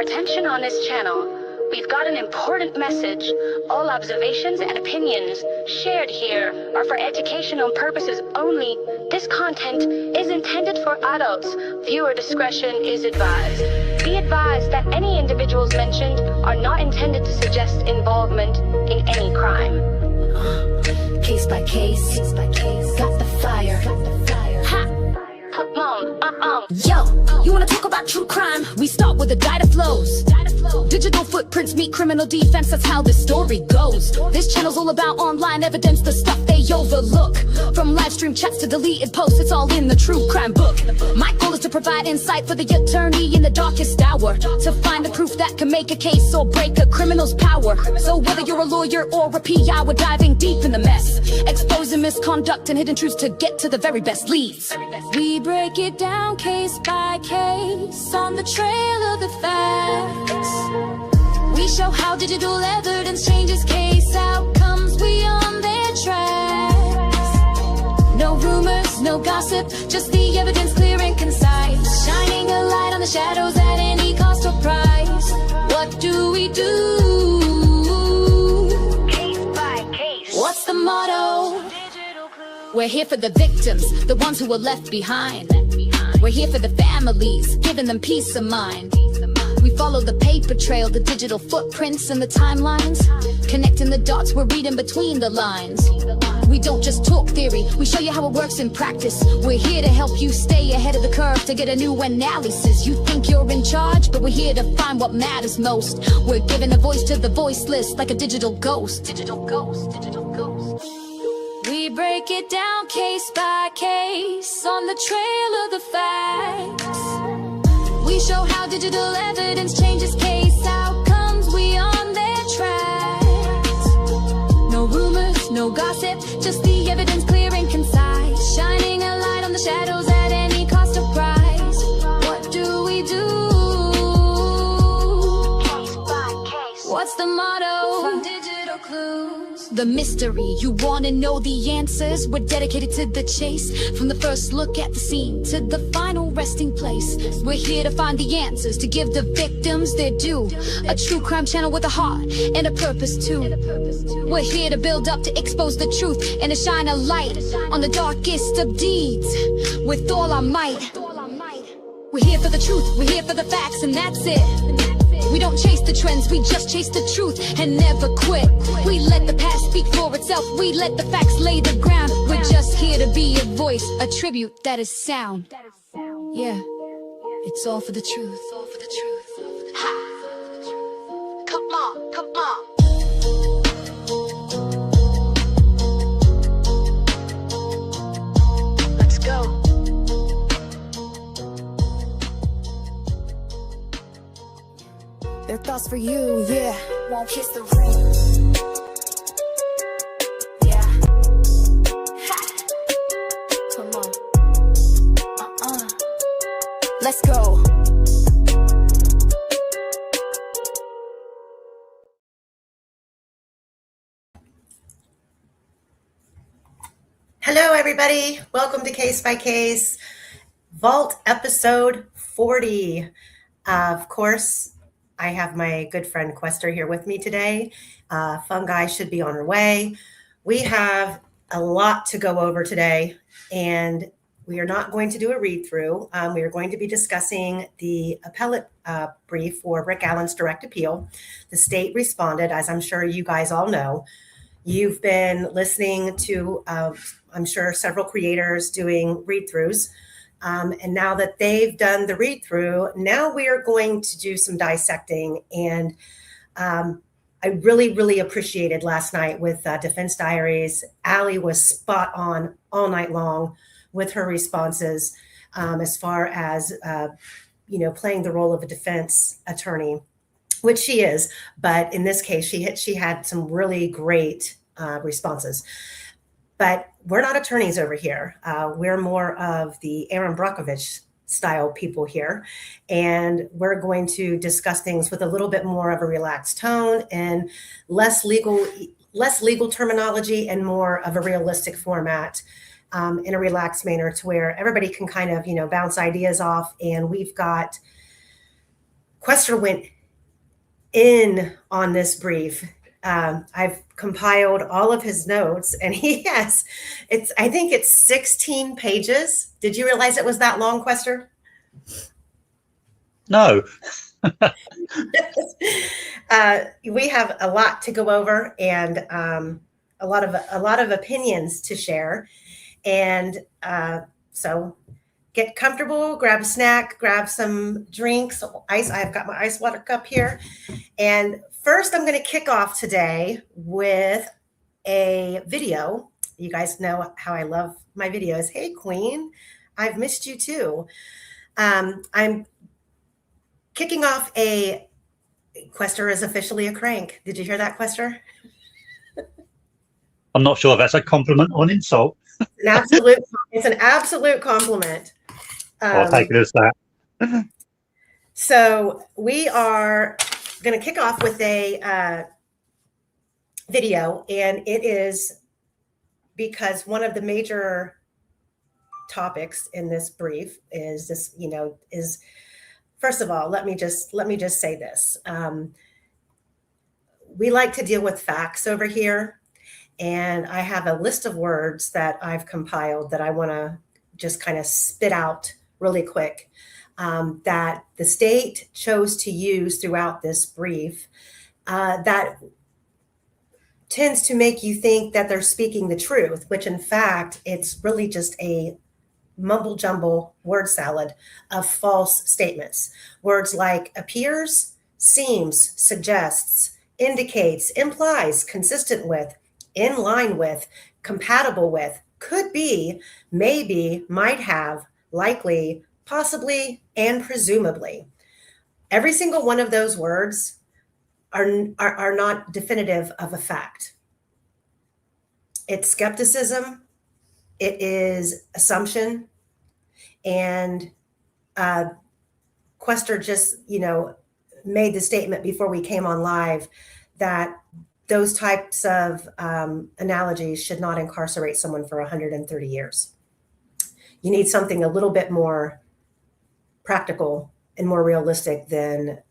Attention on this channel. We've got an important message. All observations and opinions shared here are for educational purposes only. This content is intended for adults. Viewer discretion is advised. Be advised that any individuals mentioned are not intended to suggest involvement in any crime. Case by case, got the fire. Ha! Come on, Yo, you wanna talk about true crime? We start with a data flows. Digital footprints meet criminal defense, that's how this story goes. This channel's all about online evidence, the stuff they overlook. From live stream chats to deleted posts, it's all in the true crime book. My goal is to provide insight for the attorney in the darkest hour, to find the proof that can make a case or break a criminal's power. So whether you're a lawyer or a PI, we're diving deep in the mess, exposing misconduct and hidden truths to get to the very best leads. We break it down case by case, on the trail of the facts. We show how digital evidence changes case outcomes beyond their tracks. No rumors, no gossip, just the evidence clear and concise, shining a light on the shadows at any cost or price. What do we do? case by case. What's the motto? We're here for the victims, the ones who were left behind. We're here for the families, giving them peace of mind. We follow the paper trail, the digital footprints and the timelines, connecting the dots, we're reading between the lines. We don't just talk theory, we show you how it works in practice. We're here to help you stay ahead of the curve, to get a new analysis. You think you're in charge, but we're here to find what matters most. We're giving a voice to the voiceless, like a digital ghost. Digital ghost, digital ghost. We break it down case by case, on the trail of the facts. We show how digital evidence changes case outcomes beyond their tracks. No rumors, no gossip, just the evidence clear and concise, shining a light on the shadows at any cost or price. What do we do? Case by case. What's the motto? From digital clues, the mystery, you wanna know the answers? We're dedicated to the chase, from the first look at the scene to the final resting place. We're here to find the answers, to give the victims their due. A true crime channel with a heart and a purpose too. We're here to build up, to expose the truth, and to shine a light on the darkest of deeds with all our might. We're here for the truth, we're here for the facts, and that's it. We don't chase the trends, we just chase the truth and never quit. We let the past speak for itself, we let the facts lay the ground. We're just here to be a voice, a tribute that is sound. Yeah, it's all for the truth. Ha! Come on, come on. Let's go. Their thoughts for you, yeah. Won't kiss the ring. Yeah. Ha. Come on. Let's go. Hello, everybody. Welcome to Case by Case, Vault episode 40. Of course, I have my good friend Quester here with me today. Fungi should be on her way. We have a lot to go over today, and we are not going to do a read-through. We are going to be discussing the appellate brief for Rick Allen's direct appeal. The state responded, as I'm sure you guys all know. You've been listening to, I'm sure, several creators doing read-throughs. And now that they've done the read-through, now we are going to do some dissecting. And I really, really appreciated last night with Defense Diaries. Allie was spot on all night long with her responses as far as, playing the role of a defense attorney, which she is. But in this case, she had some really great responses. But we're not attorneys over here. We're more of the Aaron Brockovich style people here. And we're going to discuss things with a little bit more of a relaxed tone and less legal terminology and more of a realistic format in a relaxed manner, to where everybody can kind of, bounce ideas off. And we've got Quester went in on this brief. I've compiled all of his notes, and I think it's 16 pages. Did you realize it was that long, Quester? No. We have a lot to go over, and a lot of opinions to share. And so get comfortable, grab a snack, grab some drinks, ice. I've got my ice water cup here. And first, I'm going to kick off today with a video. You guys know how I love my videos. Hey, Queen, I've missed you too. I'm kicking off Quester is officially a crank. Did you hear that, Quester? I'm not sure if that's a compliment or an insult. It's an absolute compliment. I'll take it as that. So we are going to kick off with a video, and it is because one of the major topics in this brief is this, is first of all, let me just say this. We like to deal with facts over here, and I have a list of words that I've compiled that I want to just kind of spit out really quick, that the state chose to use throughout this brief, that tends to make you think that they're speaking the truth, which in fact, it's really just a mumble jumble word salad of false statements. Words like appears, seems, suggests, indicates, implies, consistent with, in line with, compatible with, could be, maybe, might have, likely, possibly, and presumably. Every single one of those words are not definitive of a fact. It's skepticism, it is assumption, and Quester just, made the statement before we came on live that those types of analogies should not incarcerate someone for 130 years. You need something a little bit more practical and more realistic than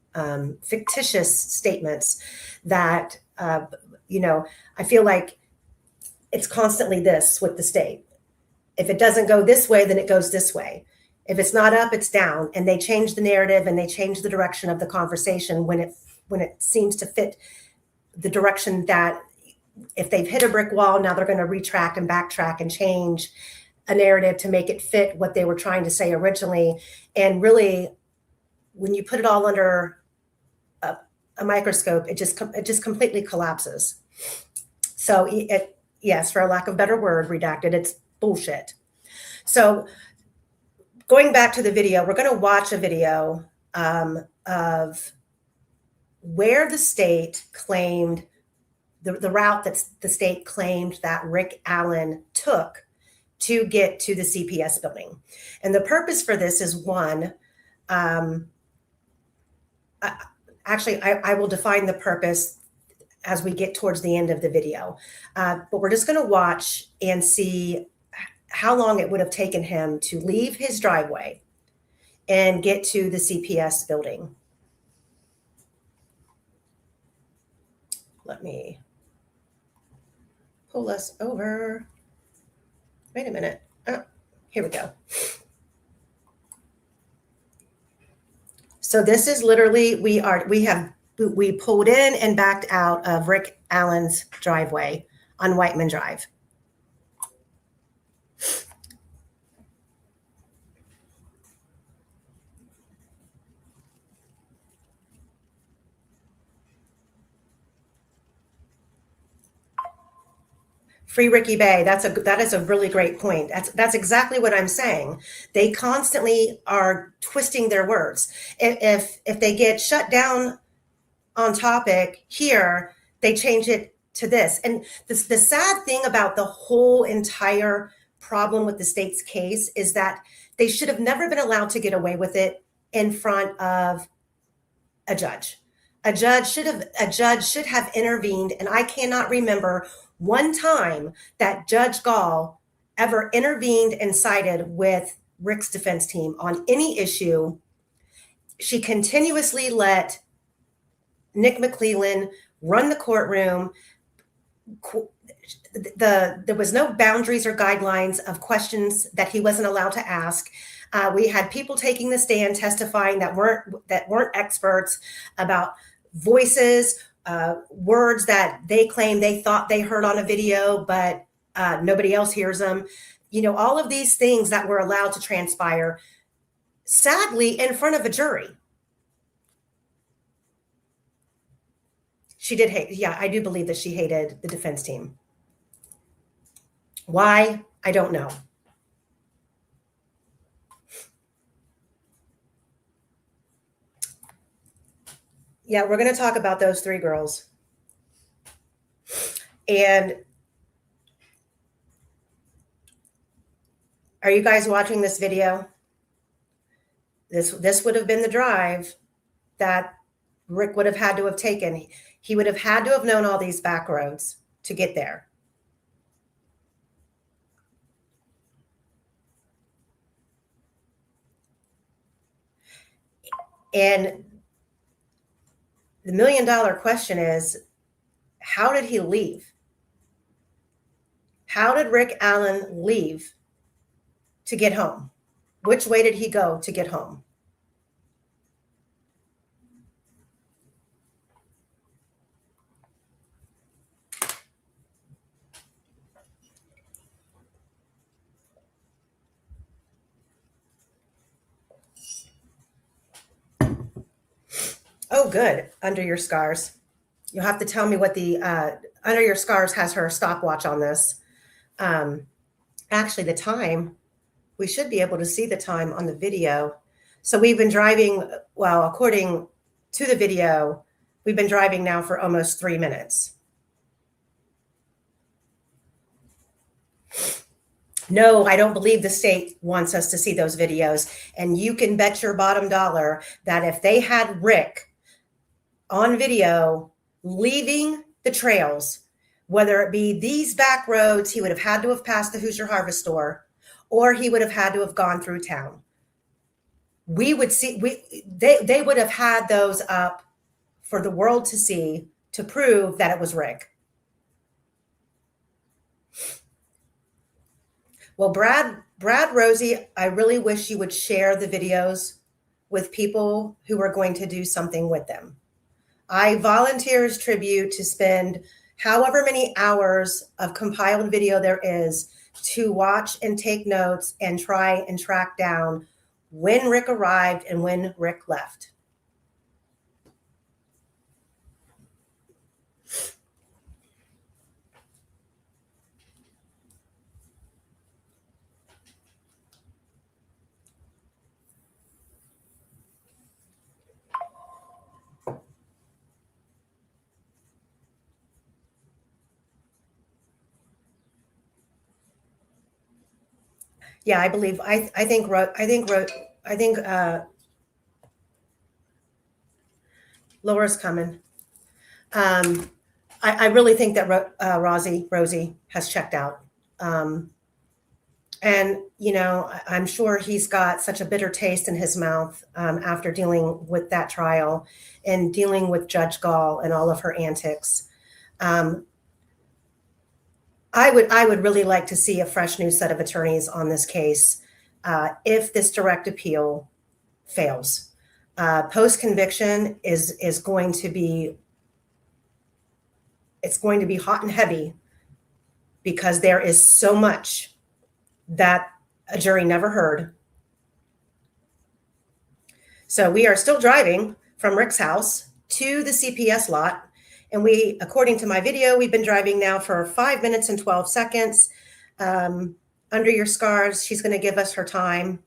fictitious statements that, I feel like it's constantly this with the state. If it doesn't go this way, then it goes this way. If it's not up, it's down. And they change the narrative and they change the direction of the conversation when it seems to fit the direction that if they've hit a brick wall, now they're going to retract and backtrack and change a narrative to make it fit what they were trying to say originally. And really, when you put it all under a microscope, it just completely collapses. So yes, for a lack of a better word, redacted, it's bullshit. So going back to the video, we're going to watch a video of where the state claimed, the route that the state claimed that Rick Allen took to get to the CPS building. And the purpose for this is one, I will define the purpose as we get towards the end of the video. But we're just going to watch and see how long it would have taken him to leave his driveway and get to the CPS building. Let me pull us over. Wait a minute. Oh, here we go. So this is literally, we pulled in and backed out of Rick Allen's driveway on Whiteman Drive. Free Ricky Bay. That is a really great point. That's exactly what I'm saying. They constantly are twisting their words. If they get shut down on topic here, they change it to this. And the sad thing about the whole entire problem with the state's case is that they should have never been allowed to get away with it in front of a judge. A judge should have intervened, and I cannot remember one time that Judge Gall ever intervened and sided with Rick's defense team on any issue she continuously let Nick McClellan run the courtroom. There was no boundaries or guidelines of questions that he wasn't allowed to ask. We had people taking the stand testifying that weren't experts about voices, words that they claimed they thought they heard on a video, but nobody else hears them. You know, all of these things that were allowed to transpire, sadly, in front of a jury. She did hate. Yeah, I do believe that she hated the defense team. Why? I don't know. Yeah, we're going to talk about those three girls. And are you guys watching this video? This would have been the drive that Rick would have had to have taken. He would have had to have known all these back roads to get there. And the $1 million question is, how did he leave? How did Rick Allen leave to get home? Which way did he go to get home? Oh, good. Under Your Scars. You'll have to tell me what the Under Your Scars has her stopwatch on this. Actually, the time, we should be able to see the time on the video. So we've been driving, well, according to the video, we've been driving now for almost 3 minutes. No, I don't believe the state wants us to see those videos. And you can bet your bottom dollar that if they had Rick on video leaving the trails, whether it be these back roads, he would have had to have passed the Hoosier Harvest Store, or he would have had to have gone through town. We would see, they would have had those up for the world to see to prove that it was Rick. Well, Brad, Rosie, I really wish you would share the videos with people who are going to do something with them. I volunteer as tribute to spend however many hours of compiled video there is to watch and take notes and try and track down when Rick arrived and when Rick left. Yeah, I believe. I think Laura's coming. I really think that Rosie has checked out. And you know, I'm sure he's got such a bitter taste in his mouth after dealing with that trial and dealing with Judge Gall and all of her antics. I would really like to see a fresh new set of attorneys on this case if this direct appeal fails. Post-conviction is going to be, it's going to be hot and heavy because there is so much that a jury never heard. So we are still driving from Rick's house to the CPS lot. And we, according to my video, we've been driving now for 5 minutes and 12 seconds. Under Your Scars, she's going to give us her time.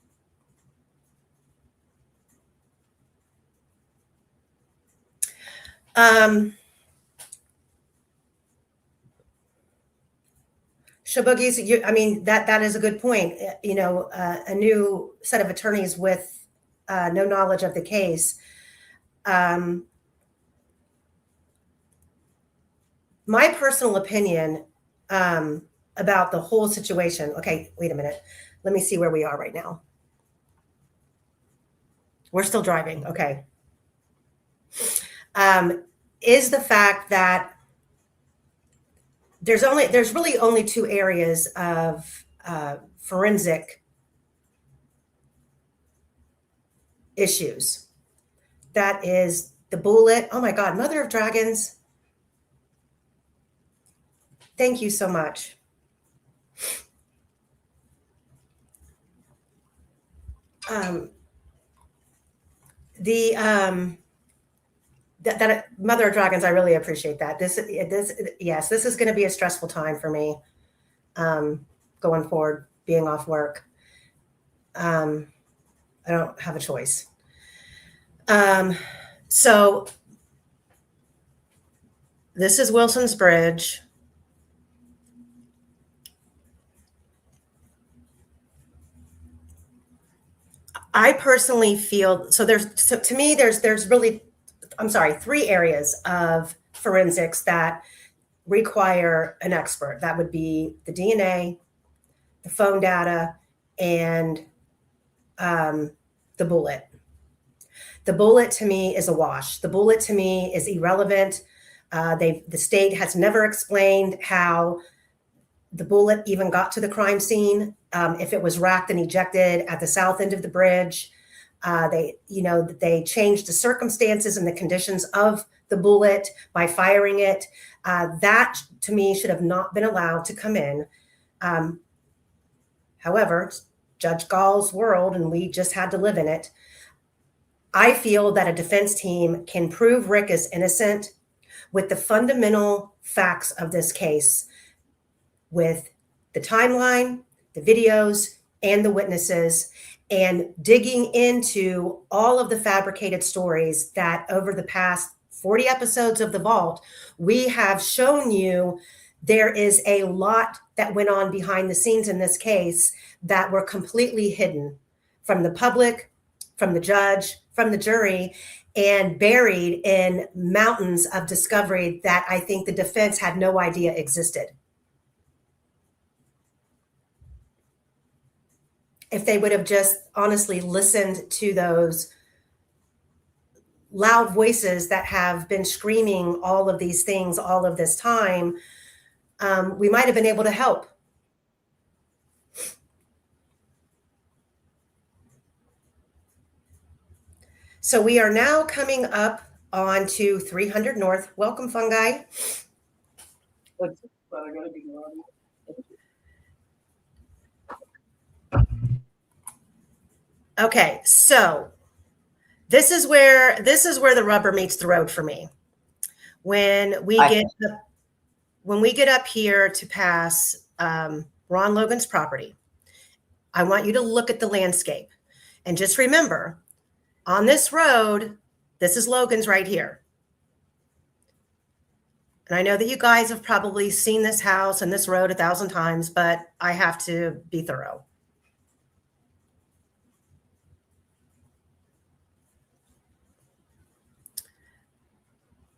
Shaboogies, I mean, that is a good point. You know, a new set of attorneys with no knowledge of the case. My personal opinion about the whole situation. Okay, wait a minute. Let me see where we are right now. We're still driving. Okay. Is the fact that there's really only two areas of forensic issues. That is the bullet. Oh my God, Mother of Dragons. Thank you so much. That Mother of Dragons, I really appreciate that. Yes, this is going to be a stressful time for me going forward, being off work. I don't have a choice. So this is Wilson's Bridge. I personally feel, to me, there's really, I'm sorry, three areas of forensics that require an expert. That would be the DNA, the phone data, and the bullet. The bullet to me is a wash. The bullet to me is irrelevant. The state has never explained how the bullet even got to the crime scene. If it was racked and ejected at the south end of the bridge, they changed the circumstances and the conditions of the bullet by firing it. That to me should have not been allowed to come in. However, Judge Gall's world, and we just had to live in it. I feel that a defense team can prove Rick is innocent with the fundamental facts of this case, with the timeline, the videos, and the witnesses, and digging into all of the fabricated stories that over the past 40 episodes of The Vault, we have shown you there is a lot that went on behind the scenes in this case that were completely hidden from the public, from the judge, from the jury, and buried in mountains of discovery that I think the defense had no idea existed. If they would have just honestly listened to those loud voices that have been screaming all of these things all of this time, we might have been able to help. So we are now coming up on to 300 North. Welcome, Fungi. Okay, so this is where the rubber meets the road for me. When we get up here to pass Ron Logan's property, I want you to look at the landscape and just remember, on this road, this is Logan's right here. And I know that you guys have probably seen this house and this road 1,000 times, but I have to be thorough.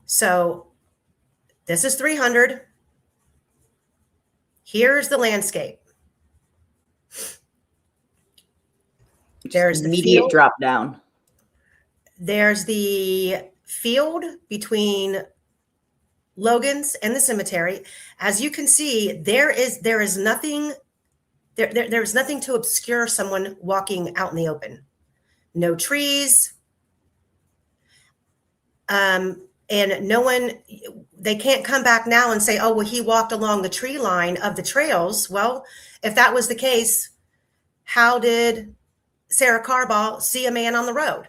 So this is 300. Here's the landscape. There's the immediate drop down. There's the field between Logan's and the cemetery. As you can see, there's nothing to obscure someone walking out in the open. No trees. And no one, they can't come back now and say, oh, well, he walked along the tree line of the trails. Well, if that was the case, how did Sarah Carball see a man on the road?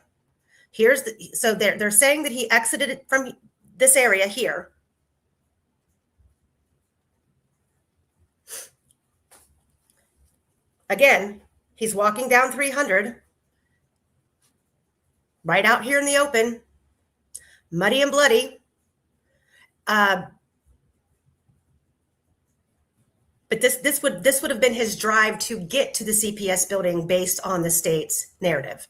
So they're saying that he exited it from this area here. Again, he's walking down 300, right out here in the open, muddy and bloody. But this would have been his drive to get to the CPS building based on the state's narrative.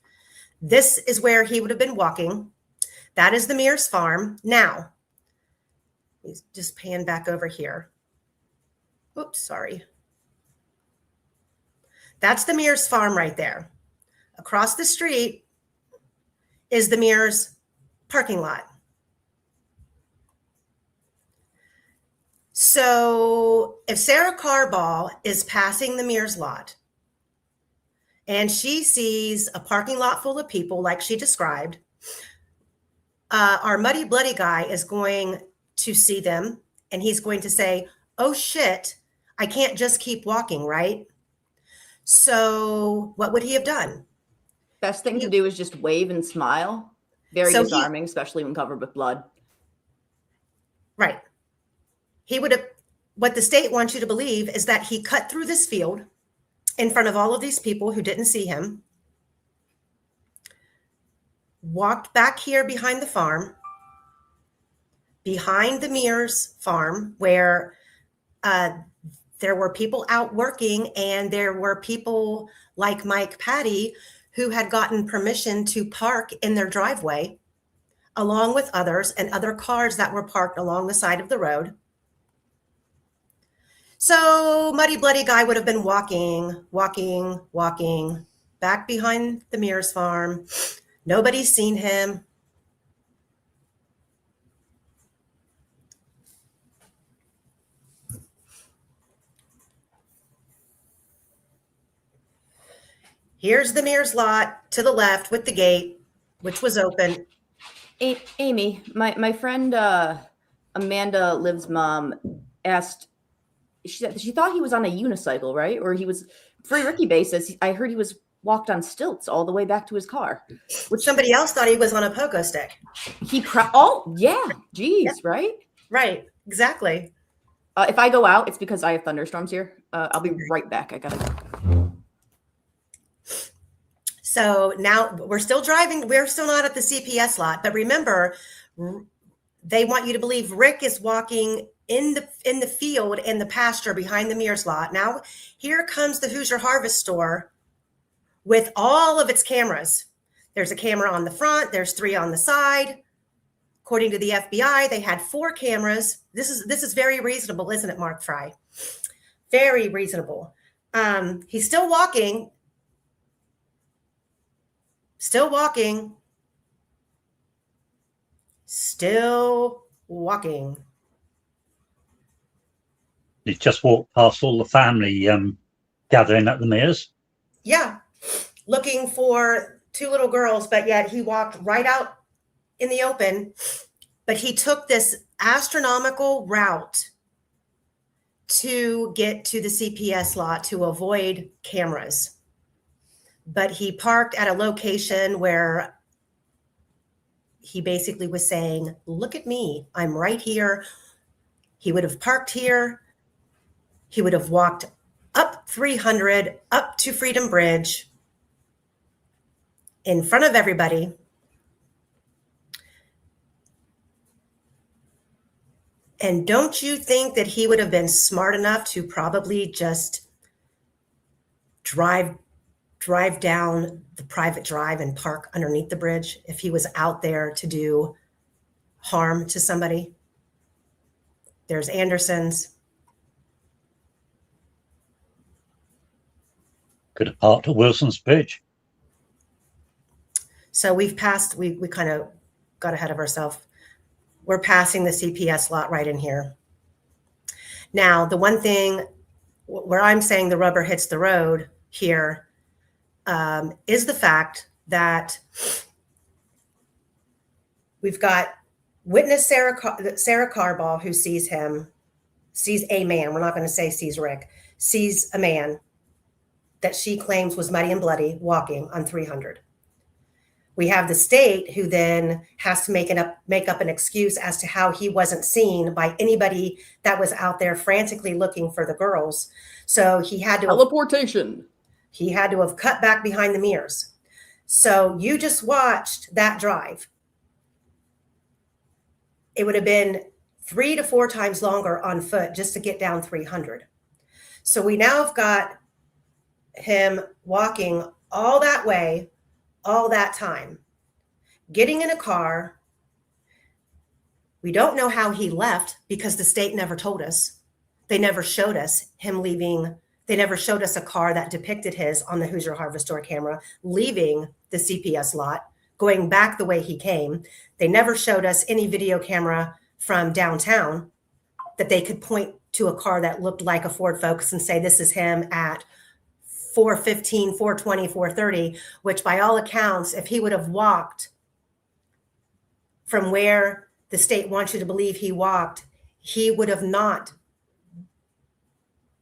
This is where he would have been walking. That is the Mears farm. Now, let's just pan back over here. Oops, sorry. That's the Mears farm right there. Across the street is the Mears parking lot. So if Sarah Carball is passing the Mears lot and she sees a parking lot full of people like she described, our muddy bloody guy is going to see them and he's going to say, oh shit, I can't just keep walking, right? So what would he have done? Best thing to do is just wave and smile. Very disarming, especially when covered with blood. Right. He would have, what the state wants you to believe is that he cut through this field in front of all of these people who didn't see him, walked back here behind the farm, behind the Mears farm, where there were people out working and there were people like Mike Patty who had gotten permission to park in their driveway along with others and other cars that were parked along the side of the road. So muddy bloody guy would have been walking back behind the Mears farm. Nobody's seen him. Here's the Mears lot to the left with the gate, which was open. Amy, my friend Amanda Liv's mom asked, she thought he was on a unicycle, right? Or he was, for a Ricky basis, I heard he was walked on stilts all the way back to his car. Which somebody else thought he was on a pogo stick. Oh, yeah. Geez, yeah. Right? Right, exactly. If I go out, it's because I have thunderstorms here. I'll be right back. I gotta go. So now we're still driving. We're still not at the CPS lot. But remember, they want you to believe Rick is walking in the field in the pasture behind the Mears lot. Now here comes the Hoosier Harvest store with all of its cameras. There's a camera on the front. There's 3 on the side. According to the FBI, they had 4 cameras. This is very reasonable, isn't it, Mark Fry? Very reasonable. He's still walking. Still walking. Still walking. He just walked past all the family gathering at the Mears. Yeah, looking for 2 little girls, but yet he walked right out in the open. But he took this astronomical route to get to the CPS lot to avoid cameras. But he parked at a location where he basically was saying, look at me, I'm right here. He would have parked here. He would have walked up 300, up to Freedom Bridge in front of everybody. And don't you think that he would have been smart enough to probably just drive down the private drive and park underneath the bridge if he was out there to do harm to somebody? There's Anderson's. Could have parked at Wilson's Bridge. So we've passed, we kind of got ahead of ourselves. We're passing the CPS lot right in here. Now, the one thing where I'm saying the rubber hits the road here is the fact that we've got witness Sarah Carball, who sees a man. We're not going to say sees Rick, sees a man that she claims was muddy and bloody walking on 300. We have the state who then has to make up an excuse as to how he wasn't seen by anybody that was out there frantically looking for the girls. So he had to teleportation. He had to have cut back behind the Mears. So you just watched that drive. It would have been 3 to 4 times longer on foot just to get down 300. So we now have got him walking all that way, all that time, getting in a car. We don't know how he left because the state never told us. They never showed us him leaving. They never showed us a car that depicted his on the Hoosier Harvest store camera leaving the CPS lot going back the way he came. They never showed us any video camera from downtown that they could point to a car that looked like a Ford Focus and say, this is him at 4:15, 4:20, 4:30, which by all accounts, if he would have walked from where the state wants you to believe he walked, he would have not.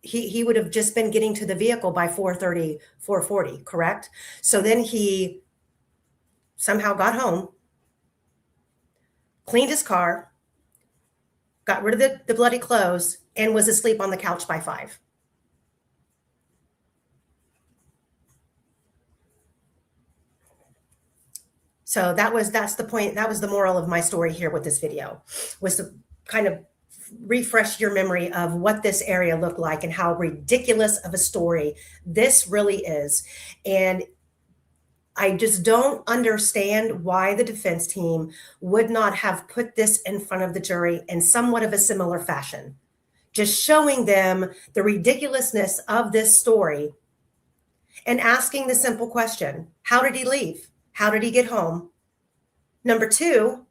He would have just been getting to the vehicle by 4:30, 4:40, correct? So then he somehow got home, cleaned his car, got rid of the bloody clothes, and was asleep on the couch by 5. So that's the point. That was the moral of my story here with this video, was to kind of refresh your memory of what this area looked like and how ridiculous of a story this really is. And I just don't understand why the defense team would not have put this in front of the jury in somewhat of a similar fashion, just showing them the ridiculousness of this story and asking the simple question, how did he leave? How did he get home? Number 2,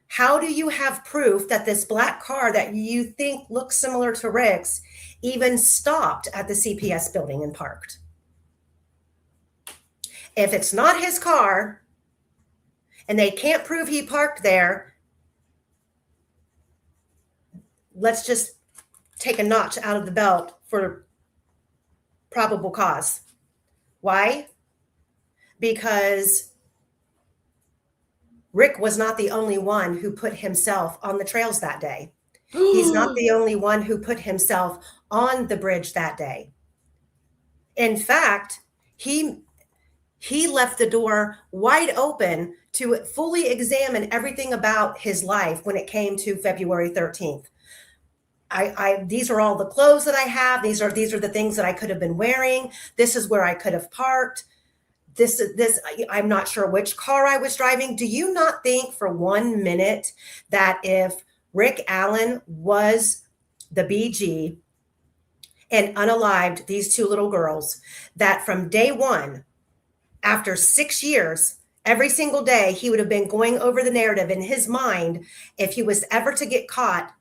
how do you have proof that this black car that you think looks similar to Rick's even stopped at the CPS building and parked? If it's not his car and they can't prove he parked there, let's just take a notch out of the belt for probable cause. Why? Because Rick was not the only one who put himself on the trails that day. He's not the only one who put himself on the bridge that day. In fact, he left the door wide open to fully examine everything about his life when it came to February 13th. These are all the clothes that I have. These are the things that I could have been wearing. This is where I could have parked. I'm not sure which car I was driving. Do you not think for 1 minute that if Rick Allen was the BG and unalived these 2 little girls, that from day 1, after 6 years, every single day, he would have been going over the narrative in his mind? If he was ever to get caught,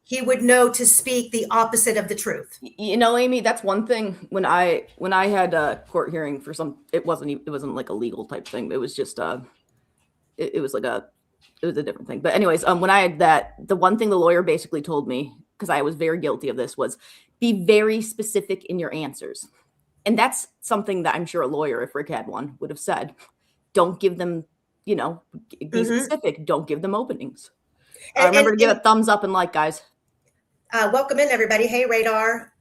he would know to speak the opposite of the truth. You know, Amy, that's one thing. When I had a court hearing for it wasn't like a legal type thing. It was just it was a different thing. But anyways, when I had that, the one thing the lawyer basically told me, because I was very guilty of this, was be very specific in your answers. And that's something that I'm sure a lawyer, if Rick had one, would have said. Don't give them, be specific. Don't give them openings. Remember to give a thumbs up and like, guys. Welcome in, everybody. Hey, Radar.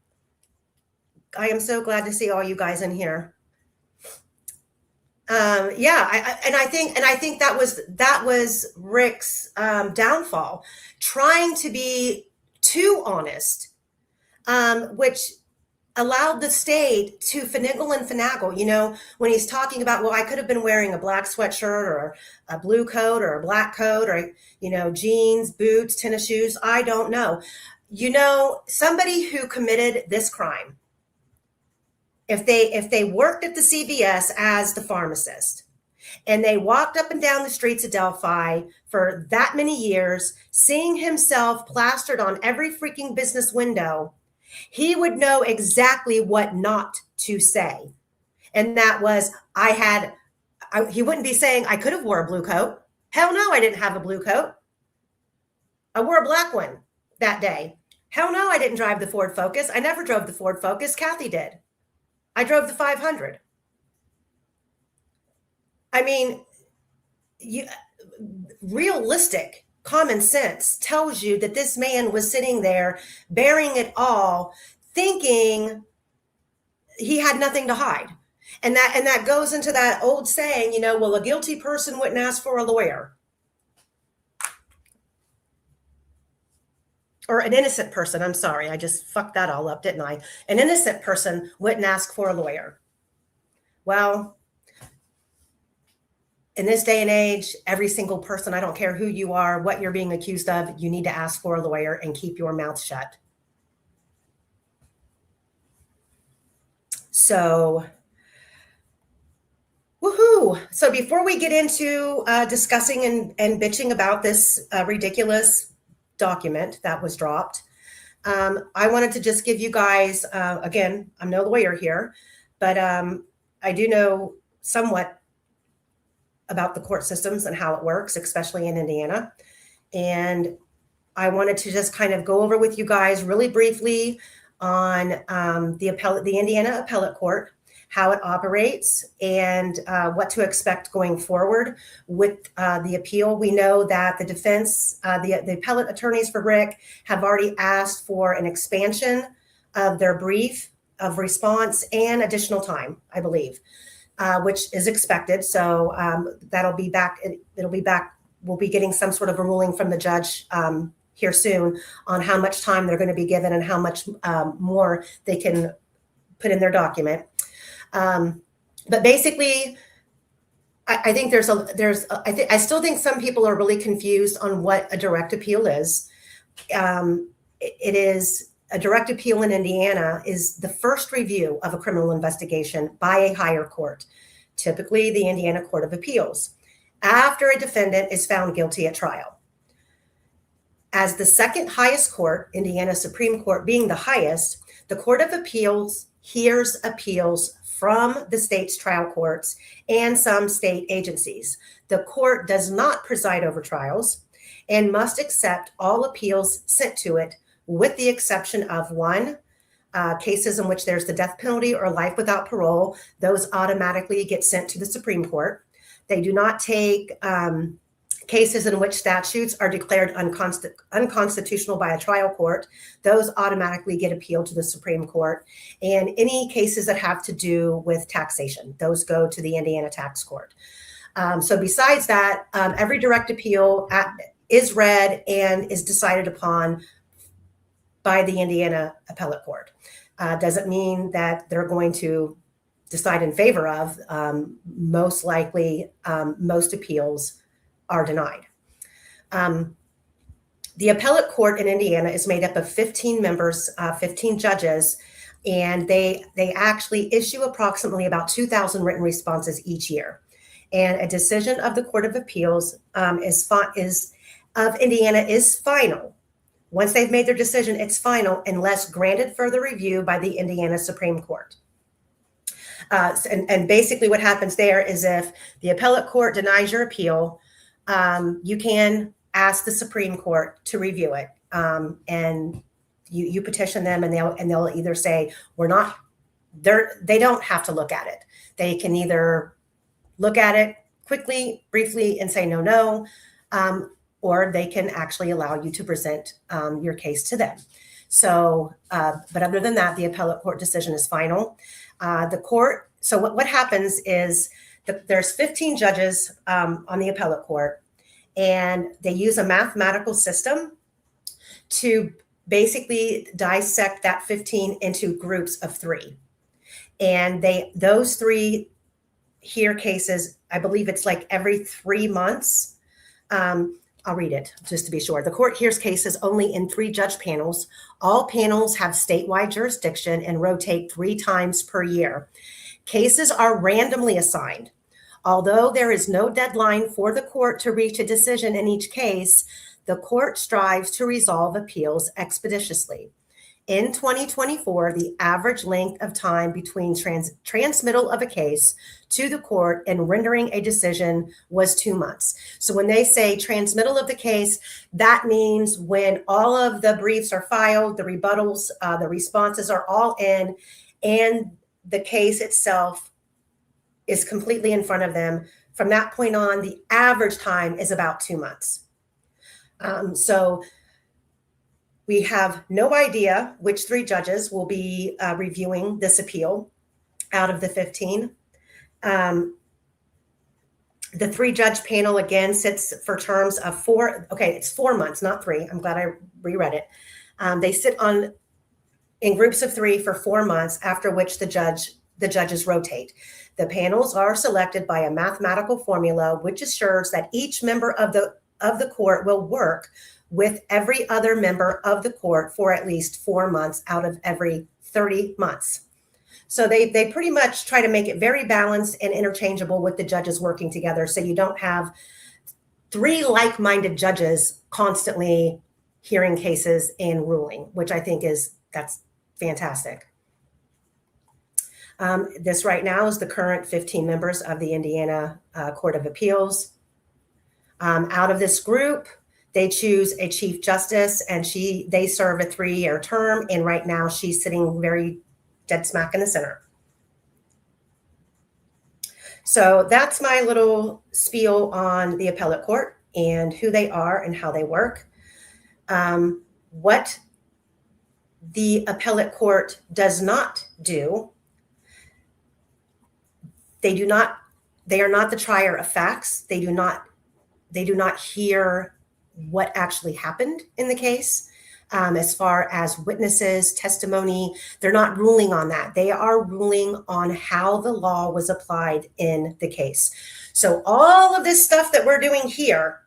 I am so glad to see all you guys in here. I think that was Rick's downfall, trying to be too honest, which allowed the state to finagle and finagle. When he's talking about, well, I could have been wearing a black sweatshirt or a blue coat or a black coat or, jeans, boots, tennis shoes. I don't know. Somebody who committed this crime, if they worked at the CVS as the pharmacist and they walked up and down the streets of Delphi for that many years, seeing himself plastered on every freaking business window, he would know exactly what not to say. And that was, he wouldn't be saying, I could have wore a blue coat. Hell no, I didn't have a blue coat. I wore a black one that day. Hell no, I didn't drive the Ford Focus. I never drove the Ford Focus. Kathy did. I drove the 500. I mean, realistic common sense tells you that this man was sitting there bearing it all, thinking he had nothing to hide. And that goes into that old saying, well, a guilty person wouldn't ask for a lawyer. Or an innocent person, I'm sorry, I just fucked that all up, didn't I? An innocent person wouldn't ask for a lawyer. Well, in this day and age, every single person, I don't care who you are, what you're being accused of, you need to ask for a lawyer and keep your mouth shut. So, Woohoo! So before we get into discussing and bitching about this ridiculous document that was dropped, I wanted to just give you guys, again, I'm no lawyer here, but I do know somewhat about the court systems and how it works, especially in Indiana. And I wanted to just kind of go over with you guys really briefly on the Indiana Appellate Court, how it operates, and what to expect going forward with the appeal. We know that the defense, the appellate attorneys for Rick have already asked for an expansion of their brief of response and additional time, I believe, which is expected. So that'll be back. It'll be back. We'll be getting some sort of a ruling from the judge here soon on how much time they're going to be given and how much more they can put in their document. But basically, I think I still think some people are really confused on what a direct appeal is. It is a direct appeal in Indiana is the first review of a criminal investigation by a higher court, typically the Indiana Court of Appeals, after a defendant is found guilty at trial. As the second highest court, Indiana Supreme Court being the highest, the Court of Appeals hears appeals from the state's trial courts and some state agencies. The court does not preside over trials and must accept all appeals sent to it, with the exception of one, cases in which there's the death penalty or life without parole. Those automatically get sent to the Supreme Court. They do not take cases in which statutes are declared unconstitutional by a trial court. Those automatically get appealed to the Supreme Court. And any cases that have to do with taxation, those go to the Indiana Tax Court. So besides that, every direct appeal is read and is decided upon by the Indiana Appellate Court. Doesn't mean that they're going to decide in favor of. Most likely, most appeals are denied. The appellate court in Indiana is made up of 15 members, 15 judges, and they actually issue approximately about 2,000 written responses each year. And a decision of the Court of Appeals of Indiana is final. Once they've made their decision, it's final unless granted further review by the Indiana Supreme Court. And basically what happens there is if the appellate court denies your appeal, you can ask the Supreme Court to review it. And you petition them and they'll either say, they don't have to look at it. They can either look at it quickly, briefly, and say no, or they can actually allow you to present your case to them. So, but other than that, the appellate court decision is final. So what happens is there's 15 judges on the appellate court, and they use a mathematical system to basically dissect that 15 into groups of 3. And those 3 hear cases, I believe it's like every 3 months. I'll read it just to be sure. The court hears cases only in 3 judge panels. All panels have statewide jurisdiction and rotate 3 times per year. Cases are randomly assigned. Although there is no deadline for the court to reach a decision in each case, the court strives to resolve appeals expeditiously. In 2024, the average length of time between transmittal of a case to the court and rendering a decision was 2 months. So when they say transmittal of the case, that means when all of the briefs are filed, the rebuttals, the responses are all in, and the case itself is completely in front of them. From that point on, the average time is about 2 months. So we have no idea which 3 judges will be reviewing this appeal out of the 15. The 3-judge panel, again, sits for terms of 4. Okay, it's 4 months, not 3. I'm glad I reread it. They sit in groups of 3 for 4 months, after which the judges rotate. The panels are selected by a mathematical formula, which assures that each member of the court will work with every other member of the court for at least 4 months out of every 30 months. So they pretty much try to make it very balanced and interchangeable with the judges working together. So you don't have 3 like-minded judges constantly hearing cases and ruling, which I think that's fantastic. This right now is the current 15 members of the Indiana Court of Appeals. Out of this group, they choose a chief justice, and they serve a 3-year term. And right now she's sitting very dead smack in the center. So that's my little spiel on the appellate court and who they are and how they work. What the appellate court does not do, they are not the trier of facts. They do not hear what actually happened in the case. As far as witnesses, testimony, they're not ruling on that. They are ruling on how the law was applied in the case. So all of this stuff that we're doing here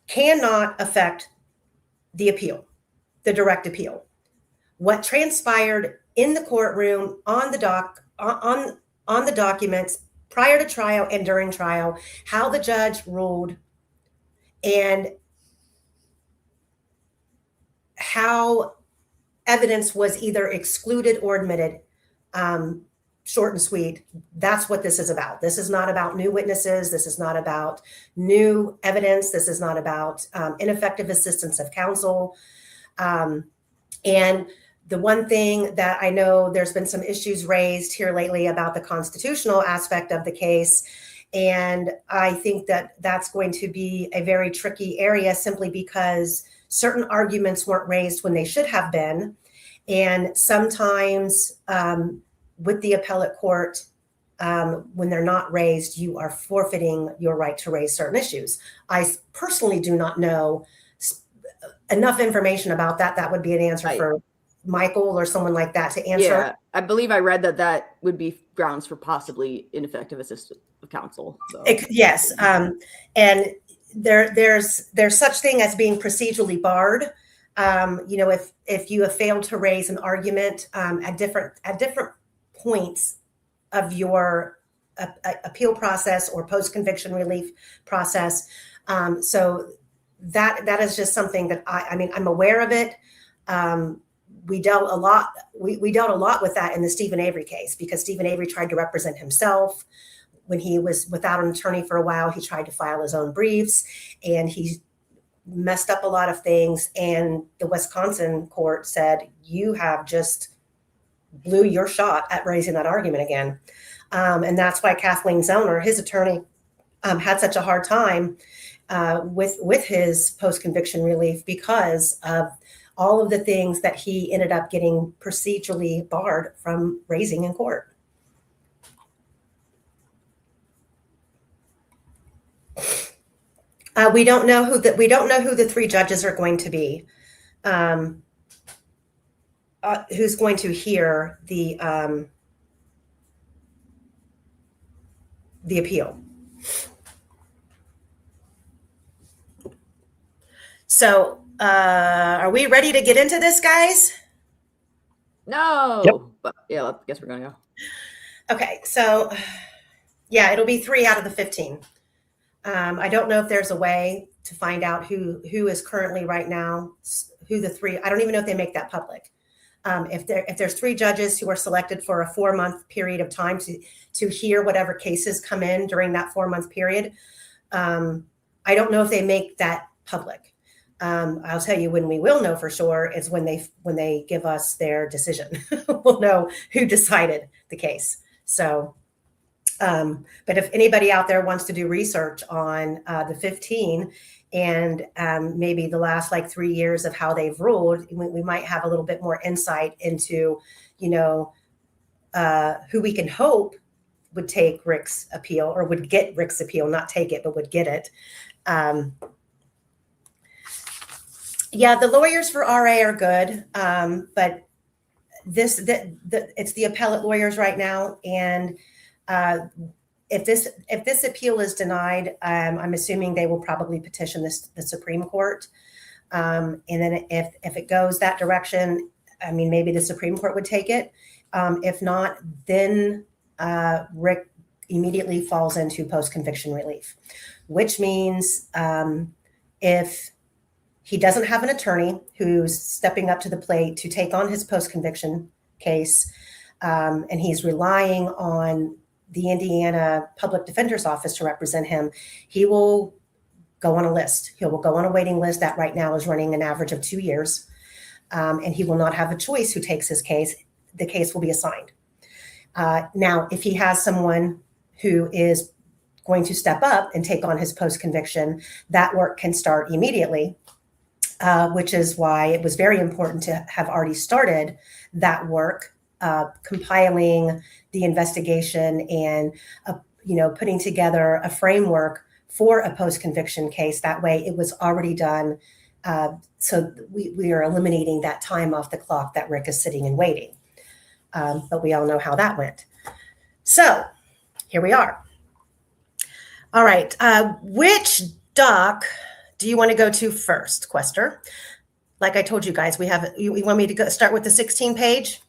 cannot affect the appeal, the direct appeal. What transpired in the courtroom, on the documents prior to trial and during trial, how the judge ruled, and how evidence was either excluded or admitted, short and sweet. That's what this is about. This is not about new witnesses. This is not about new evidence. This is not about ineffective assistance of counsel. And the one thing that I know there's been some issues raised here lately about the constitutional aspect of the case. And I think that that's going to be a very tricky area simply because certain arguments weren't raised when they should have been. And sometimes with the appellate court, when they're not raised, you are forfeiting your right to raise certain issues. I personally do not know enough information about that. That would be an answer for Michael or someone like that to answer. Yeah, I believe I read that would be grounds for possibly ineffective assistance of counsel. So. Yes. And there's such thing as being procedurally barred. If you have failed to raise an argument at different points of your appeal process or post-conviction relief process. So that is just something that I'm aware of it. We dealt a lot with that in the Stephen Avery case because Stephen Avery tried to represent himself. When he was without an attorney for a while, he tried to file his own briefs and he messed up a lot of things. And the Wisconsin court said, you have just blew your shot at raising that argument again. And that's why Kathleen Zellner, his attorney, had such a hard time with his post-conviction relief because of all of the things that he ended up getting procedurally barred from raising in court. We don't know who the 3 judges are going to be. Who's going to hear the appeal? So, are we ready to get into this, guys? No. Yep. But yeah, I guess we're gonna go. Okay, so yeah, it'll be 3 out of the 15. I don't know if there's a way to find out who is currently right now, who the 3. I don't even know if they make that public. If there's 3 judges who are selected for a 4-month period of time to hear whatever cases come in during that 4-month period, I don't know if they make that public. I'll tell you when we will know for sure is when they give us their decision. We'll know who decided the case. So, but if anybody out there wants to do research on the 15 and maybe the last 3 years of how they've ruled, we might have a little bit more insight into, who we can hope would take Rick's appeal or would get Rick's appeal, not take it, but would get it. Yeah, the lawyers for RA are good, but it's the appellate lawyers right now, and if this appeal is denied, I'm assuming they will probably petition the Supreme Court, and then if it goes that direction, I mean, maybe the Supreme Court would take it. If not, then Rick immediately falls into post-conviction relief, which means if he doesn't have an attorney who's stepping up to the plate to take on his post-conviction case, and he's relying on the Indiana Public Defender's Office to represent him, he will go on a list. He will go on a waiting list that right now is running an average of 2 years, and he will not have a choice who takes his case. The case will be assigned. Now, if he has someone who is going to step up and take on his post-conviction, that work can start immediately, which is why it was very important to have already started that work, compiling the investigation and putting together a framework for a post-conviction case. That way it was already done. So we are eliminating that time off the clock that Rick is sitting and waiting. But we all know how that went. So here we are. All right. Which doc do you want to go to first, Quester? Like I told you guys, you want me to start with the 16 page?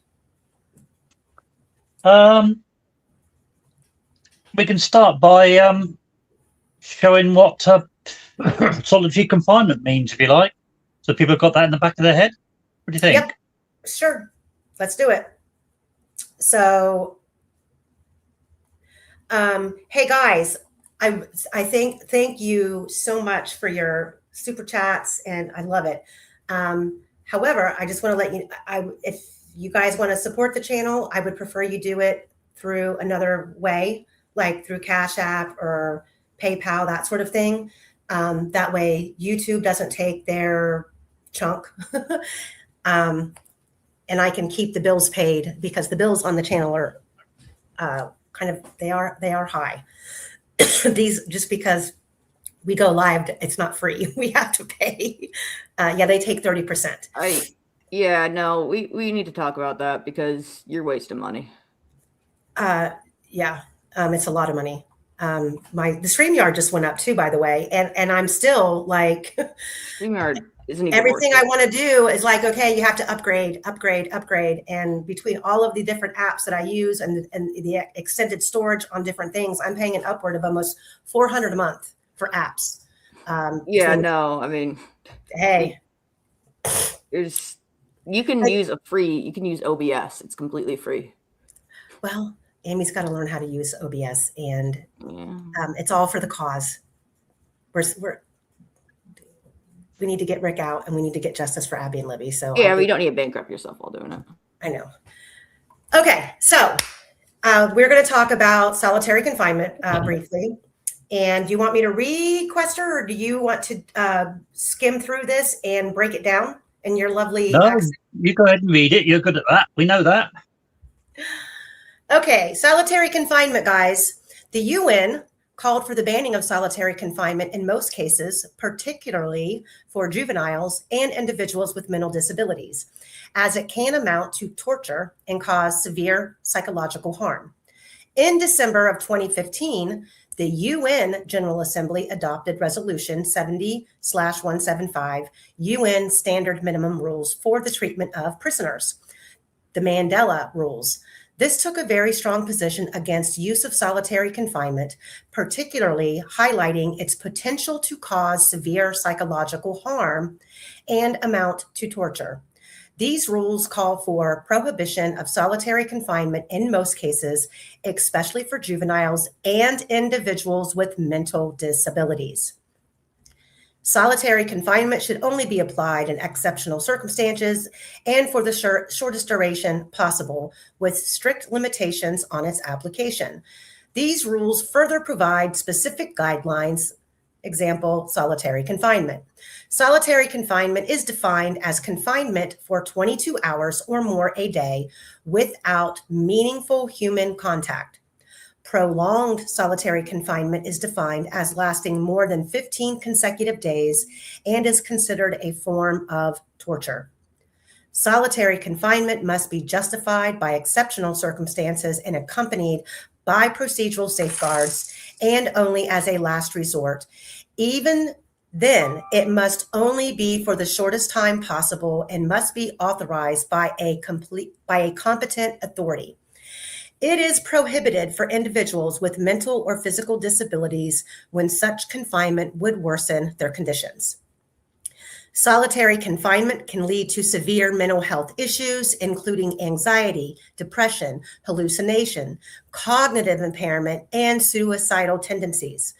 We can start by showing what solitary confinement means, if you like. So people have got that in the back of their head. What do you think? Yep, sure. Let's do it. So, hey guys, I thank you so much for your super chats, and I love it. However, I just want to let you, if you guys want to support the channel, I would prefer you do it through another way, like through Cash App or PayPal, that sort of thing. That way YouTube doesn't take their chunk. And I can keep the bills paid, because the bills on the channel are they are high. These, just because we go live, it's not free. We have to pay. Yeah, they take 30%. Yeah, no, we need to talk about that, because you're wasting money. Yeah, it's a lot of money. The StreamYard just went up too, by the way, and I'm still like, StreamYard isn't even everything I want to do is like, okay, you have to upgrade. And between all of the different apps that I use and the extended storage on different things, I'm paying an upward of almost $400 a month for apps. Yeah, no, I mean, hey, you can use OBS. It's completely free. Well, Amy's got to learn how to use OBS, and it's all for the cause. We need to get Rick out, and we need to get justice for Abby and Libby. So yeah, we don't need to bankrupt yourself while doing it. I know. Okay, so we're going to talk about solitary confinement briefly. And do you want me to read, Quester, or do you want to skim through this and break it down in your lovely accent? You go ahead and read it. You're good at that. We know that. Okay, solitary confinement, guys. The UN called for the banning of solitary confinement in most cases, particularly for juveniles and individuals with mental disabilities, as it can amount to torture and cause severe psychological harm. In December of 2015, the UN General Assembly adopted Resolution 70/175, UN Standard Minimum Rules for the Treatment of Prisoners, the Mandela Rules. This took a very strong position against use of solitary confinement, particularly highlighting its potential to cause severe psychological harm and amount to torture. These rules call for prohibition of solitary confinement in most cases, especially for juveniles and individuals with mental disabilities. Solitary confinement should only be applied in exceptional circumstances and for the shortest duration possible, with strict limitations on its application. These rules further provide specific guidelines. Example, solitary confinement. Solitary confinement is defined as confinement for 22 hours or more a day without meaningful human contact. Prolonged solitary confinement is defined as lasting more than 15 consecutive days and is considered a form of torture. Solitary confinement must be justified by exceptional circumstances and accompanied by procedural safeguards, and only as a last resort. Even Then it must only be for the shortest time possible and must be authorized by a competent authority. It is prohibited for individuals with mental or physical disabilities when such confinement would worsen their conditions. Solitary confinement can lead to severe mental health issues, including anxiety, depression, hallucination, cognitive impairment, and suicidal tendencies.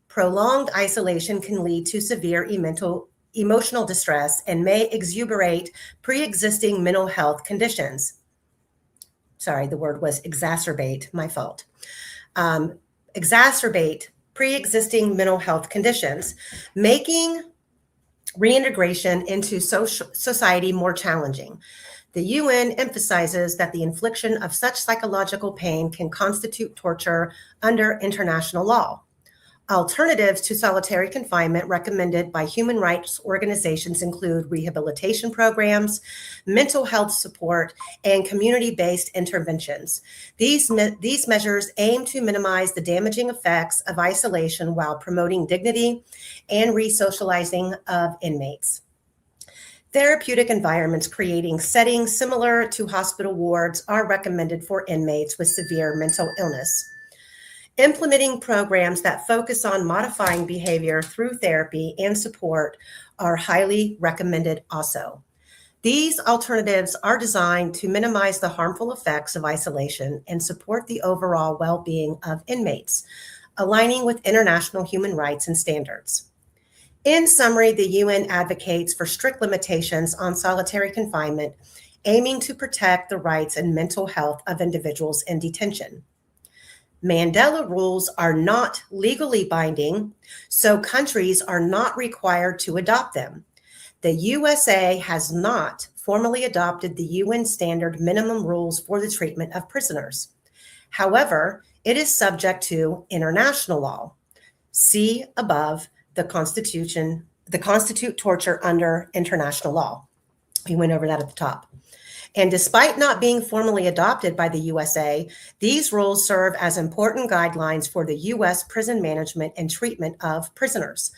Prolonged isolation can lead to severe emotional distress and may exacerbate pre-existing mental health conditions. Sorry, the word was exacerbate, my fault. Exacerbate pre-existing mental health conditions, making reintegration into society more challenging. The UN emphasizes that the infliction of such psychological pain can constitute torture under international law. Alternatives to solitary confinement recommended by human rights organizations include rehabilitation programs, mental health support, and community-based interventions. These measures aim to minimize the damaging effects of isolation while promoting dignity and re-socializing of inmates. Therapeutic environments creating settings similar to hospital wards are recommended for inmates with severe mental illness. Implementing programs that focus on modifying behavior through therapy and support are highly recommended also. These alternatives are designed to minimize the harmful effects of isolation and support the overall well-being of inmates, aligning with international human rights and standards. In summary, the UN advocates for strict limitations on solitary confinement, aiming to protect the rights and mental health of individuals in detention. Mandela rules are not legally binding, so countries are not required to adopt them. The USA has not formally adopted the UN standard minimum rules for the treatment of prisoners. However, it is subject to international law. See above the Constitution, constitute torture under international law. We went over that at the top. And despite not being formally adopted by the USA, these rules serve as important guidelines for the U.S. prison management and treatment of prisoners.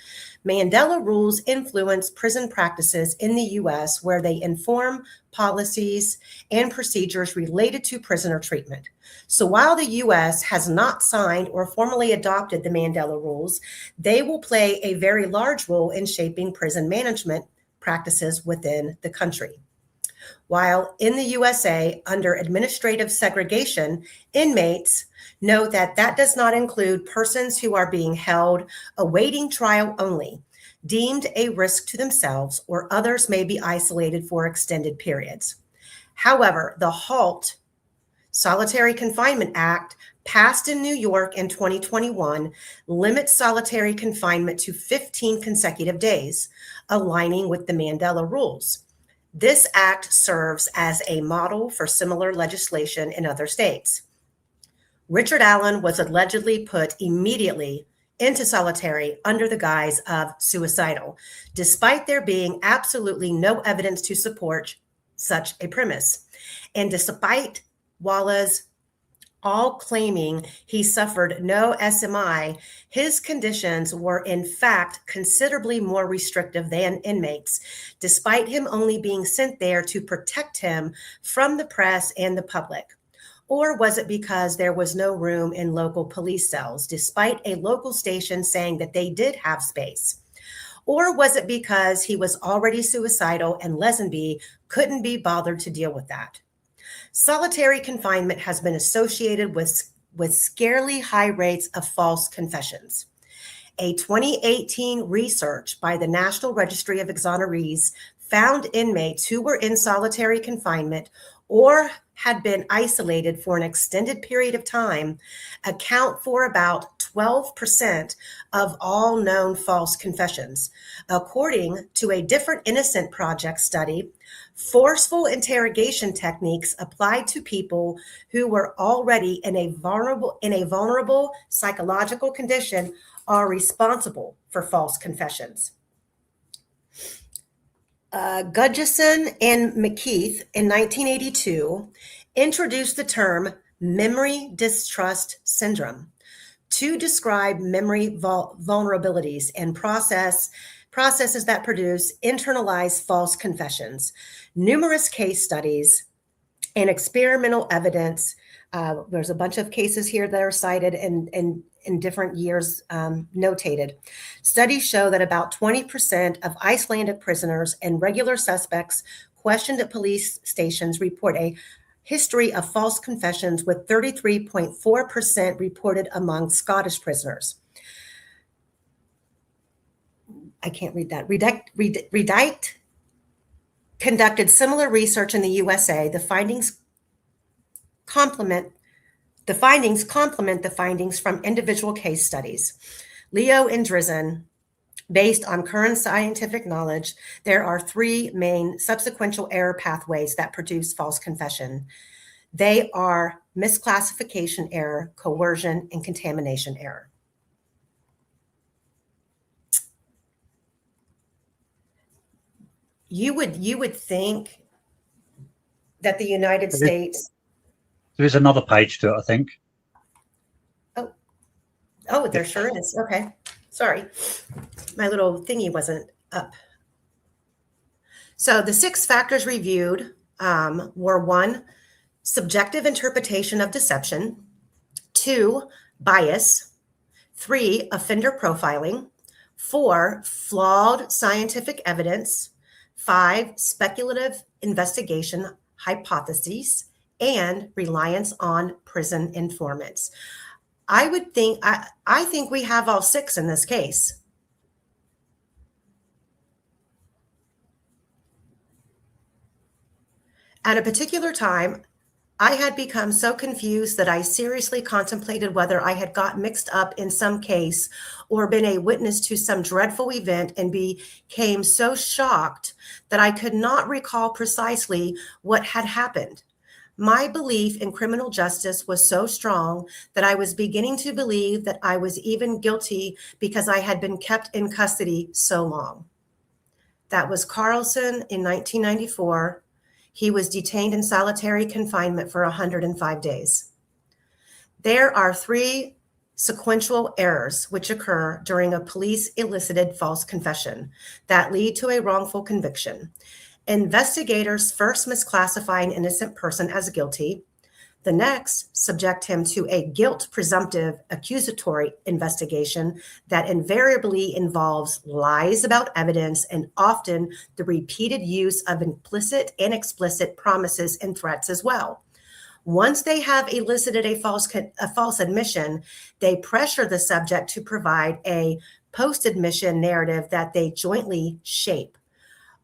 Mandela rules influence prison practices in the U.S., where they inform policies and procedures related to prisoner treatment. So while the U.S. has not signed or formally adopted the Mandela rules, they will play a very large role in shaping prison management practices within the country. While in the USA, under administrative segregation, inmates know that does not include persons who are being held awaiting trial only, deemed a risk to themselves, or others may be isolated for extended periods. However, the HALT, Solitary Confinement Act, passed in New York in 2021, limits solitary confinement to 15 consecutive days, aligning with the Mandela rules. This act serves as a model for similar legislation in other states. Richard Allen was allegedly put immediately into solitary under the guise of suicidal, despite there being absolutely no evidence to support such a premise. And despite Wallace all claiming he suffered no SMI, his conditions were in fact considerably more restrictive than inmates, despite him only being sent there to protect him from the press and the public. Or was it because there was no room in local police cells, despite a local station saying that they did have space? Or was it because he was already suicidal and Lesenby couldn't be bothered to deal with that? Solitary confinement has been associated with scarily high rates of false confessions. A 2018 research by the National Registry of Exonerees found inmates who were in solitary confinement or had been isolated for an extended period of time account for about 12% of all known false confessions. According to a Different Innocent Project study, forceful interrogation techniques applied to people who were already in a vulnerable psychological condition are responsible for false confessions. Gudgeson and McKeith in 1982 introduced the term memory distrust syndrome to describe memory vulnerabilities and process processes that produce internalized false confessions. Numerous case studies and experimental evidence. There's a bunch of cases here that are cited in different years notated. Studies show that about 20% of Icelandic prisoners and regular suspects questioned at police stations report a history of false confessions, with 33.4% reported among Scottish prisoners. I can't read that. Redact conducted similar research in the USA. The findings complement the findings from individual case studies. Leo and Drizzen, based on current scientific knowledge, there are three main subsequential error pathways that produce false confession. They are misclassification error, coercion, and contamination error. You would think that the United States. There is another page to it, I think. Oh, there sure is. Okay. Sorry. My little thingy wasn't up. So the 6 factors reviewed were 1, subjective interpretation of deception, 2, bias, 3, offender profiling, 4, flawed scientific evidence, 5, speculative investigation hypotheses, and reliance on prison informants. I think we have all 6 in this case. At a particular time, I had become so confused that I seriously contemplated whether I had got mixed up in some case or been a witness to some dreadful event, and became so shocked that I could not recall precisely what had happened. My belief in criminal justice was so strong that I was beginning to believe that I was even guilty because I had been kept in custody so long. That was Carlson in 1994. He was detained in solitary confinement for 105 days. There are 3 sequential errors which occur during a police elicited false confession that lead to a wrongful conviction. Investigators first misclassify an innocent person as guilty. The next subject him to a guilt presumptive accusatory investigation that invariably involves lies about evidence and often the repeated use of implicit and explicit promises and threats as well. Once they have elicited a false admission, they pressure the subject to provide a post-admission narrative that they jointly shape,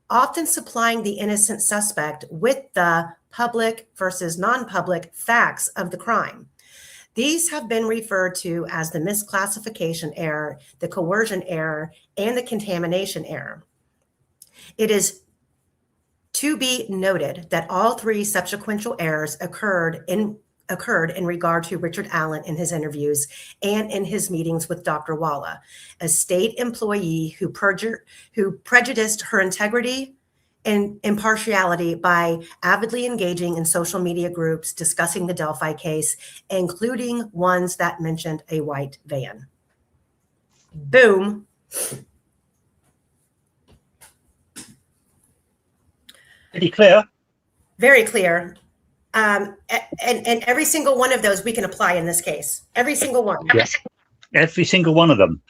often supplying the innocent suspect with the public versus non-public facts of the crime. These have been referred to as the misclassification error, the coercion error, and the contamination error. It is to be noted that all 3 subsequential errors occurred in regard to Richard Allen in his interviews and in his meetings with Dr. Walla, a state employee who prejudiced her integrity and impartiality by avidly engaging in social media groups discussing the Delphi case, including ones that mentioned a white van. Boom. Pretty clear. Very clear. And every single one of those we can apply in this case. Every single one. Yes. Every single one of them.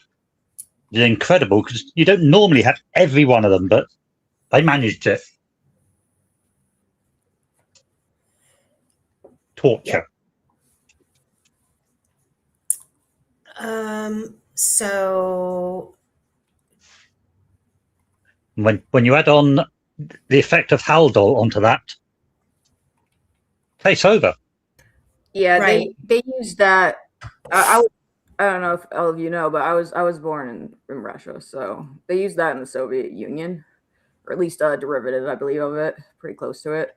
It's incredible because you don't normally have every one of them, but they managed it. Torture. So when you add on the effect of Haldol onto that, case over. Yeah, right. they used that. I don't know if all of you know, but I was born in Russia, so they used that in the Soviet Union, or at least a derivative, I believe, of it, pretty close to it.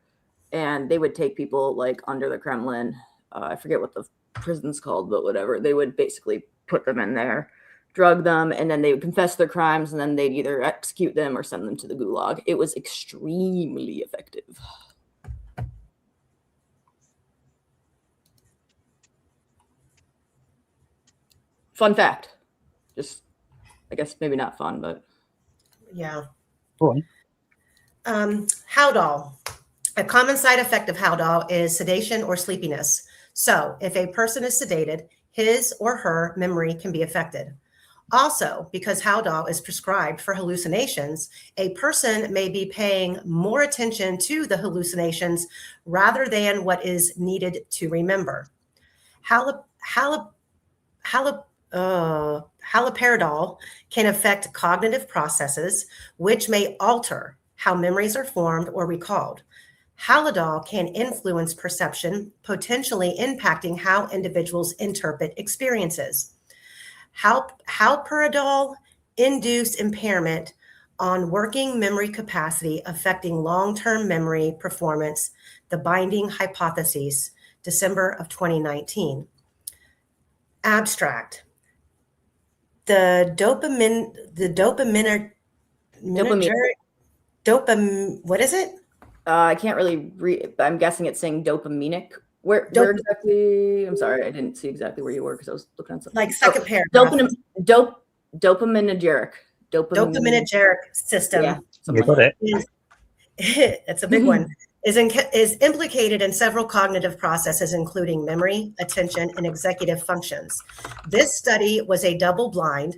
And they would take people like under the Kremlin. I forget what the prison's called, but whatever. They would basically put them in there, drug them, and then they would confess their crimes, and then they'd either execute them or send them to the gulag. It was extremely effective. Fun fact. Just, I guess maybe not fun, but Yeah. Go on. Haldol. A common side effect of Haldol is sedation or sleepiness. So if a person is sedated, his or her memory can be affected. Also, because Haldol is prescribed for hallucinations, a person may be paying more attention to the hallucinations rather than what is needed to remember. Haloperidol can affect cognitive processes, which may alter how memories are formed or recalled. Haldol can influence perception, potentially impacting how individuals interpret experiences. Haloperidol induced impairment on working memory capacity affecting long-term memory performance, the binding hypothesis, December of 2019. Abstract. Dopamine. What is it? I can't really read. I'm guessing it's saying dopaminic. Where exactly? I'm sorry, I didn't see exactly where you were because I was looking at something. Like second paragraph. Dopaminergic. Dopaminergic system. Yeah, You got it. It's a big one. Is implicated in several cognitive processes, including memory, attention, and executive functions. This study was a double-blind,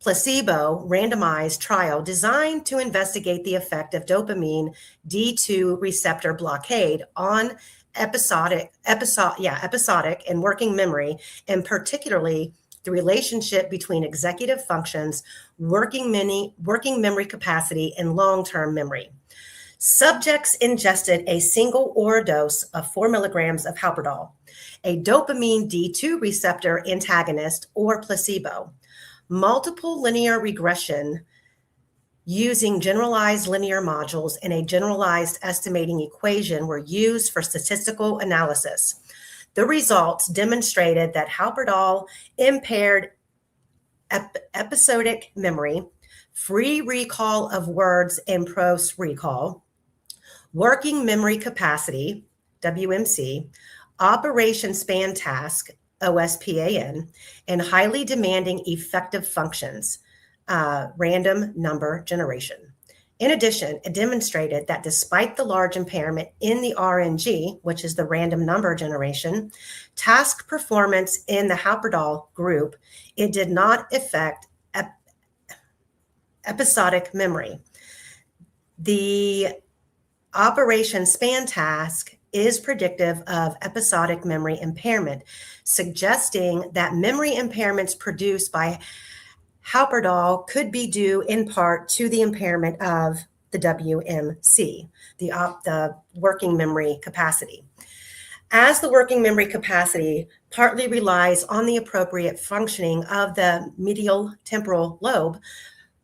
placebo randomized trial designed to investigate the effect of dopamine D2 receptor blockade on episodic and working memory, and particularly the relationship between executive functions, working memory capacity, and long-term memory. Subjects ingested a single oral dose of 4 milligrams of haloperidol, a dopamine D2 receptor antagonist, or placebo. Multiple linear regression using generalized linear modules and a generalized estimating equation were used for statistical analysis. The results demonstrated that haloperidol impaired episodic memory, free recall of words and prose recall, working memory capacity, WMC, operation span task, OSPAN, and highly demanding effective functions, random number generation. In addition, it demonstrated that despite the large impairment in the RNG, which is the random number generation, task performance in the haloperidol group, it did not affect episodic memory. The operation span task is predictive of episodic memory impairment, suggesting that memory impairments produced by haloperidol could be due in part to the impairment of the WMC, the working memory capacity. As the working memory capacity partly relies on the appropriate functioning of the medial temporal lobe,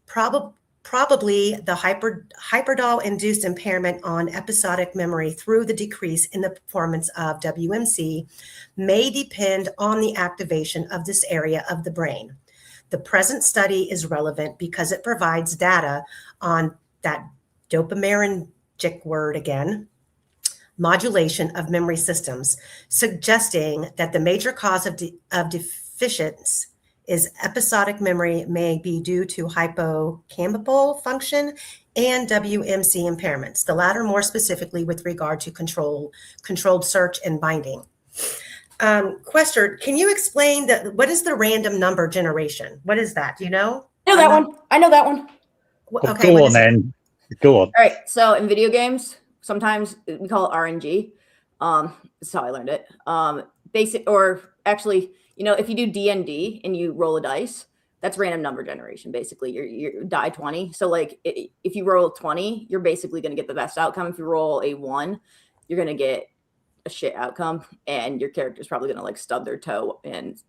probably the haloperidol-induced impairment on episodic memory through the decrease in the performance of WMC may depend on the activation of this area of the brain. The present study is relevant because it provides data on that dopaminergic word again, modulation of memory systems, suggesting that the major cause of deficiency is episodic memory may be due to hippocampal function and WMC impairments, the latter more specifically with regard to controlled search and binding. Quester, can you explain what is the random number generation? What is that? Do you know? I know that one. Okay. Go on then. Go on. All right. So in video games, sometimes we call it RNG. That's how I learned it. If you do D&D and you roll a dice, that's random number generation. Basically, you die 20. So like if you roll 20, you're basically going to get the best outcome. If you roll a 1, you're going to get a shit outcome, and your character's probably going to like stub their toe and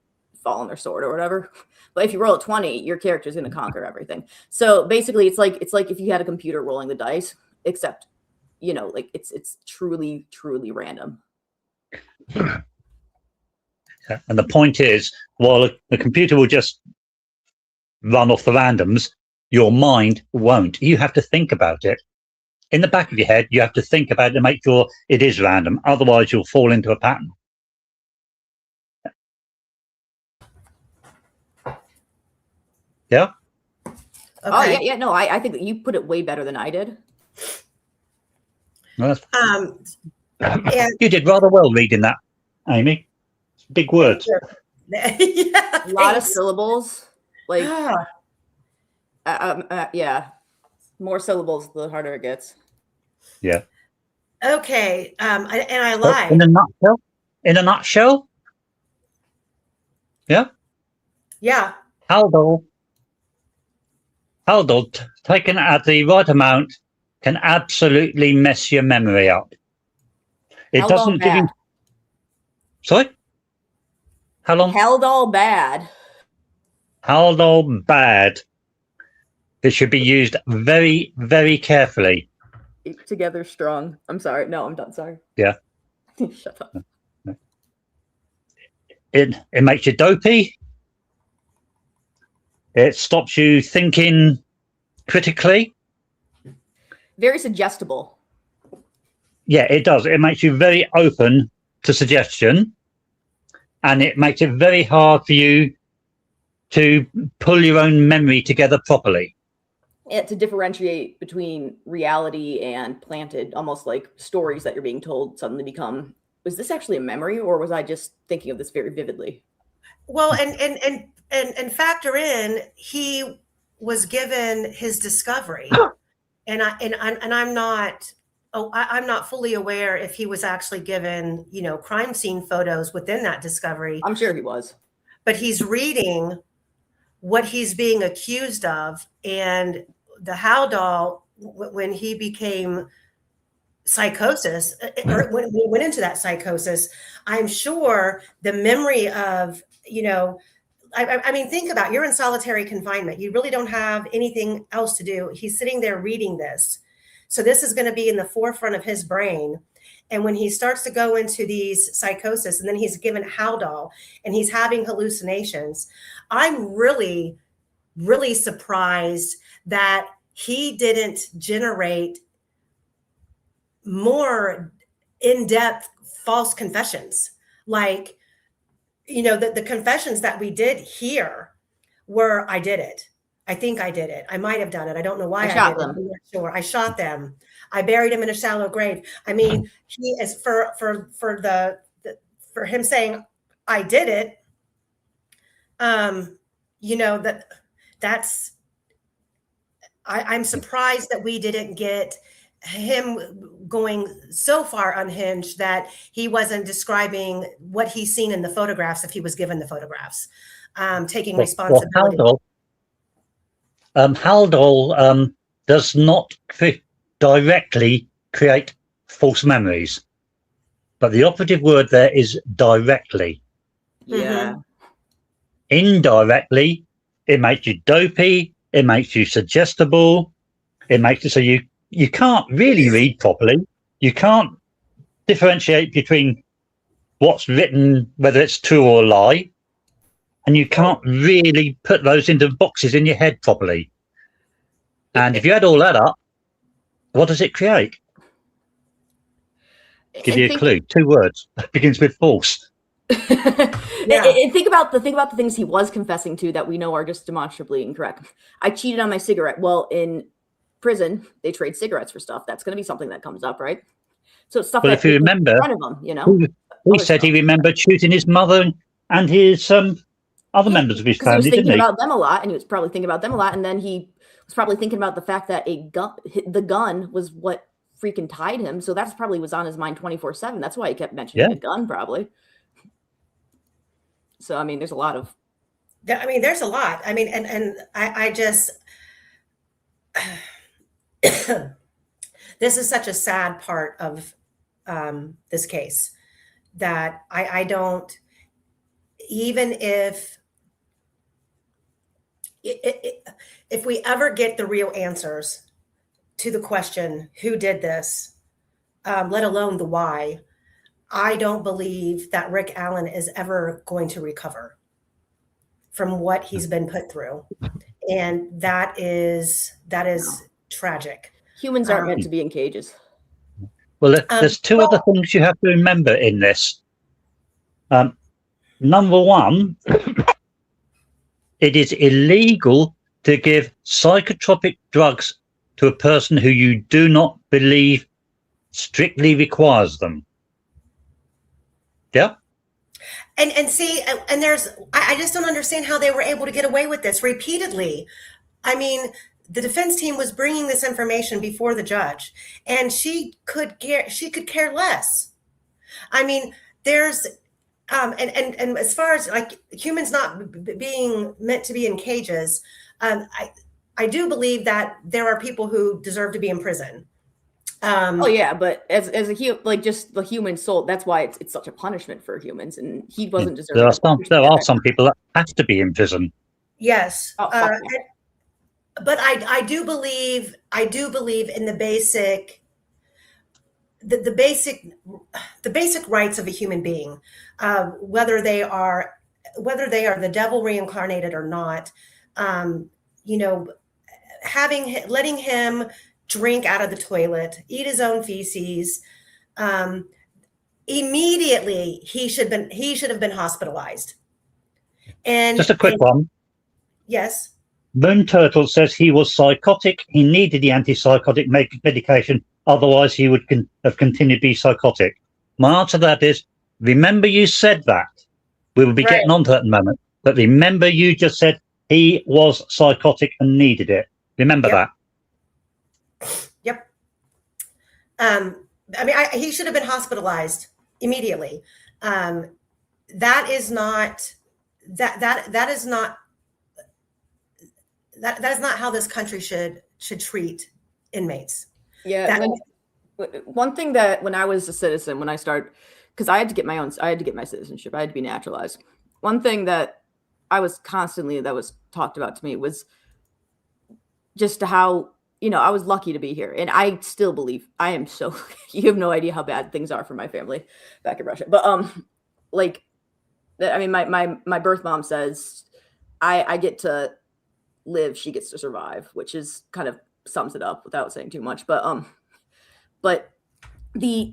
fall on their sword or whatever. But if you roll a 20, your character's going to conquer everything. So basically, it's like if you had a computer rolling the dice, except it's truly random. And the point is, while the computer will just run off the randoms, your mind won't. You have to think about it. In the back of your head, you have to think about it to make sure it is random. Otherwise, you'll fall into a pattern. Yeah? Oh yeah. No, I think that you put it way better than I did. Well, And you did rather well reading that, Amy. Big words. yeah, A lot of thanks. syllables. Like, Ah, yeah, more syllables the harder it gets. Yeah. okay. And I But lied. in a nutshell, yeah, Yeah. Haldol, taken at the right amount, can absolutely mess your memory up. It Held all doesn't give you. bad. Sorry? How long? Held all bad. Haldol bad. It should be used very, very carefully. Together strong. I'm sorry. No, I'm done. Sorry. Yeah. Shut up. It makes you dopey. It stops you thinking critically. Very suggestible. Yeah, it does. It makes you very open to suggestion, and it makes it very hard for you to pull your own memory together properly. To differentiate between reality and planted, almost like stories that you're being told suddenly become, was this actually a memory, or was I just thinking of this very vividly? Well, and factor in, he was given his discovery, and I'm not. Oh, I'm not fully aware if he was actually given, crime scene photos within that discovery. I'm sure he was. But he's reading what he's being accused of, and the Haldol, when he became psychosis, or when we went into that psychosis, I'm sure the memory of, I mean, think about, you're in solitary confinement. You really don't have anything else to do. He's sitting there reading this. So this is going to be in the forefront of his brain. And when he starts to go into these psychosis, and then he's given Haldol and he's having hallucinations, I'm really, really surprised that he didn't generate more in-depth false confessions. Like, the confessions that we did here were, I did it. I think I did it. I might have done it. I don't know why I shot did it. them. I'm not sure. I shot them. I buried him in a shallow grave. I mean, he is for him saying I did it. That's I'm surprised that we didn't get him going so far unhinged that he wasn't describing what he's seen in the photographs if he was given the photographs, taking responsibility. Haldol does not directly create false memories, but the operative word there is directly. Yeah. Indirectly, it makes you dopey, it makes you suggestible, it makes it so you can't really read properly, you can't differentiate between what's written, whether it's true or a lie, and you can't really put those into boxes in your head properly. And if you add all that up, what does it create? Give you a clue. 2 words. Begins with false. And think about the things he was confessing to that we know are just demonstrably incorrect. I cheated on my cigarette. Well, in prison, they trade cigarettes for stuff. That's going to be something that comes up, right? So it's stuff. Well, if you remember, in front of him, he said he remembered shooting his mother and his other members of his family, didn't he? He was thinking about them a lot, and he was probably thinking about them a lot, and then he was probably thinking about the fact that the gun was what freaking tied him. So that's probably was on his mind 24/7. That's why he kept mentioning the gun, probably. So, I mean, there's a lot of. I mean, there's a lot. I mean, and I just, this is such a sad part of this case that I don't, even if we ever get the real answers to the question, who did this, let alone the why, I don't believe that Rick Allen is ever going to recover from what he's been put through. And that is tragic. Humans aren't meant to be in cages. Well, there's 2 other things you have to remember in this. Number one, it is illegal to give psychotropic drugs to a person who you do not believe strictly requires them. Yeah. And see, and I just don't understand how they were able to get away with this repeatedly. I mean, the defense team was bringing this information before the judge, and she could care less. I mean, there's and as far as like humans not being meant to be in cages, I do believe that there are people who deserve to be in prison. Oh yeah, but as a like just the human soul, that's why it's such a punishment for humans, and he wasn't deserving. There are some people that have to be in prison. Yes, Oh, but I do believe in the basic the basic rights of a human being, whether they are the devil reincarnated or not. You know, letting him drink out of the toilet, eat his own feces. Immediately, he should have been hospitalized. And just a quick one. Yes. Moon Turtle says he was psychotic. He needed the antipsychotic medication. Otherwise, he would have continued to be psychotic. My answer to that is, remember you said that. We will be getting onto that in a moment. But remember you just said he was psychotic and needed it. Remember that. Yep. I mean, he should have been hospitalized immediately. That is not how this country should treat inmates. Yeah. One thing that when I was a citizen, when I started, because I had to get my citizenship, I had to be naturalized. One thing that I was constantly, that was talked about to me was just how, I was lucky to be here. And I still believe I am so, you have no idea how bad things are for my family back in Russia. But my birth mom says I get to live, she gets to survive, which is kind of sums it up without saying too much. But this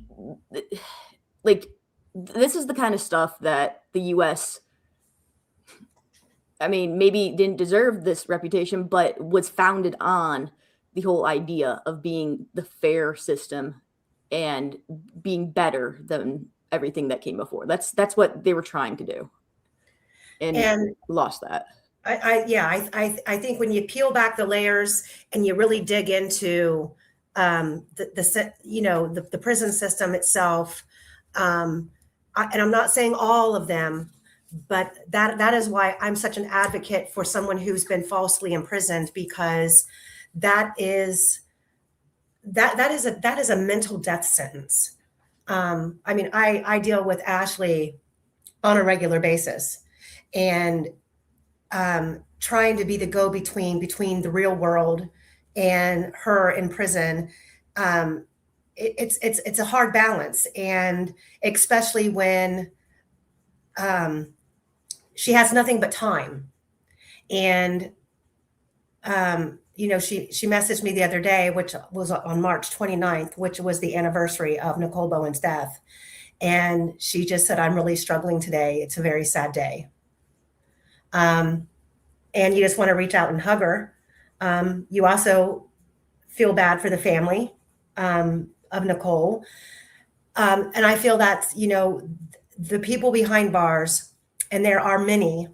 is the kind of stuff that the US, maybe didn't deserve this reputation, but was founded on the whole idea of being the fair system and being better than everything that came before. That's what they were trying to do, and lost that. I think when you peel back the layers and you really dig into the prison system itself, and I'm not saying all of them, but that is why I'm such an advocate for someone who's been falsely imprisoned, because that is a mental death sentence. I deal with Ashley on a regular basis, and trying to be the go-between between the real world and her in prison. It's a hard balance, and especially when she has nothing but time. And she messaged me the other day, which was on March 29th, which was the anniversary of Nicole Bowen's death. And she just said, "I'm really struggling today. It's a very sad day." And you just want to reach out and hug her. You also feel bad for the family of Nicole. And I feel that's, the people behind bars, and there are many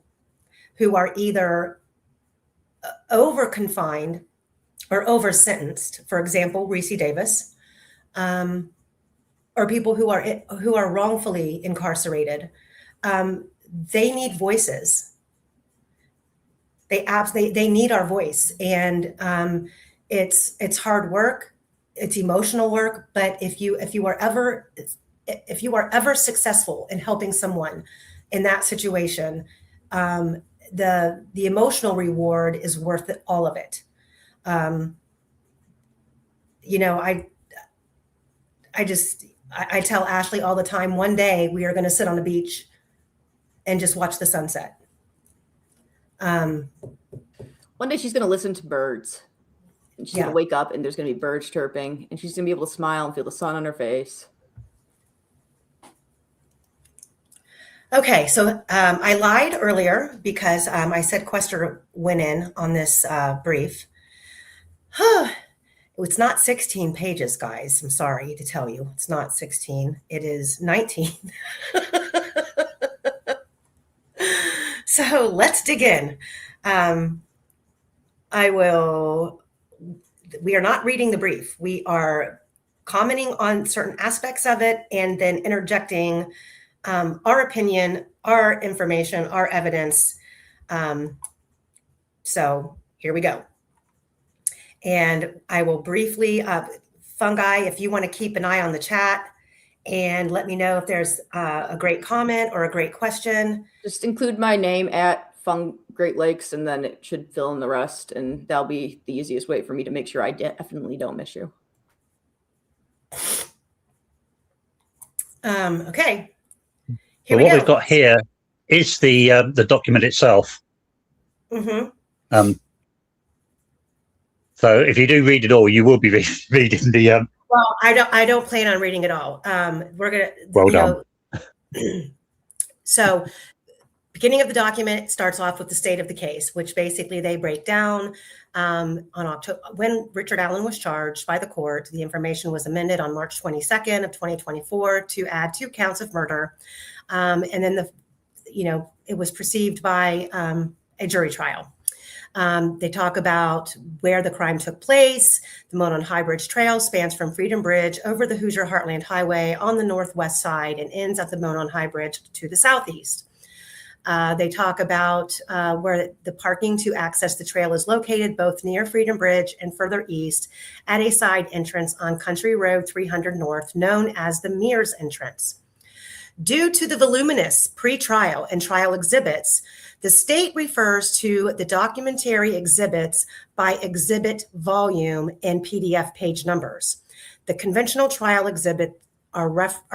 who are either over confined or over sentenced. For example, Reese Davis, or people who are wrongfully incarcerated. They need voices. They need our voice, and it's hard work, it's emotional work. But if you are ever successful in helping someone in that situation, the emotional reward is worth all of it. I tell Ashley all the time, one day we are going to sit on the beach and just watch the sunset. One day she's going to listen to birds, and she's going to wake up and there's going to be birds chirping, and she's going to be able to smile and feel the sun on her face. Okay, so I lied earlier because I said Quester went in on this brief. It's not 16 pages, guys. I'm sorry to tell you. It's not 16. It is 19. So let's dig in. We are not reading the brief. We are commenting on certain aspects of it and then interjecting our opinion, our information, our evidence. So here we go. And I will briefly, Fungi, if you want to keep an eye on the chat and let me know if there's a great comment or a great question. Just include my name at Great Lakes, and then it should fill in the rest, and that'll be the easiest way for me to make sure I definitely don't miss you. Okay. Well, what we've got here is the document itself. Mm-hmm. So if you do read it all, you will be reading the. Well, I don't plan on reading it all. We're gonna. Well done. So, beginning of the document starts off with the state of the case, which basically they break down on October when Richard Allen was charged by the court. The information was amended on March 22nd of 2024 to add 2 counts of murder, and then it was perceived by a jury trial. They talk about where the crime took place. The Monon High Bridge Trail spans from Freedom Bridge over the Hoosier Heartland Highway on the northwest side and ends at the Monon High Bridge to the southeast. They talk about where the parking to access the trail is located, both near Freedom Bridge and further east at a side entrance on Country Road 300 North, known as the Mears entrance. Due to the voluminous pre-trial and trial exhibits, the state refers to the documentary exhibits by exhibit volume and PDF page numbers. The conventional trial exhibit are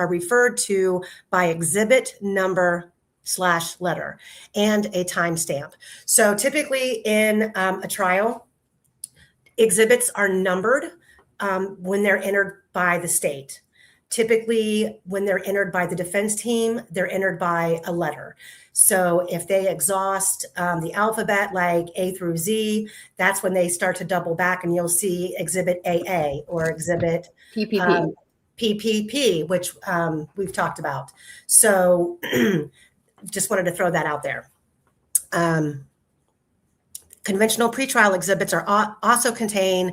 referred to by exhibit number / letter and a timestamp. So typically in a trial, exhibits are numbered when they're entered by the state. Typically, when they're entered by the defense team, they're entered by a letter. So if they exhaust the alphabet like A through Z, that's when they start to double back and you'll see exhibit AA or exhibit PPP, which we've talked about. So just wanted to throw that out there. Conventional pretrial exhibits are also contain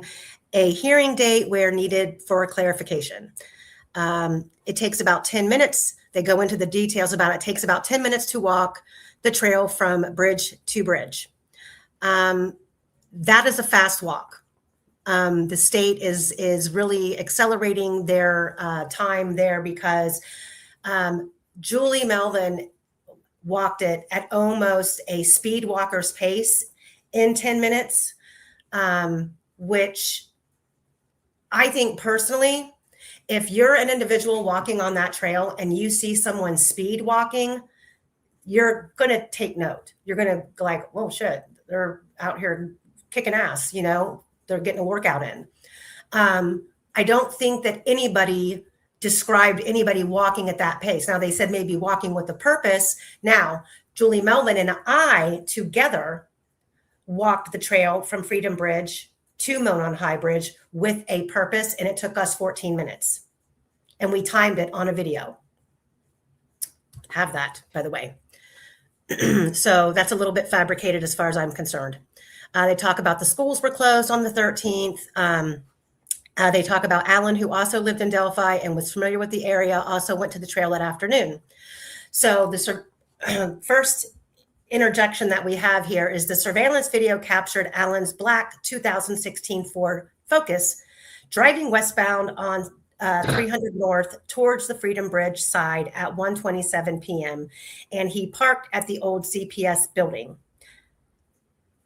a hearing date where needed for clarification. It takes about 10 minutes. They go into the details about it. It takes about 10 minutes to walk the trail from bridge to bridge. That is a fast walk. The state is really accelerating their time there because Julie Melvin walked it at almost a speed walker's pace in 10 minutes, which I think personally, if you're an individual walking on that trail and you see someone speed walking, you're going to take note. You're going to go like, whoa, shit, they're out here kicking ass, they're getting a workout in. I don't think that anybody described anybody walking at that pace. Now, they said maybe walking with a purpose. Now, Julie Melvin and I together walked the trail from Freedom Bridge to Monon High Bridge with a purpose, and it took us 14 minutes. And we timed it on a video. Have that, by the way. So that's a little bit fabricated as far as I'm concerned. They talk about the schools were closed on the 13th. They talk about Alan, who also lived in Delphi and was familiar with the area, also went to the trail that afternoon. So the first interjection that we have here is the surveillance video captured Alan's black 2016 Ford Focus driving westbound on 300 North towards the Freedom Bridge side at 1:27 p.m. And he parked at the old CPS building.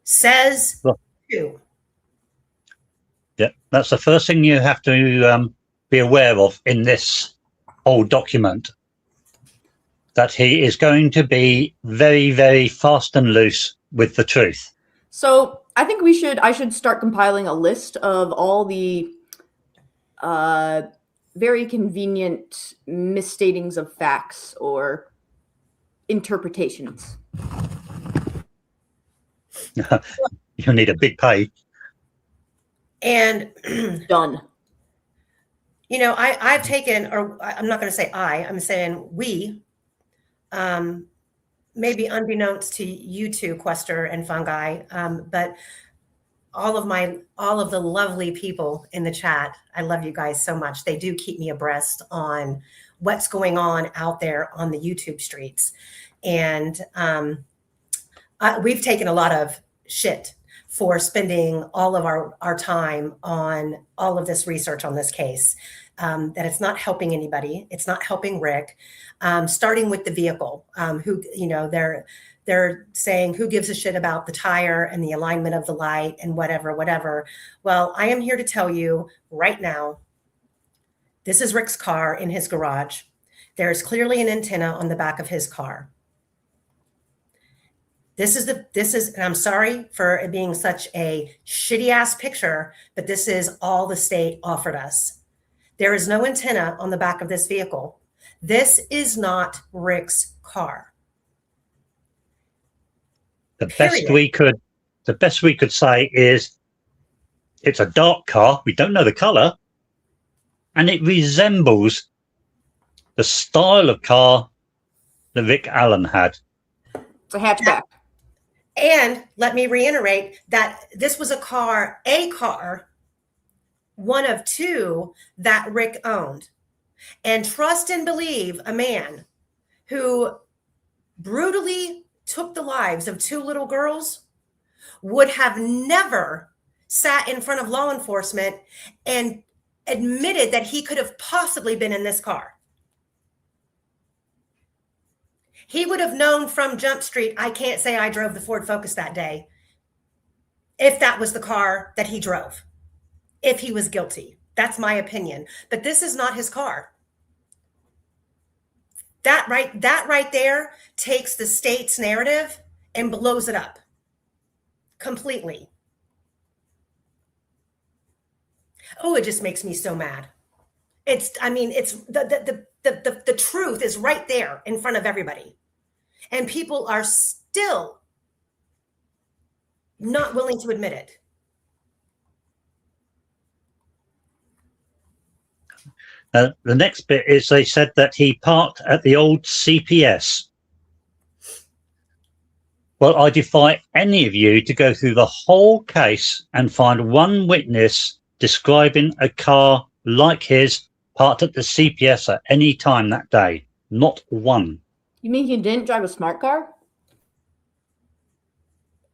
Says who? Yeah, that's the first thing you have to be aware of in this whole document. That he is going to be very, very fast and loose with the truth. So I think I should start compiling a list of all the very convenient misstatings of facts or interpretations. You'll need a big pay. And Done. you know, I've taken, or I'm not going to say I'm saying we, maybe unbeknownst to you two, Quester and Fungi, but all of the lovely people in the chat, I love you guys so much. They do keep me abreast on what's going on out there on the YouTube streets. And we've taken a lot of shit for spending all of our time on all of this research on this case, that it's not helping anybody. It's not helping Rick, starting with the vehicle, who, you know, they're saying, who gives a shit about the tire and the alignment of the light and whatever. Well, I am here to tell you right now, this is Rick's car in his garage. There's clearly an antenna on the back of his car. This is, and I'm sorry for it being such a shitty ass picture, but this is all the state offered us. There is no antenna on the back of this vehicle. This is not Rick's car. The best we could say is it's a dark car. We don't know the color, and it resembles the style of car that Rick Allen had. It's a hatchback. And let me reiterate that this was a car, one of two that Rick owned. And trust and believe a man who brutally took the lives of two little girls would have never sat in front of law enforcement and admitted that he could have possibly been in this car. He would have known from Jump Street, I can't say I drove the Ford Focus that day, if that was the car that he drove, if he was guilty. That's my opinion. But this is not his car. That right there takes the state's narrative and blows it up completely. Oh, it just makes me so mad. It's the truth is right there in front of everybody. And people are still not willing to admit it. The next bit is they said that he parked at the old CPS. Well, I defy any of you to go through the whole case and find one witness describing a car like his parked at the CPS at any time that day. Not one. You mean he didn't drive a smart car?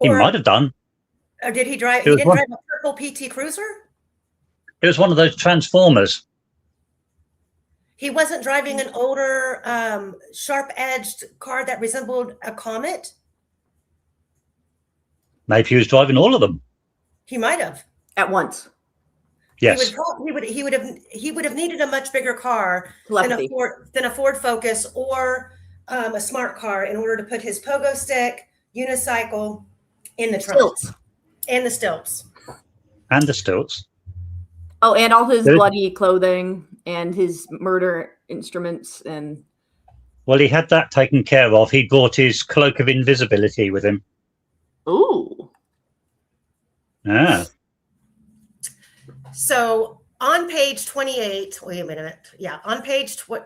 He might have done. Or did he drive? He didn't drive a purple PT Cruiser? It was one of those Transformers. He wasn't driving an older, sharp-edged car that resembled a Comet? Maybe he was driving all of them. He might have. At once. Yes. He would have needed a much bigger car than a Ford Focus or a smart car in order to put his pogo stick, unicycle in the trunk. Stilts. And the stilts. And the stilts. Oh, and all his bloody clothing and his murder instruments and. Well, he had that taken care of. He brought his cloak of invisibility with him. Ooh. Ah. So on page 28, wait a minute. Yeah, on page wait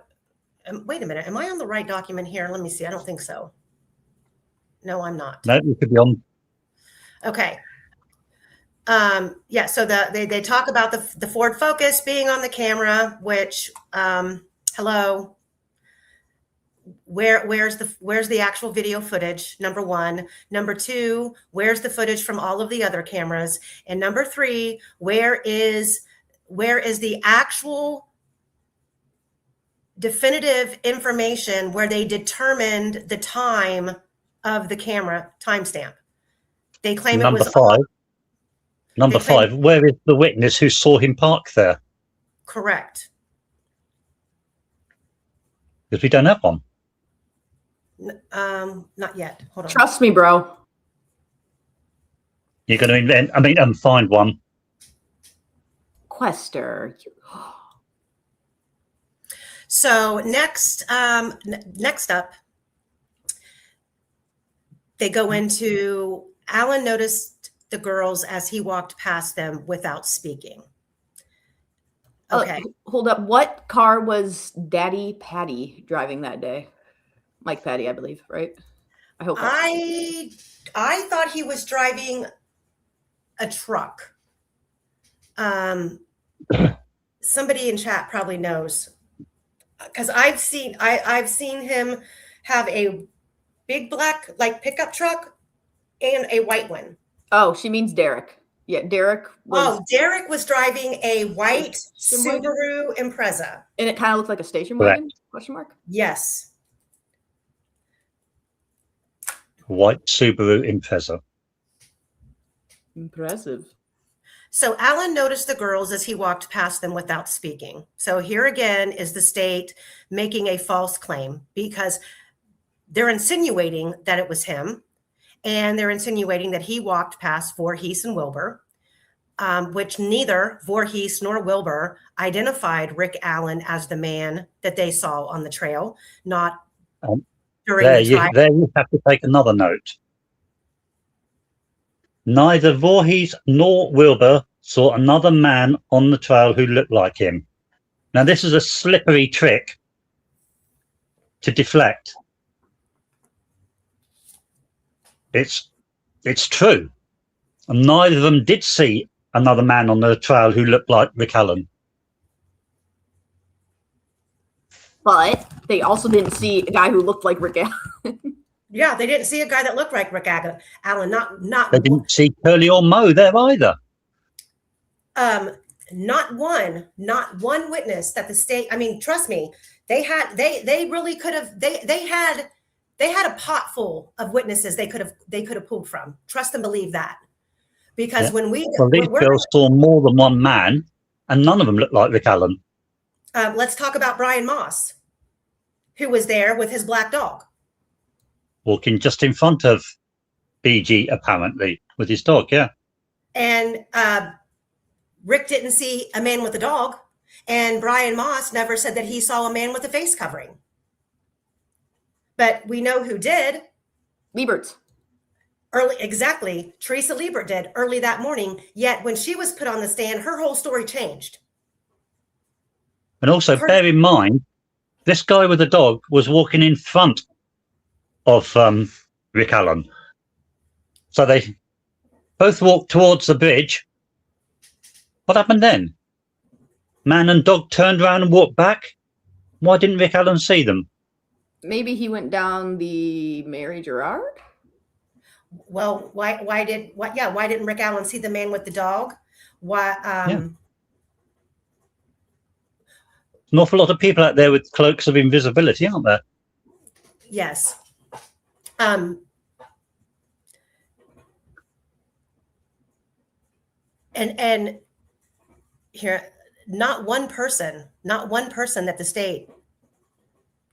a minute. Am I on the right document here? Let me see. I don't think so. No, I'm not. No, you could be on. Okay. Yeah, so they talk about the Ford Focus being on the camera, which hello. Where's the actual video footage? Number one. Number two, where's the footage from all of the other cameras? And number three, where is the actual definitive information where they determined the time of the camera timestamp? They claim it was Number five, where is the witness who saw him park there? Correct. Because we don't have one. Not yet. Hold on. Trust me, bro. You're going to find one. Quester. So next up, They go into, Alan noticed the girls as he walked past them without speaking. Okay. Hold up. What car was Daddy Patty driving that day? Mike Patty, I believe, right? I hope. I thought he was driving a truck. Somebody in chat probably knows, because I've seen him have a big black pickup truck and a white one. Oh, she means Derek. Yeah, Derek was driving a white Subaru Impreza. And it kind of looked like a station wagon? Question mark? Yes. White Subaru Impreza. Impressive. So Alan noticed the girls as he walked past them without speaking. So here again is the state making a false claim, because they're insinuating that it was him, and they're insinuating that he walked past Voorhees and Wilbur, which neither Voorhees nor Wilbur identified Rick Allen as the man that they saw on the trail, not during the trial. There you have to take another note. Neither Voorhees nor Wilbur saw another man on the trail who looked like him. Now, this is a slippery trick to deflect. It's true. And neither of them did see another man on the trail who looked like Rick Allen. But they also didn't see a guy who looked like Rick Allen. Yeah, they didn't see a guy that looked like Rick Allen. Not. They didn't see Curly or Mo there either. Not one witness that the state. I mean, trust me, they really could have. They had a pot full of witnesses they could have pulled from. Trust and believe that, because these girls saw more than one man, and none of them looked like Rick Allen. Let's talk about Brian Moss, who was there with his black dog, walking just in front of BG, apparently, with his dog, yeah. And Rick didn't see a man with a dog, and Brian Moss never said that he saw a man with a face covering. But we know who did. Liebert. Exactly. Teresa Liebert did early that morning. Yet when she was put on the stand, her whole story changed. And also, bear in mind, this guy with the dog was walking in front of Rick Allen. So they both walked towards the bridge. What happened then? Man and dog turned around and walked back. Why didn't Rick Allen see them? Maybe he went down the Mary Gerard? Well, why didn't Rick Allen see the man with the dog? An awful lot of people out there with cloaks of invisibility, aren't there? Yes. And here, not one person that the state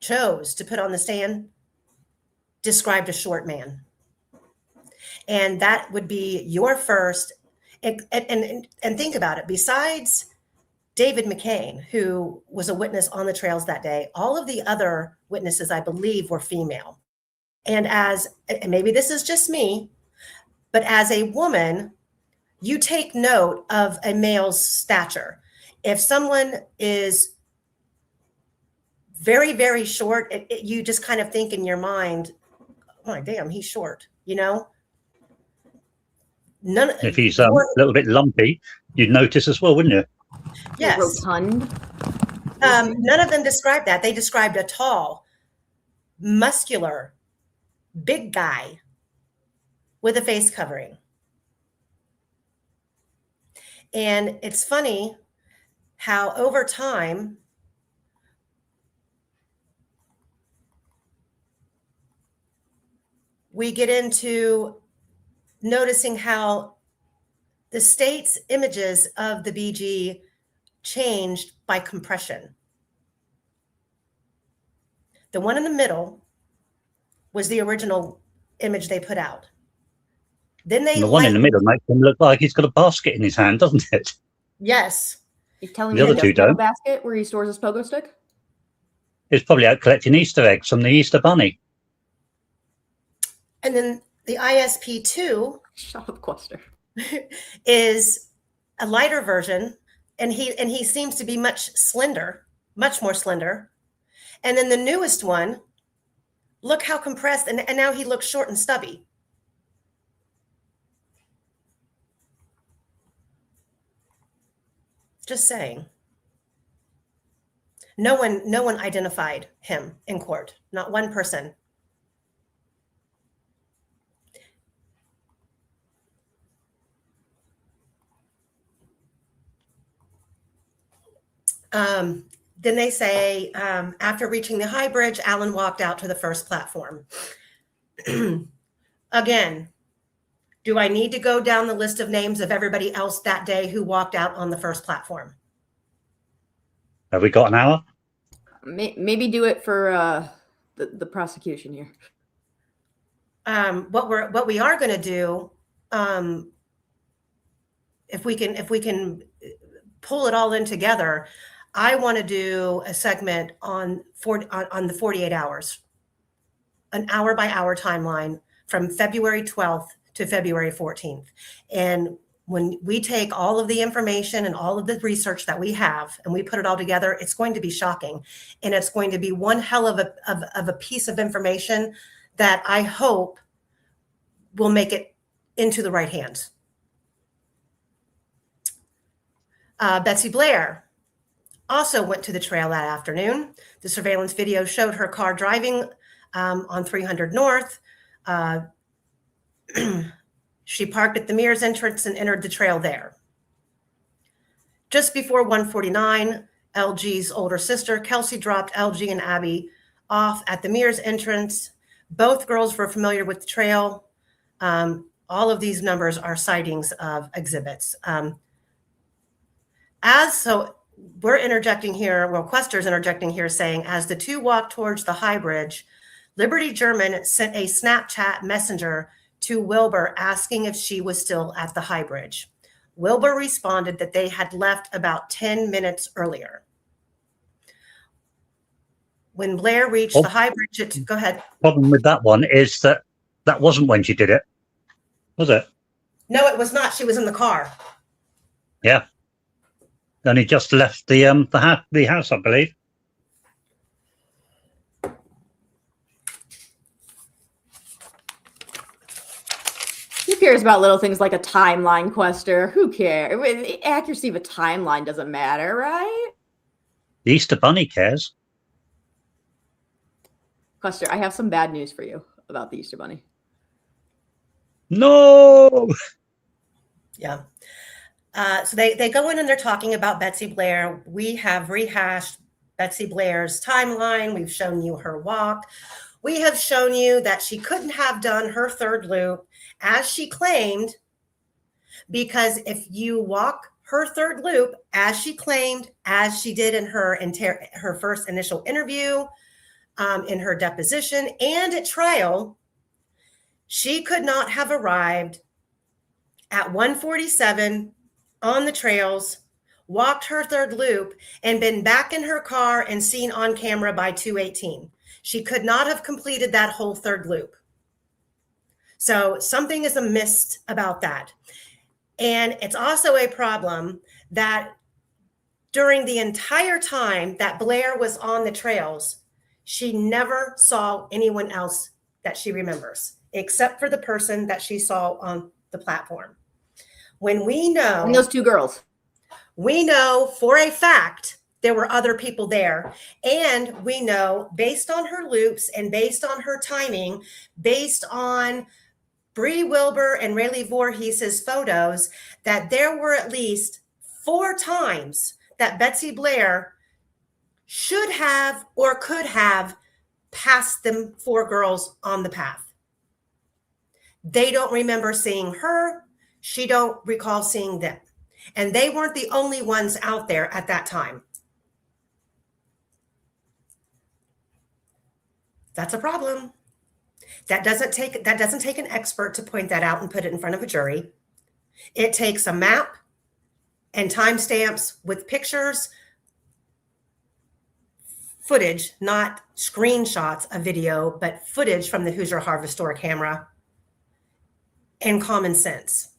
chose to put on the stand described a short man. And that would be your first, and think about it, besides David McCain, who was a witness on the trails that day, all of the other witnesses, I believe, were female. And maybe this is just me, but as a woman, you take note of a male's stature. If someone is very, very short, you just kind of think in your mind, oh my damn, he's short, you know? If he's a little bit lumpy, you'd notice as well, wouldn't you? Yes. Rotund. None of them described that. They described a tall, muscular, big guy with a face covering. And it's funny how over time, we get into noticing how the state's images of the BG changed by compression. The one in the middle was the original image they put out. Then the one in the middle makes him look like he's got a basket in his hand, doesn't it? Yes. You're telling the me other two he doesn't have don't. a basket where he stores his pogo stick? He's probably out collecting Easter eggs from the Easter Bunny. And then The ISP2 Shut up, Quester. is a lighter version, and he seems to be much more slender. And then the newest one, look how compressed, and now he looks short and stubby. Just saying. No one identified him in court. Not one person. Then they say, after reaching the high bridge, Alan walked out to the first platform. Again, do I need to go down the list of names of everybody else that day who walked out on the first platform? Have we got an hour? Maybe do it for the prosecution here. What we are going to do, if we can pull it all in together, I want to do a segment on the 48 hours, an hour by hour timeline from February 12th to February 14th. And when we take all of the information and all of the research that we have and we put it all together, it's going to be shocking. And it's going to be one hell of a piece of information that I hope will make it into the right hands. Betsy Blair also went to the trail that afternoon. The surveillance video showed her car driving on 300 North. She parked at the Mears entrance and entered the trail there. Just before 1:49, LG's older sister, Kelsey, dropped LG and Abby off at the Mears entrance. Both girls were familiar with the trail. All of these numbers are sightings of exhibits. So we're interjecting here, well, Quester's interjecting here saying, as the two walked towards the high bridge, Liberty German sent a Snapchat messenger to Wilbur asking if she was still at the high bridge. Wilbur responded that they had left about 10 minutes earlier. When Blair reached the high bridge, go ahead. Problem with that one is that wasn't when she did it, was it? No, it was not. She was in the car. Yeah. Only just left the house, I believe. Who cares about little things like a timeline, Quester? Who cares? The accuracy of a timeline doesn't matter, right? The Easter Bunny cares. Quester, I have some bad news for you about the Easter Bunny. No! Yeah. So they go in and they're talking about Betsy Blair. We have rehashed Betsy Blair's timeline. We've shown you her walk. We have shown you that she couldn't have done her third loop as she claimed, because if you walk her third loop as she claimed, as she did in her first initial interview, in her deposition and at trial, she could not have arrived at 1:47 on the trails, walked her third loop, and been back in her car and seen on camera by 2:18. She could not have completed that whole third loop. So something is amiss about that. And it's also a problem that during the entire time that Blair was on the trails, she never saw anyone else that she remembers, except for the person that she saw on the platform. When we know, and those two girls, we know for a fact there were other people there. And we know, based on her loops and based on her timing, based on Bree Wilbur and Rayleigh Voorhees' photos, that there were at least 4 times that Betsy Blair should have or could have passed them 4 girls on the path. They don't remember seeing her. She don't recall seeing them. And they weren't the only ones out there at that time. That's a problem. That doesn't take an expert to point that out and put it in front of a jury. It takes a map and timestamps with pictures, footage, not screenshots of video, but footage from the Hoosier Harvest Store camera. and common sense.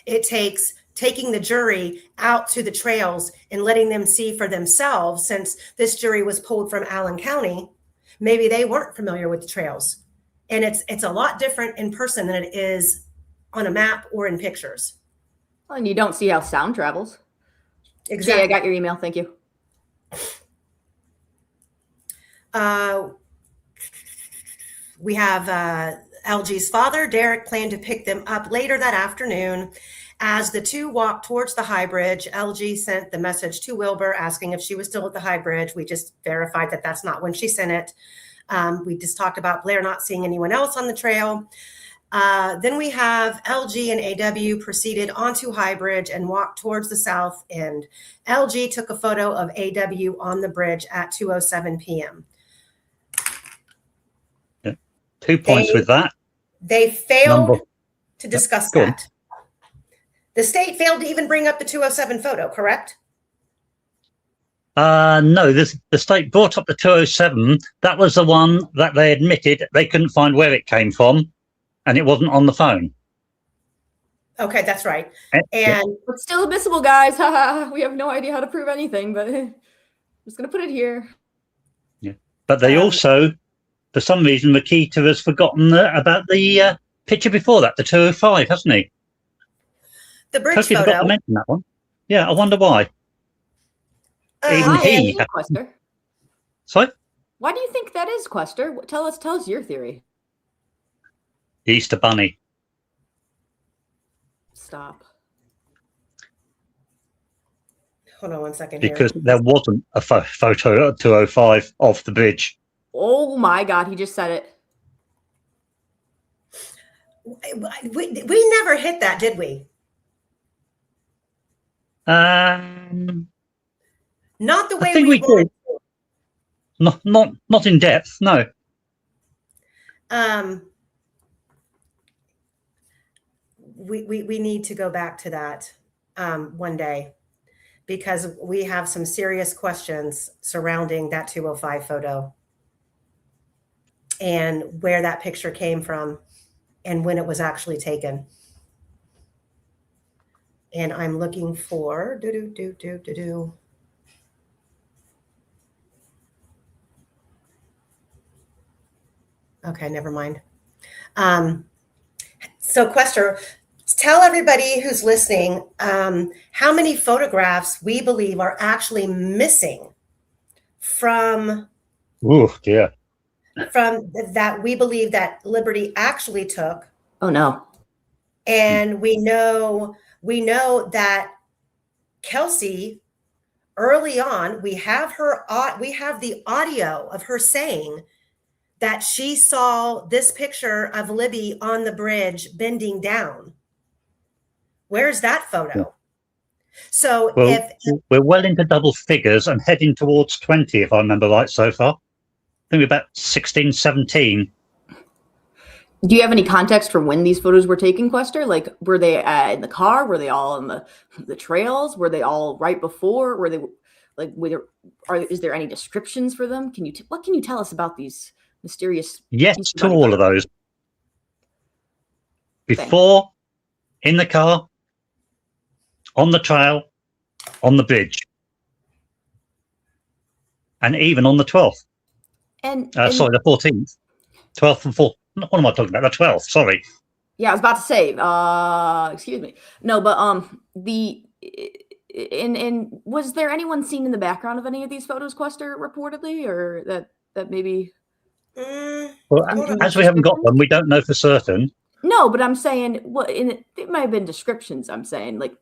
It takes taking the jury out to the trails and letting them see for themselves. Since this jury was pulled from Allen County, maybe they weren't familiar with the trails. And it's a lot different in person than it is on a map or in pictures. Well, and you don't see how sound travels. Exactly. Jay, I got your email. Thank you. We have LG's father, Derek, planned to pick them up later that afternoon. As the two walked towards the high bridge, LG sent the message to Wilbur asking if she was still at the high bridge. We just verified that that's not when she sent it. We just talked about Blair not seeing anyone else on the trail. Then we have LG and AW proceeded onto High Bridge and walked towards the south end. LG took a photo of AW on the bridge at 2:07 p.m. 2 points with that. They failed to discuss that. The state failed to even bring up the 2:07 photo, correct? No, the state brought up the 2:07. That was the one that they admitted they couldn't find where it came from, and it wasn't on the phone. Okay, that's right. Yeah. And It's still admissible, guys. We have no idea how to prove anything, but I'm just going to put it here. Yeah. But they also, for some reason, Makita has forgotten about the picture before that, the 2:05, hasn't he? the bridge Totally forgot to photo. mention that one. Yeah, I wonder why. Even Why, he. Quester? Sorry? Why do you think that is, Quester? Tell us your theory. The Easter Bunny. Stop. Hold on one second here. Because there wasn't a photo at 2:05 of the bridge. Oh my God, he just said it. We never hit that, did we? Not the way I think we did. Not in depth, no. We need to go back to that one day, because we have some serious questions surrounding that 2:05 photo and where that picture came from and when it was actually taken. And I'm looking for Okay, never mind. So Quester, tell everybody who's listening how many photographs we believe are actually missing from Dear. from that we believe that Liberty actually took. Oh no. And we know that Kelsey, early on, we have the audio of her saying that she saw this picture of Libby on the bridge bending down. Where's that photo? Yeah. So well, we're well into double figures and heading towards 20, if I remember right so far. I think we're about 16, 17. Do you have any context for when these photos were taken, Quester? Like, were they in the car? Were they all in the trails? Were they all right before? Were they like? Is there any descriptions for them? What can you tell us about these mysterious? Yes, to all of those. Before, in the car, on the trail, on the bridge, and even on the 12th. Sorry, the 14th, 12th and 4th. What am I talking about? The 12th. Sorry. Yeah, I was about to say. Excuse me. No, but was there anyone seen in the background of any of these photos, Quester, reportedly, or that maybe? Well, as we haven't got them, we don't know for certain. No, but I'm saying it might have been descriptions. I'm saying like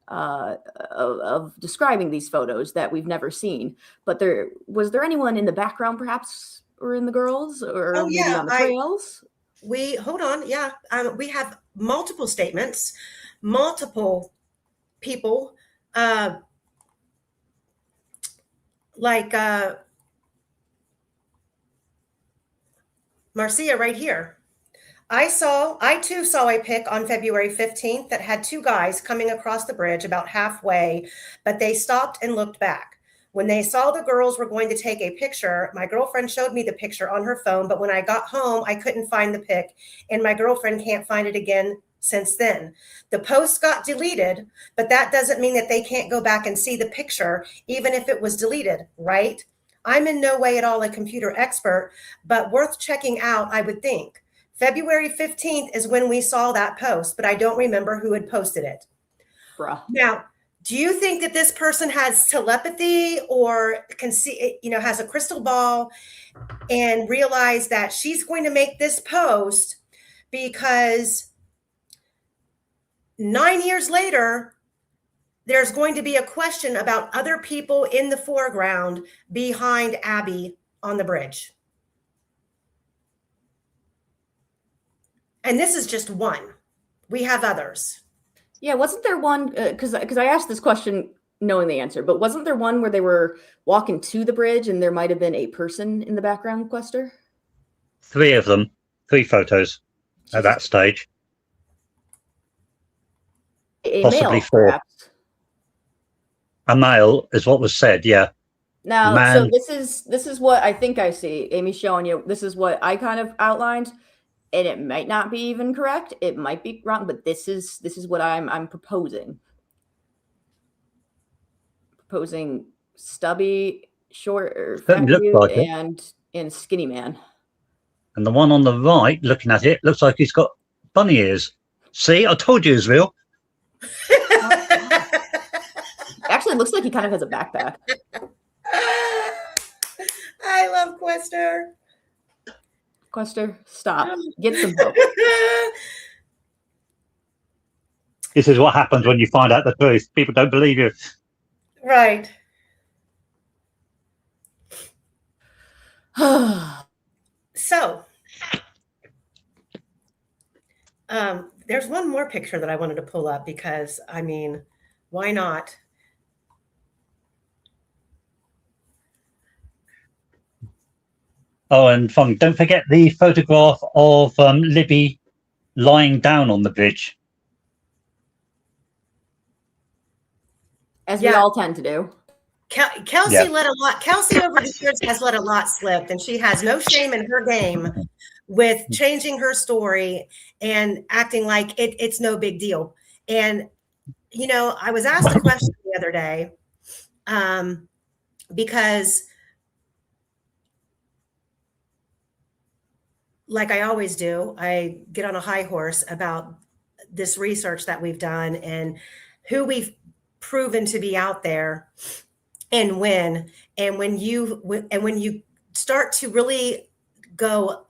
of describing these photos that we've never seen. But was there anyone in the background, perhaps, or in the girls, or maybe on the trails? Hold on. Yeah, we have multiple statements, multiple people, like Marcia right here. I too saw a pic on February 15th that had two guys coming across the bridge about halfway, but they stopped and looked back. When they saw the girls were going to take a picture, my girlfriend showed me the picture on her phone, but when I got home, I couldn't find the pic, and my girlfriend can't find it again since then. The post got deleted, but that doesn't mean that they can't go back and see the picture, even if it was deleted, right? I'm in no way at all a computer expert, but worth checking out, I would think. February 15th is when we saw that post, but I don't remember who had posted it. Bruh. Now, do you think that this person has telepathy or can see, has a crystal ball and realize that she's going to make this post because 9 years later, there's going to be a question about other people in the foreground behind Abby on the bridge? And this is just one. We have others. Yeah, wasn't there one, because I asked this question knowing the answer, but wasn't there one where they were walking to the bridge and there might have been a person in the background, Quester? 3 of them, 3 photos at that stage. A Possibly male, 4. perhaps. A male is what was said, yeah. Now, Man. so this is what I think I see. Amy's showing you. This is what I kind of outlined, and it might not be even correct. It might be wrong, but this is what I'm proposing. Proposing stubby, short, or fat dude, Like and skinny man. And the one on the right, looking at it, looks like he's got bunny ears. See, I told you it was real. Actually, it looks like he kind of has a backpack. I love Quester. Quester, stop. Get some help. This is what happens when you find out the truth. People don't believe you. Right. So, there's one more picture that I wanted to pull up because, I mean, why not? Oh, and Fung, don't forget the photograph of Libby lying down on the bridge. As we all tend to do. Kelsey let a lot. Kelsey over the years has let a lot slip, and she has no shame in her game with changing her story and acting like it's no big deal. And I was asked a question the other day because, like I always do, I get on a high horse about this research that we've done and who we've proven to be out there. And when you start to really go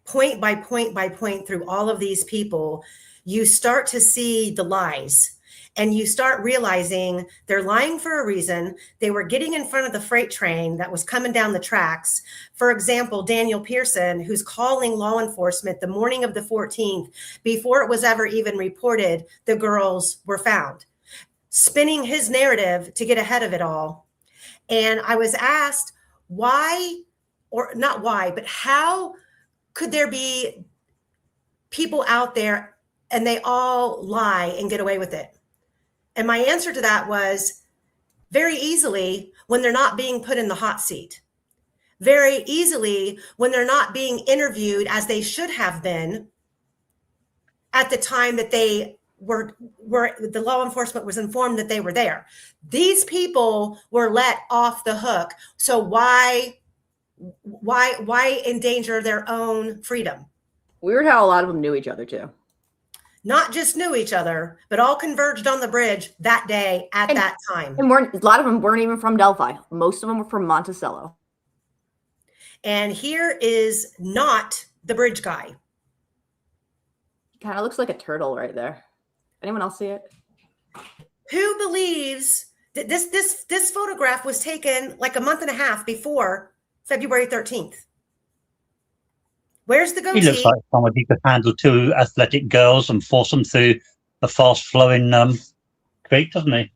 point by point by point through all of these people, you start to see the lies and you start realizing they're lying for a reason. They were getting in front of the freight train that was coming down the tracks. For example, Daniel Pearson, who's calling law enforcement the morning of the 14th, before it was ever even reported the girls were found, spinning his narrative to get ahead of it all. And I was asked why, or not why, but how could there be people out there and they all lie and get away with it? And my answer to that was very easily when they're not being put in the hot seat, very easily when they're not being interviewed as they should have been at the time that they were the law enforcement was informed that they were there. These people were let off the hook. So why endanger their own freedom? Weird how a lot of them knew each other too. Not just knew each other, but all converged on the bridge that day at that time. And a lot of them weren't even from Delphi. Most of them were from Monticello. And here is not the bridge guy. Kind of looks like a turtle right there. Anyone else see it? Who believes that this photograph was taken like a month and a half before February 13th? Where's the goatee? He looks like someone who could handle 2 athletic girls and force them through a fast-flowing creek, doesn't he?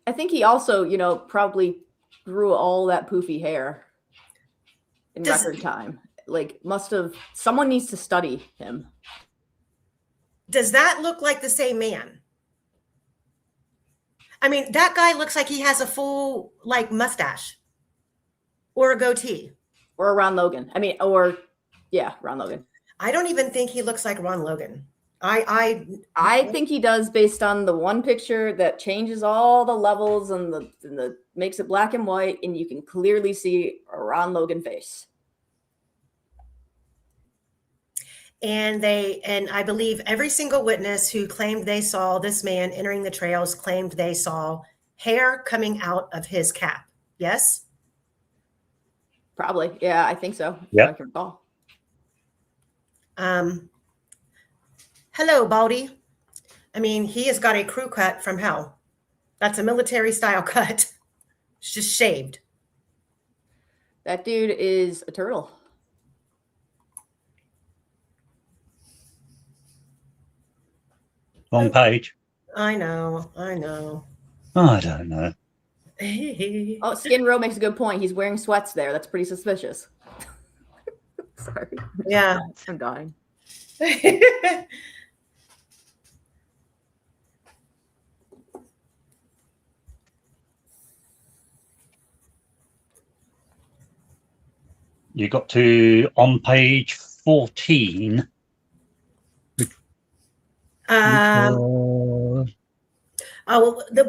I think he also, probably grew all that poofy hair in record time. Like, someone needs to study him. Does that look like the same man? I mean, that guy looks like he has a full mustache or a goatee. Or a Ron Logan. Ron Logan. I don't even think he looks like Ron Logan. I think he does, based on the one picture that changes all the levels and the makes it black and white, and you can clearly see a Ron Logan face. And I believe every single witness who claimed they saw this man entering the trails claimed they saw hair coming out of his cap. Yes? Probably. Yeah, I think so. Yeah. I can recall. Hello, Baldy. I mean, he has got a crew cut from hell. That's a military style cut. It's just shaved. That dude is a turtle. Wrong page. I know. I don't know. Oh, Skin Row makes a good point. He's wearing sweats there. That's pretty suspicious. Sorry. Yeah. I'm dying. You got to on page 14. We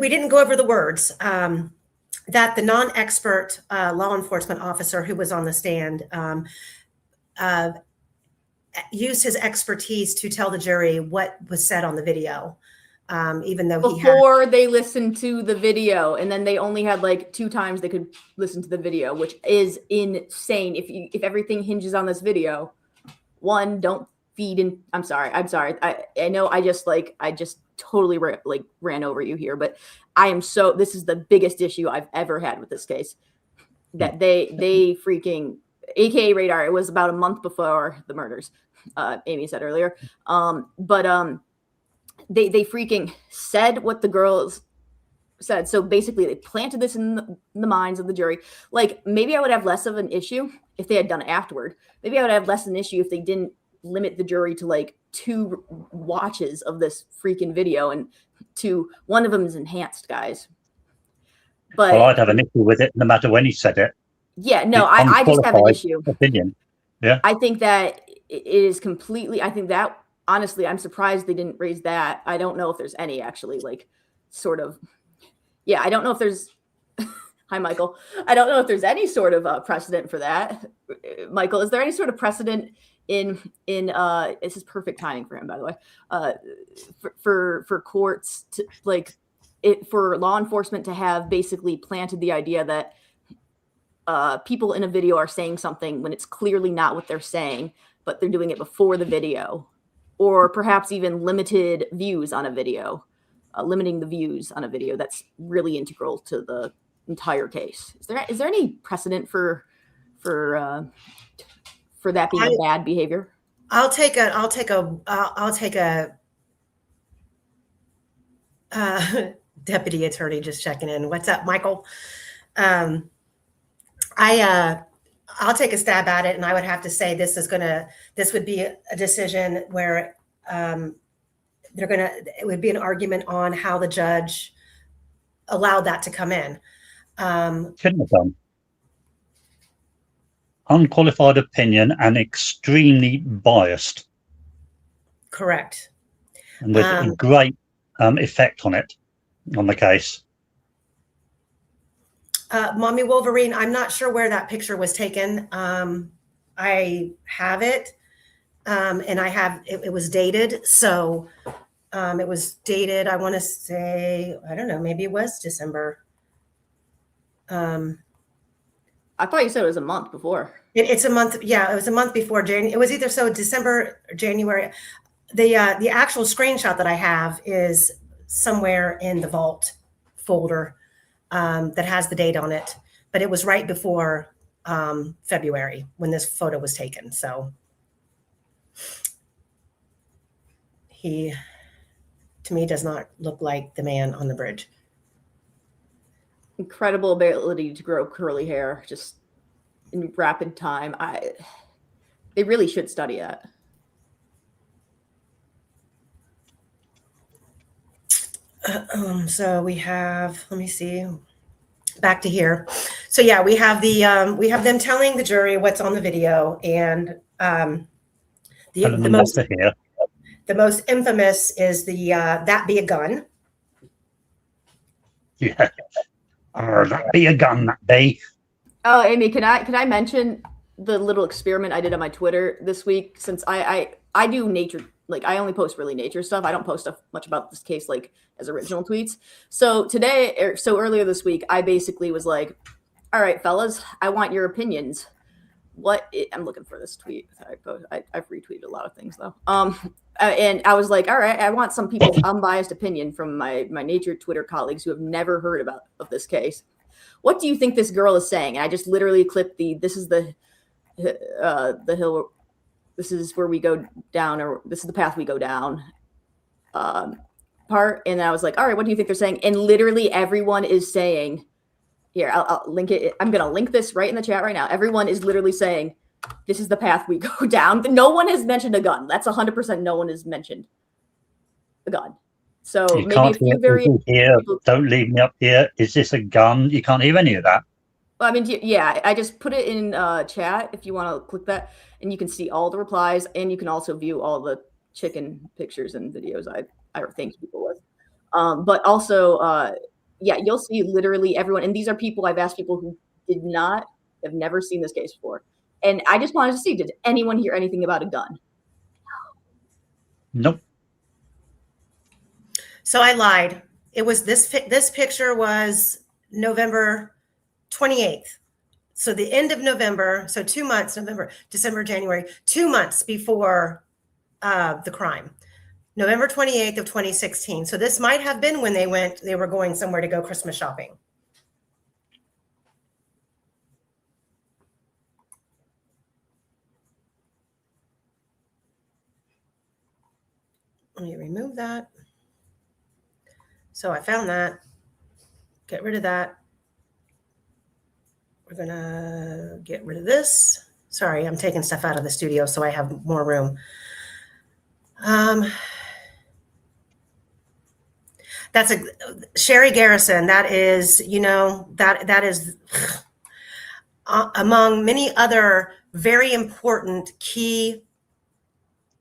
didn't go over the words. That the non-expert law enforcement officer who was on the stand used his expertise to tell the jury what was said on the video, even though before they listened to the video, and then they only had like 2 times they could listen to the video, which is insane. If everything hinges on this video, one, don't feed in. I'm sorry. I know I just totally ran over you here, but this is the biggest issue I've ever had with this case, that they freaking, AKA Radar, it was about a month before the murders, Amy said earlier. They freaking said what the girls said. So basically they planted this in the minds of the jury. Like, maybe I would have less of an issue if they had done it afterward. Maybe I would have less an issue if they didn't limit the jury to like 2 watches of this freaking video, and one of them is enhanced, guys. But I'd have an issue with it no matter when he said it. Yeah, no, I just have an issue. Opinion. Yeah. I think that it is completely, I think that, honestly, I'm surprised they didn't raise that. I don't know if there's any actually, like, sort of, yeah, I don't know if there's, hi, Michael. I don't know if there's any sort of precedent for that. Michael, is there any sort of precedent in this is perfect timing for him, by the way, for courts to, like, for law enforcement to have basically planted the idea that people in a video are saying something when it's clearly not what they're saying, but they're doing it before the video, or perhaps even limited views on a video, limiting the views on a video. That's really integral to the entire case. Is there any precedent for that being a bad behavior? I'll take a deputy attorney just checking in. What's up, Michael? I'll take a stab at it, and I would have to say this would be a decision where it would be an argument on how the judge allowed that to come in. Couldn't have done. Unqualified opinion and extremely biased. Correct. And with a great effect on the case. Mommy Wolverine, I'm not sure where that picture was taken. I have it, and it was dated. So it was dated, I want to say, I don't know, maybe it was December. I thought you said it was a month before. It's a month. Yeah, it was a month before January. It was either December or January. The actual screenshot that I have is somewhere in the vault folder that has the date on it, but it was right before February when this photo was taken. So he, to me, does not look like the man on the bridge. Incredible ability to grow curly hair just in rapid time. They really should study that. So we have, let me see, back to here. So yeah, we have them telling the jury what's on the video, and the The most infamous is the "That Be a Gun." Yeah. That be a gun, that be. Oh, Amy, can I mention the little experiment I did on my Twitter this week? Since I do nature, like I only post really nature stuff. I don't post stuff much about this case like as original tweets. So earlier this week, I basically was like, all right, fellas, I want your opinions. I'm looking for this tweet that I post. I've retweeted a lot of things though. And I was like, all right, I want some people's unbiased opinion from my nature Twitter colleagues who have never heard of this case. What do you think this girl is saying? And I just literally clipped this is the hill, this is where we go down, or this is the path we go down part. And I was like, all right, what do you think they're saying? And literally everyone is saying, here, I'll link it. I'm going to link this right in the chat right now. Everyone is literally saying, this is the path we go down. No one has mentioned a gun. That's 100%. No one has mentioned a gun. So You maybe can't a few very hear, don't leave me up here. Is this a gun? You can't hear any of that. Well, I mean, yeah, I just put it in chat if you want to click that, and you can see all the replies, and you can also view all the chicken pictures and videos I thank people with. But also, yeah, you'll see literally everyone, and these are people I've asked people who have never seen this case before. And I just wanted to see, did anyone hear anything about a gun? Nope. So I lied. It was this picture was November 28th. So the end of November. So 2 months, November, December, January, 2 months before the crime. November 28th of 2016. So this might have been when they were going somewhere to go Christmas shopping. Let me remove that. So I found that. Get rid of that. We're going to get rid of this. Sorry, I'm taking stuff out of the studio so I have more room. That's Sherry Garrison. That is, that is among many other very important key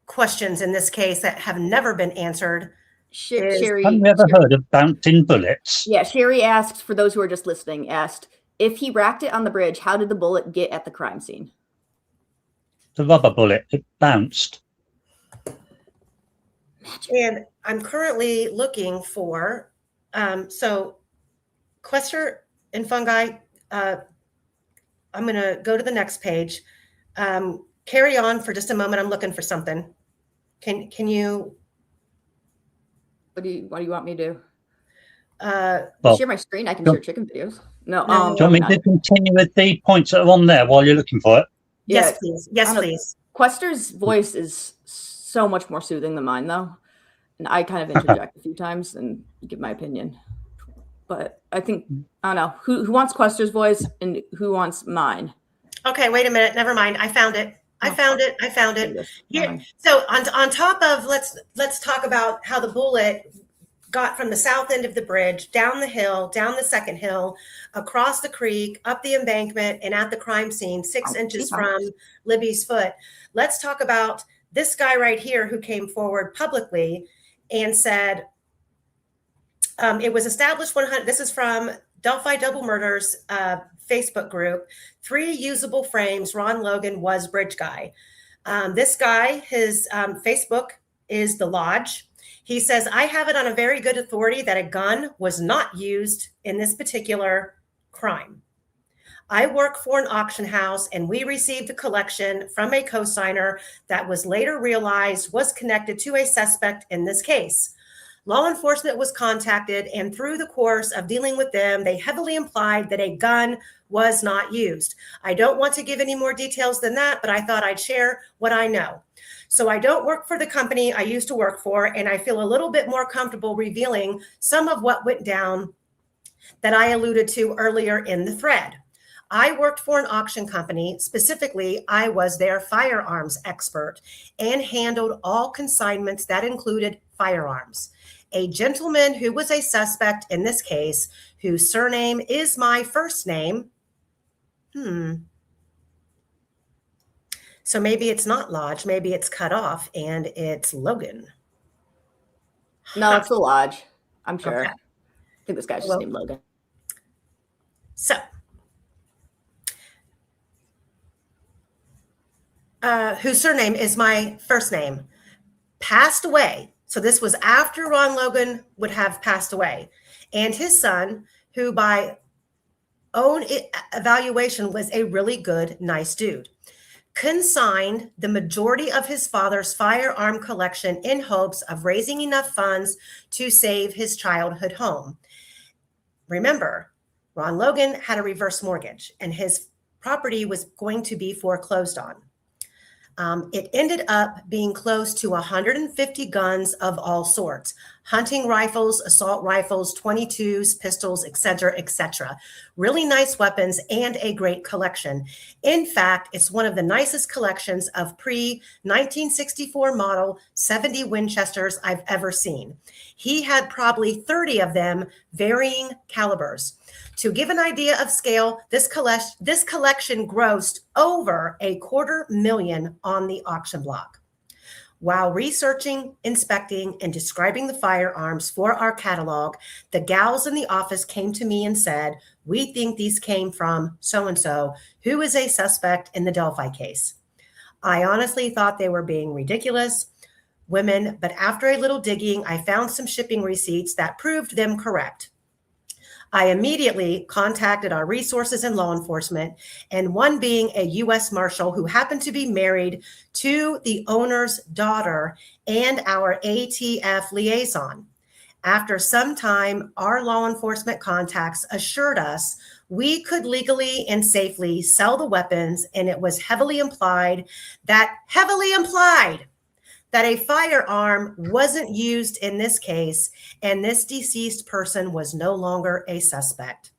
questions in this case that have never been answered. Sherry, I've never heard of bouncing bullets. Yeah, Sherry asked, for those who are just listening, if he racked it on the bridge, how did the bullet get at the crime scene? The rubber bullet, it bounced. And I'm currently looking for, so Quester and Fungi, I'm going to go to the next page. Carry on for just a moment. I'm looking for something. Can you? What do you want me to do? Well, share my screen. I can share chicken videos. No. No. Do you want me to continue with the points that are on there while you're looking for it? Yes, please. Yes, please. Quester's voice is so much more soothing than mine, though. And I kind of interject a few times and give my opinion. But I think, I don't know, who wants Quester's voice and who wants mine? Okay, wait a minute. Never mind. I found it. I found it. Here. So on top of, let's talk about how the bullet got from the south end of the bridge, down the hill, down the second hill, across the creek, up the embankment, and at the crime scene, 6 inches from Libby's foot. Let's talk about this guy right here who came forward publicly and said, it was established 100. This is from Delphi Double Murders Facebook group. 3 usable frames. Ron Logan was bridge guy. This guy, his Facebook is The Lodge. He says, I have it on a very good authority that a gun was not used in this particular crime. I work for an auction house and we received a collection from a cosigner that was later realized was connected to a suspect in this case. Law enforcement was contacted, and through the course of dealing with them, they heavily implied that a gun was not used. I don't want to give any more details than that, but I thought I'd share what I know. So I don't work for the company I used to work for, and I feel a little bit more comfortable revealing some of what went down that I alluded to earlier in the thread. I worked for an auction company. Specifically, I was their firearms expert and handled all consignments that included firearms. A gentleman who was a suspect in this case, whose surname is my first name. So maybe it's not Lodge, maybe it's cut off and it's Logan. No, it's the lodge. I'm sure. Okay. I think this guy's just Well- named Logan. So, whose surname is my first name, passed away. So this was after Ron Logan would have passed away. And his son, who by own evaluation was a really good, nice dude, consigned the majority of his father's firearm collection in hopes of raising enough funds to save his childhood home. Remember, Ron Logan had a reverse mortgage and his property was going to be foreclosed on. It ended up being close to 150 guns of all sorts, hunting rifles, assault rifles, 22s, pistols, etc., etc. Really nice weapons and a great collection. In fact, it's one of the nicest collections of pre-1964 model 70 Winchesters I've ever seen. He had probably 30 of them, varying calibers. To give an idea of scale, this collection grossed over $250,000 on the auction block. While researching, inspecting, and describing the firearms for our catalog, the gals in the office came to me and said, "We think these came from so-and-so, who is a suspect in the Delphi case." I honestly thought they were being ridiculous women, but after a little digging, I found some shipping receipts that proved them correct. I immediately contacted our resources and law enforcement, and one being a U.S. Marshal who happened to be married to the owner's daughter and our ATF liaison. After some time, our law enforcement contacts assured us we could legally and safely sell the weapons, and it was heavily implied that a firearm wasn't used in this case, and this deceased person was no longer a suspect.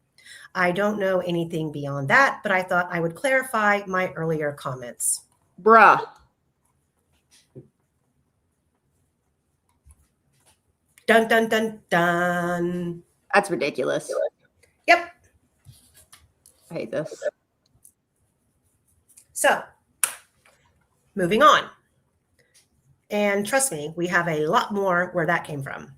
I don't know anything beyond that, but I thought I would clarify my earlier comments. Bruh. Dun, dun, dun, dun. That's ridiculous. Yep. I hate this. So, moving on. And trust me, we have a lot more where that came from.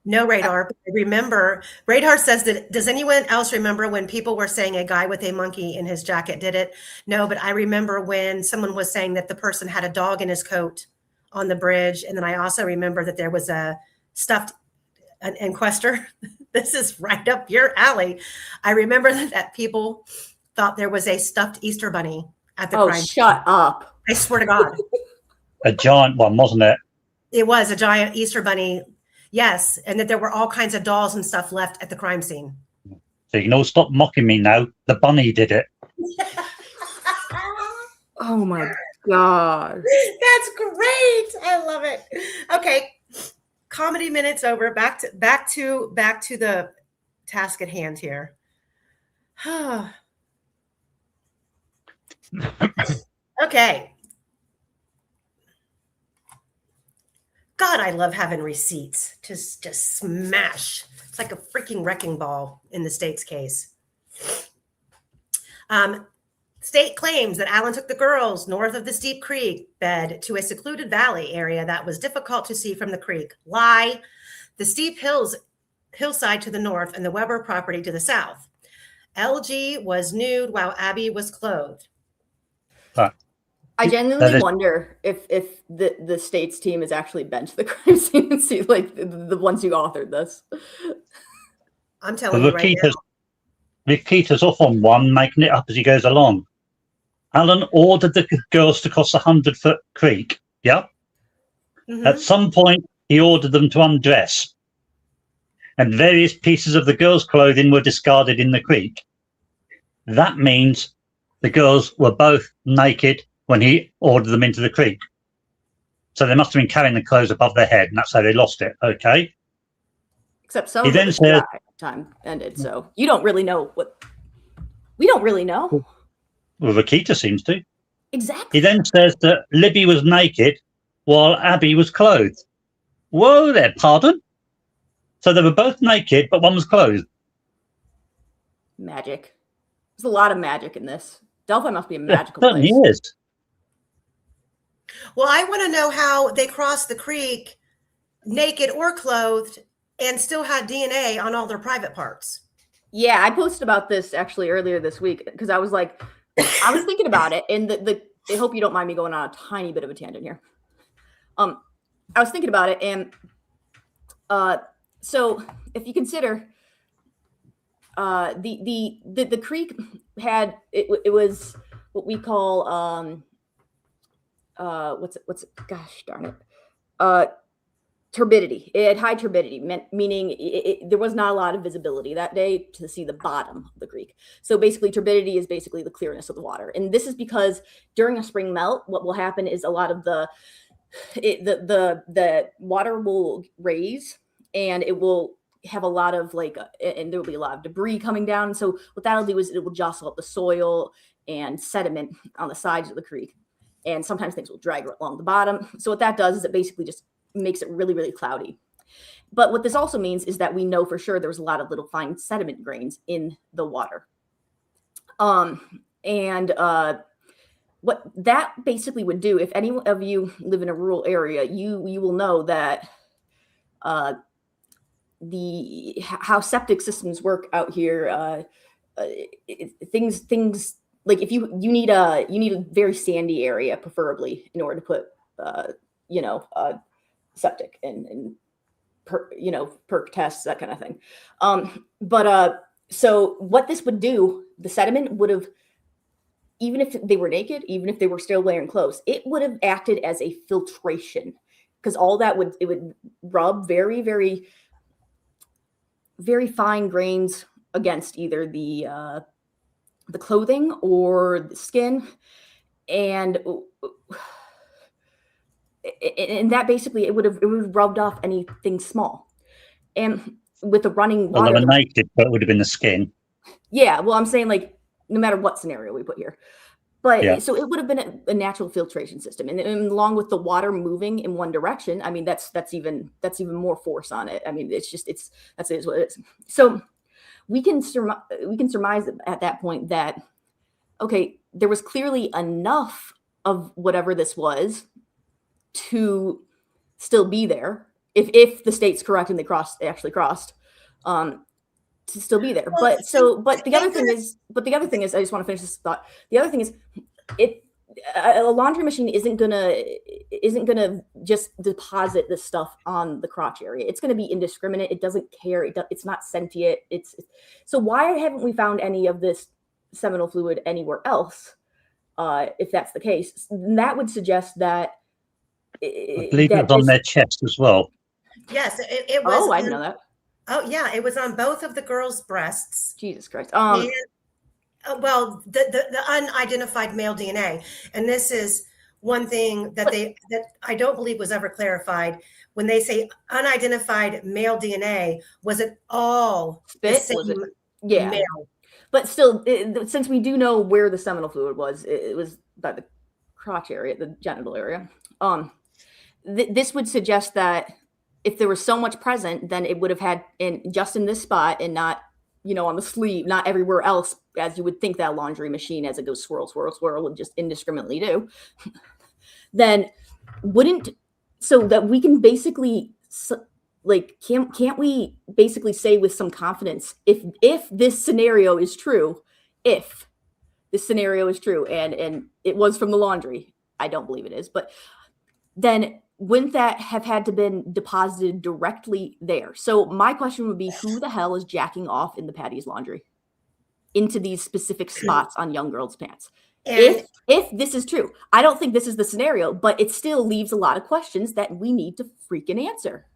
No, Radar. Remember, Radar says that, does anyone else remember when people were saying a guy with a monkey in his jacket did it? No, but I remember when someone was saying that the person had a dog in his coat on the bridge. And then I also remember that there was a stuffed an inquester. This is right up your alley. I remember that people thought there was a stuffed Easter bunny at the crime. Shut up. I swear to God. A giant one, wasn't it? It was a giant Easter bunny. Yes. And that there were all kinds of dolls and stuff left at the crime scene. So you can all stop mocking me now. The bunny did it. Oh my God. That's great. I love it. Okay. Comedy minute's over. Back to the task at hand here. Okay. God, I love having receipts. Just smash. It's like a freaking wrecking ball in the state's case. State claims that Allen took the girls north of the steep creek bed to a secluded valley area that was difficult to see from the creek. Lie. The steep hillside to the north and the Weber property to the south. LG was nude while Abby was clothed. I genuinely wonder if the state's team has actually been to the crime scene and see like the ones who authored this. I'm telling you right now. Nikita's off on one, making it up as he goes along. Alan ordered the girls to cross the 100-foot creek. Yeah. Mm-hmm. At some point, he ordered them to undress, and various pieces of the girls' clothing were discarded in the creek. That means the girls were both naked when he ordered them into the creek. So they must have been carrying the clothes above their head, and that's how they lost it. Okay. Except some of the time ended, so you don't really know what. We don't really know. Well, Rakita seems to. Exactly. He then says that Libby was naked while Abby was clothed. Whoa there, pardon? So they were both naked, but one was clothed. Magic. There's a lot of magic in this. Delphi must be a magical place. It certainly is. Well, I want to know how they crossed the creek naked or clothed and still had DNA on all their private parts. Yeah, I posted about this actually earlier this week because I was thinking about it, and I hope you don't mind me going on a tiny bit of a tangent here. I was thinking about it, and so if you consider the creek had it was what we call gosh darn it, turbidity. It had high turbidity, meaning there was not a lot of visibility that day to see the bottom of the creek. So basically, turbidity is basically the clearness of the water, and this is because during a spring melt, what will happen is a lot of the water will raise, and it will have a lot of and there will be a lot of debris coming down. So what that'll do is it will jostle up the soil and sediment on the sides of the creek, and sometimes things will drag along the bottom. So what that does is it basically just makes it really, really cloudy. But what this also means is that we know for sure there was a lot of little fine sediment grains in the water. What that basically would do, if any of you live in a rural area, you will know that how septic systems work out here. Things like if you need a very sandy area, preferably, in order to put septic and perk tests, that kind of thing. So what this would do, the sediment would have, even if they were naked, even if they were still wearing clothes, it would have acted as a filtration, because all that would rub very, very, very fine grains against either the clothing or the skin, and that basically it would have rubbed off anything small. And with the running water, well, they were naked, but it would have been the skin. Yeah, well, I'm saying no matter what scenario we put here. But so it would have been a natural filtration system, and along with the water moving in one direction, I mean that's even more force on it. I mean it is what it is. So we can surmise at that point that okay, there was clearly enough of whatever this was to still be there if the state's correct and they actually crossed. To still be there. But the other thing is, I just want to finish this thought. The other thing is, a laundry machine isn't gonna just deposit this stuff on the crotch area. It's gonna be indiscriminate. It doesn't care. It's not sentient. So why haven't we found any of this seminal fluid anywhere else? If that's the case, that would suggest that I believe it was on their chest as well. Yes, it was. Oh, I didn't know that. Oh yeah, it was on both of the girls' breasts. Jesus Christ. And, well, the unidentified male DNA, and this is one thing that I don't believe was ever clarified. When they say unidentified male DNA, was it all spit? The same male? But still, since we do know where the seminal fluid was, it was by the crotch area, the genital area. This would suggest that if there was so much present, then it would have had just in this spot and not, on the sleeve, not everywhere else, as you would think that laundry machine, as it goes swirl, swirl, swirl, would just indiscriminately do. Then so that we can basically, can't we basically say with some confidence, if this scenario is true, and it was from the laundry, I don't believe it is, but then wouldn't that have had to been deposited directly there? So my question would be, who the hell is jacking off in the Patty's laundry into these specific spots on young girls' pants? And if this is true, I don't think this is the scenario, but it still leaves a lot of questions that we need to freaking answer.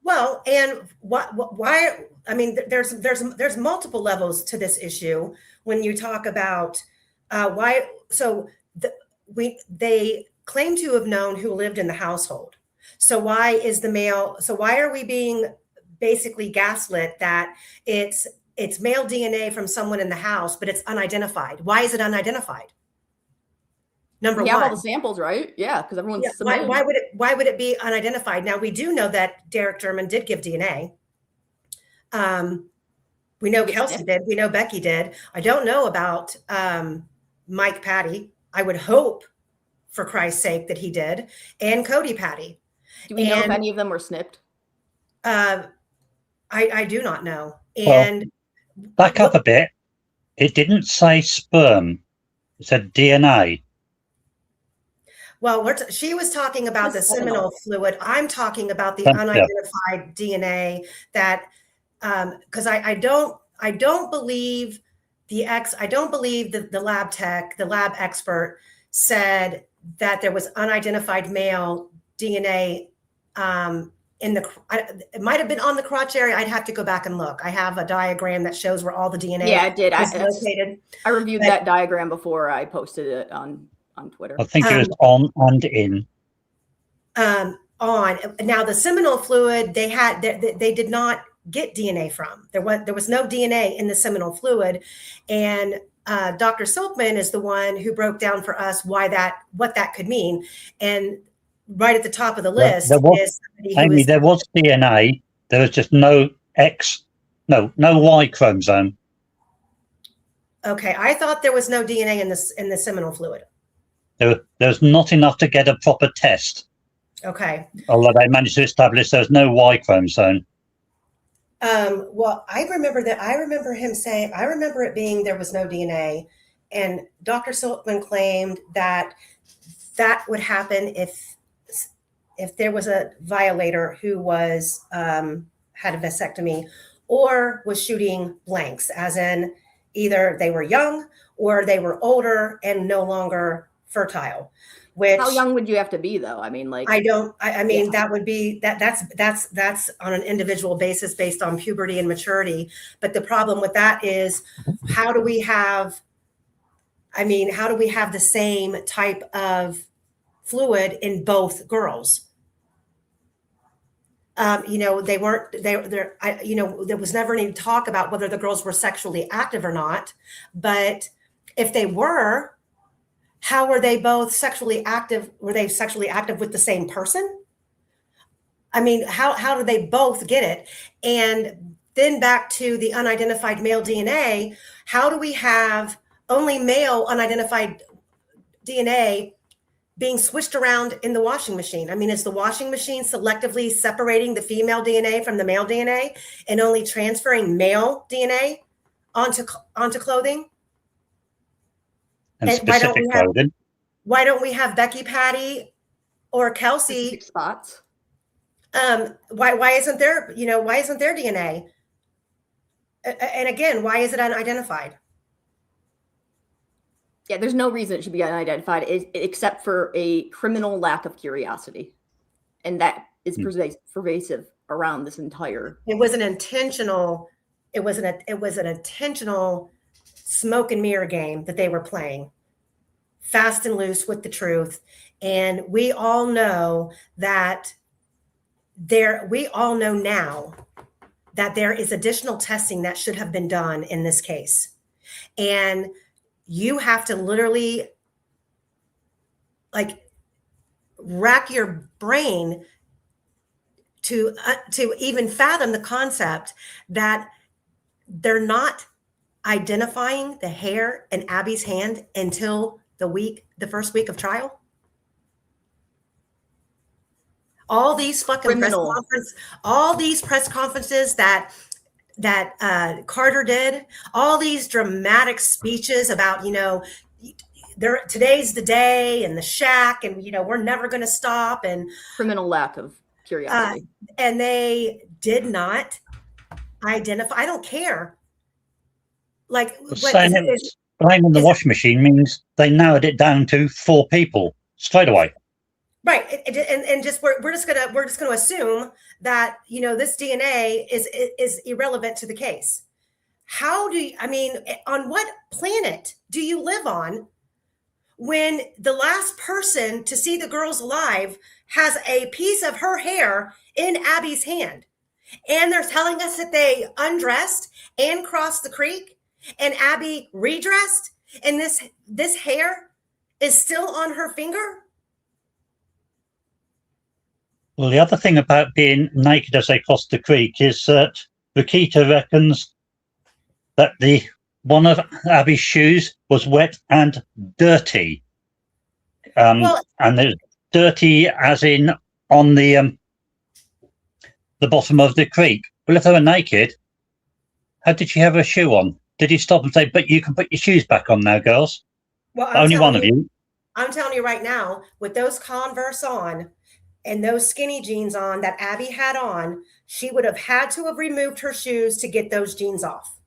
Well, and why? I mean, there's multiple levels to this issue when you talk about why. So they claim to have known who lived in the household. So why are we being basically gaslit that it's male DNA from someone in the house, but it's unidentified? Why is it unidentified? Number one. We have all the samples, right? Yeah, because everyone's why would it be unidentified? Now we do know that Derek German did give DNA. We know Kelsey did. We know Becky did. I don't know about Mike Patty. I would hope for Christ's sake, that he did, and Cody Patty. Do we know if any of them were snipped? I do not know. Well, And back up a bit. It didn't say sperm. It said DNA. well, she was talking about the seminal fluid. I'm talking about the Yeah. unidentified DNA that, because I don't believe the lab tech, the lab expert said that there was unidentified male DNA it might have been on the crotch area. I'd have to go back and look. I have a diagram that shows where all the DNA is located. I reviewed that diagram before I posted it on Twitter. I think it was on and in. On now, the seminal fluid they did not get DNA from. There was no DNA in the seminal fluid, and Dr. Silkman is the one who broke down for us what that could mean. And right at the top of the list there was DNA. There was just no Y chromosome. Okay, I thought there was no DNA in the seminal fluid. There's not enough to get a proper test. Okay. Although they managed to establish there's no Y chromosome. Well, I remember it being there was no DNA, and Dr. Silkman claimed that would happen if there was a violator who was had a vasectomy or was shooting blanks, as in either they were young or they were older and no longer fertile. Which, how young would you have to be, though? I mean, like, that would be that's on an individual basis based on puberty and maturity. But the problem with that is, how do we have the same type of fluid in both girls? There was never any talk about whether the girls were sexually active or not. But if they were, how were they both sexually active? Were they sexually active with the same person? I mean, how did they both get it? And then back to the unidentified male DNA, how do we have only male unidentified DNA being switched around in the washing machine? I mean, is the washing machine selectively separating the female DNA from the male DNA and only transferring male DNA onto clothing? And specific clothing. Why don't we have Becky Patty or Kelsey specific spots? Why isn't there DNA? And again, why is it unidentified? Yeah, there's no reason it should be unidentified except for a criminal lack of curiosity. And that is pervasive around this entire. It was an intentional smoke and mirror game that they were playing, fast and loose with the truth. And we all know now that there is additional testing that should have been done in this case. And you have to literally rack your brain to even fathom the concept that they're not identifying the hair in Abby's hand until the first week of trial. All these fucking press conferences that Carter did, all these dramatic speeches about, today's the day and the shack and, we're never going to stop, and criminal lack of curiosity. And they did not identify. I don't care. Blaming the washing machine means they narrowed it down to 4 people straight away. Right, and just we're just gonna assume that this DNA is irrelevant to the case. On what planet do you live on when the last person to see the girls alive has a piece of her hair in Abby's hand, and they're telling us that they undressed and crossed the creek, and Abby redressed, and this hair is still on her finger? Well, the other thing about being naked as they crossed the creek is that Rakita reckons that one of Abby's shoes was wet and dirty. Well, And there's dirty as in on the bottom of the creek. Well, if they were naked, how did she have her shoe on? Did he stop and say, "But you can put your shoes back on now, girls"? well, Only one of you. I'm telling you right now, with those Converse on and those skinny jeans on that Abby had on, she would have had to have removed her shoes to get those jeans off.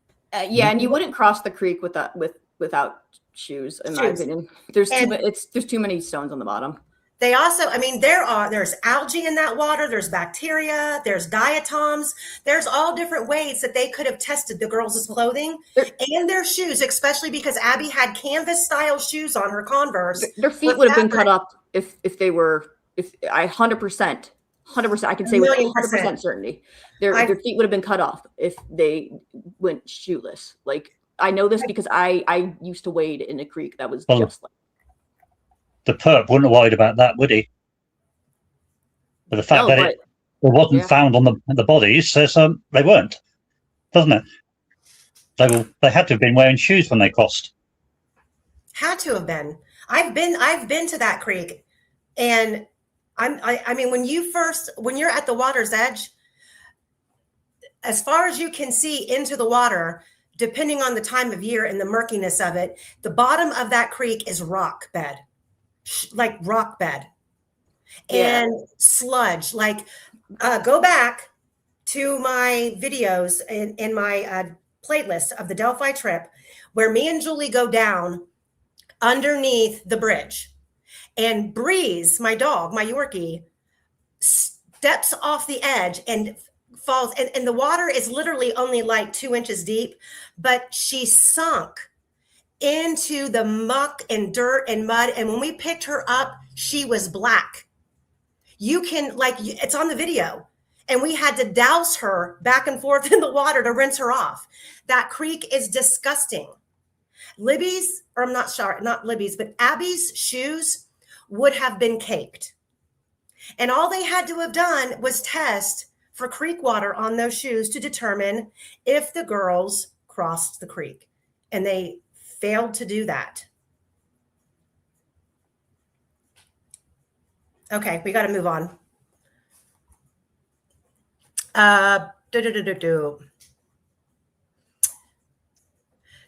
Yeah, and you wouldn't cross the creek without shoes, in my opinion. There's too many stones on the bottom. They also, I mean, there's algae in that water, there's bacteria, there's diatoms, there's all different ways that they could have tested the girls' clothing and their shoes, especially because Abby had canvas style shoes on her Converse. Their feet would have been cut off if I 100%, I can say with 100% certainty, their feet would have been cut off if they went shoeless. Like, I know this because I used to wade in a creek that was just like. The perp wouldn't have worried about that, would he? But the fact that it wasn't found on the bodies says they weren't, doesn't it? They had to have been wearing shoes when they crossed. Had to have been. I've been to that creek, and I mean, when you're at the water's edge, as far as you can see into the water, depending on the time of year and the murkiness of it, the bottom of that creek is rock bed. Like rock bed and sludge. Like go back to my videos in my playlist of the Delphi trip where me and Julie go down underneath the bridge, and Breeze, my dog, my Yorkie, steps off the edge and falls, and the water is literally only like 2 inches deep, but she sunk into the muck and dirt and mud. And when we picked her up, she was black. You can, like, it's on the video. And we had to douse her back and forth in the water to rinse her off. That creek is disgusting. Libby's, or I'm not sure, not Libby's, but Abby's shoes would have been caked. And all they had to have done was test for creek water on those shoes to determine if the girls crossed the creek. And they failed to do that. Okay, we got to move on.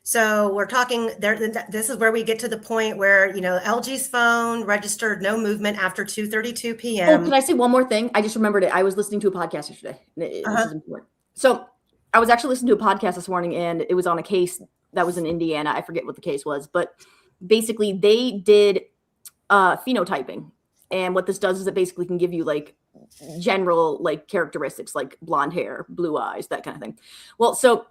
So we're talking there. This is where we get to the point where, LG's phone registered no movement after 2:32 p.m. Oh, can I say one more thing? I just remembered it. I was listening to a podcast yesterday. This is important. So I was actually listening to a podcast this morning, and it was on a case that was in Indiana. I forget what the case was, but basically they did phenotyping. And what this does is it basically can give you like general like characteristics, like blonde hair, blue eyes, that kind of thing. Well, so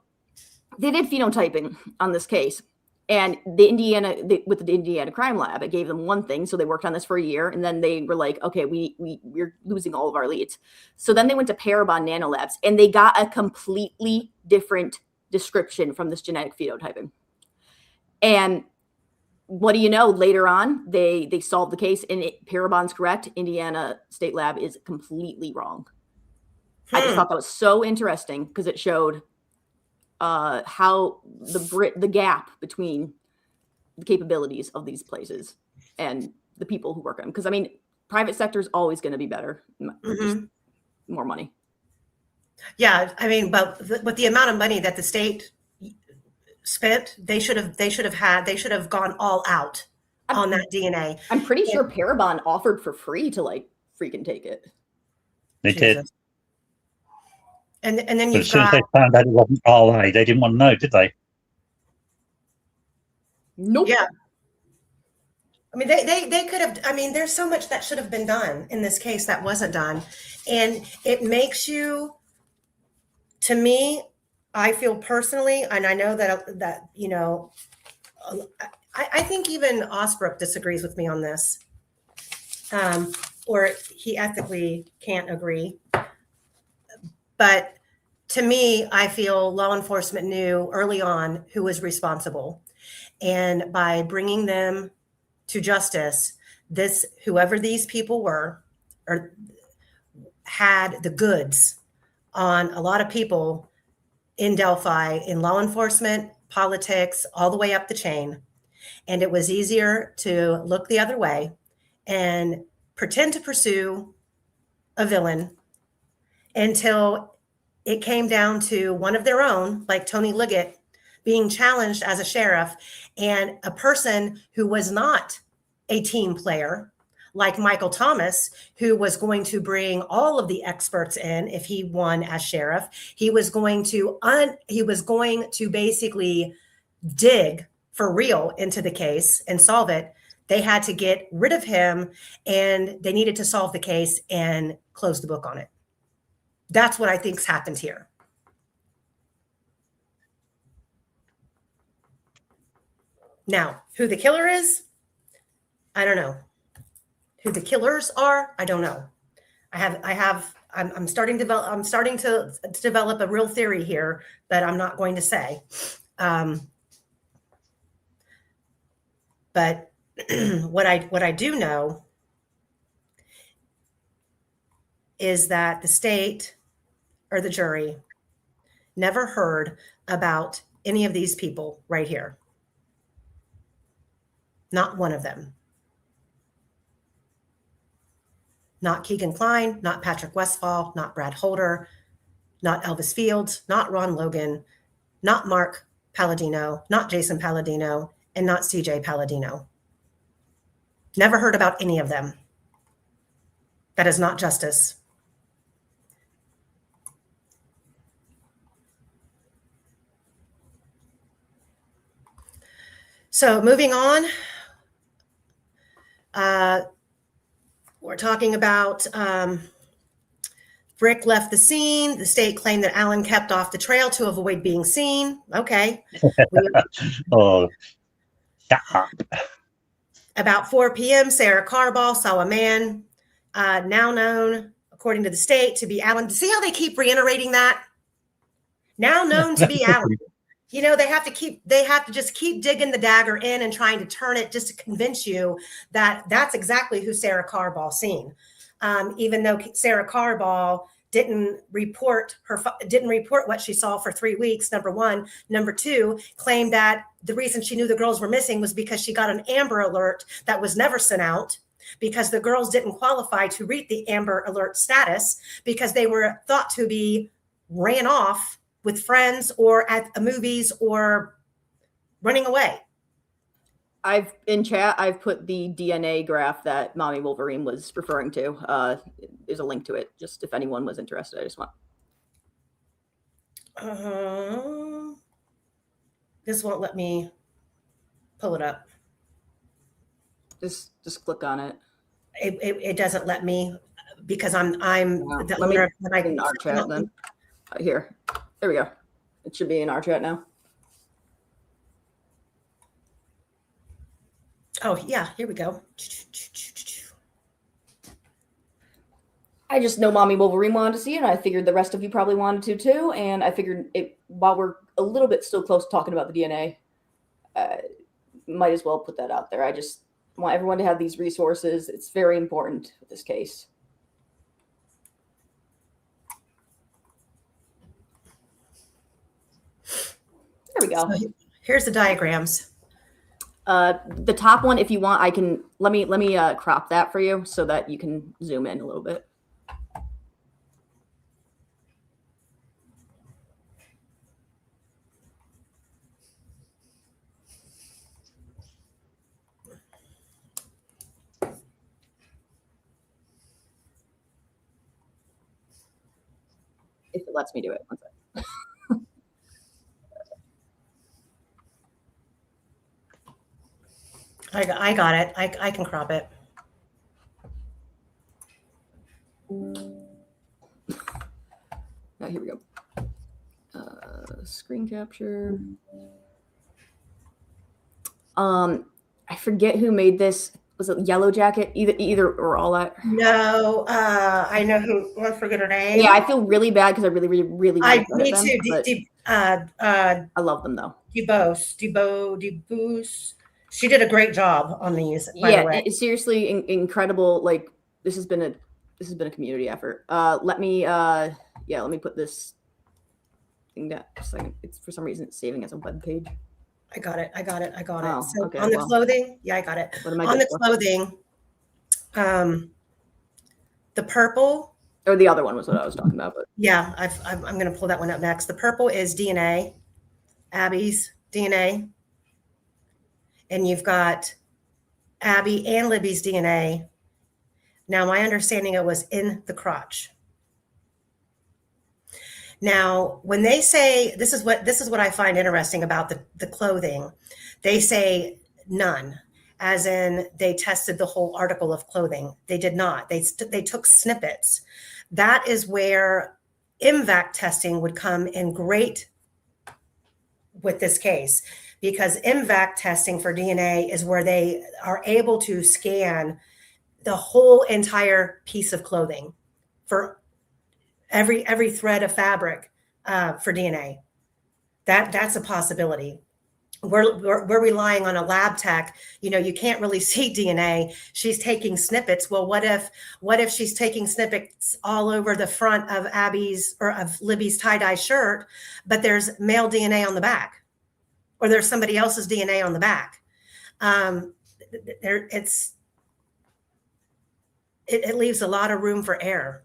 they did phenotyping on this case, and with the Indiana Crime Lab, it gave them one thing. So they worked on this for a year, and then they were like, okay, we're losing all of our leads. So then they went to Parabon Nanolabs, and they got a completely different description from this genetic phenotyping. And what do you know? Later on, they solved the case, and Parabon's correct. Indiana State Lab is completely wrong. I just thought that was so interesting because it showed how the gap between the capabilities of these places and the people who work on them. Because I mean, private sector is always going to be better, just more money. Yeah, I mean, but with the amount of money that the state spent, they should have gone all out on that DNA. I'm pretty sure Parabon offered for free to like freaking take it. They did. And then as soon as they found out it wasn't RA, they didn't want to know, did they? Nope. Yeah. I mean, they could have. I mean, there's so much that should have been done in this case that wasn't done, and it makes you. To me, I feel personally, and I know that I think even Osbrook disagrees with me on this, or he ethically can't agree. But to me, I feel law enforcement knew early on who was responsible, and by bringing them to justice, whoever these people were, or had the goods on a lot of people in Delphi, in law enforcement, politics, all the way up the chain. And it was easier to look the other way and pretend to pursue a villain until it came down to one of their own, like Tony Liggett, being challenged as a sheriff, and a person who was not a team player, like Michael Thomas, who was going to bring all of the experts in if he won as sheriff. He was going to basically dig for real into the case and solve it. They had to get rid of him, and they needed to solve the case and close the book on it. That's what I think's happened here. Now, who the killer is, I don't know. Who the killers are, I don't know. I'm starting to develop a real theory here, but I'm not going to say. But what I do know is that the state or the jury never heard about any of these people right here. Not one of them. Not Keegan Kline, not Patrick Westphal, not Brad Holder, not Elvis Fields, not Ron Logan, not Mark Palladino, not Jason Palladino, and not CJ Palladino. Never heard about any of them. That is not justice. So moving on, we're talking about Brick left the scene. The state claimed that Allen kept off the trail to avoid being seen. Okay. Oh, shut up. About 4 p.m., Sarah Carball saw a man now known, according to the state, to be Allen. See how they keep reiterating that? Now known to be Allen. You know, they have to just keep digging the dagger in and trying to turn it just to convince you that that's exactly who Sarah Carball seen. Even though Sarah Carball didn't report what she saw for 3 weeks, number one. Number two, claimed that the reason she knew the girls were missing was because she got an Amber Alert that was never sent out, because the girls didn't qualify to read the Amber Alert status because they were thought to be ran off with friends or at the movies or running away. In chat, I've put the DNA graph that Mommy Wolverine was referring to. There's a link to it, just if anyone was interested. I just want. This won't let me pull it up. Just click on it. It doesn't let me because I'm Wow. the Let me owner. When I in our chat then. Here, there we go. It should be in our chat now. Oh yeah, here we go. I just know Mommy Wolverine wanted to see it, and I figured the rest of you probably wanted to too. And I figured while we're a little bit still close to talking about the DNA, might as well put that out there. I just want everyone to have these resources. It's very important with this case. There we go. So here's the diagrams. The top one, if you want, I can let me crop that for you so that you can zoom in a little bit. If it lets me do it. One second. I got it. I can crop it. Oh, here we go. Screen capture. I forget who made this. Was it Yellow Jacket? Either or all that. No, I know who. I forget her name. Yeah, I feel really bad because I really me too. I love them though. Debose. She did a great job on these. By the way. It's seriously incredible. Like this has been a community effort. Let me put this thing down for a second. It's for some reason it's saving as a web page. I got it. Oh, So okay, on the clothing, yeah, I got it. What am I On the doing? clothing, The purple, Or the other one was what I was talking about. But yeah, I'm going to pull that one up next. The purple is DNA, Abby's DNA. And you've got Abby and Libby's DNA. Now, my understanding, it was in the crotch. Now, when they say, this is what I find interesting about the clothing. They say none, as in they tested the whole article of clothing. They did not. They took snippets. That is where MVAC testing would come in great with this case, because MVAC testing for DNA is where they are able to scan the whole entire piece of clothing for every thread of fabric for DNA. That's a possibility. We're relying on a lab tech. You can't really see DNA. She's taking snippets. Well, what if she's taking snippets all over the front of Abby's or of Libby's tie-dye shirt, but there's male DNA on the back, or there's somebody else's DNA on the back? It leaves a lot of room for error.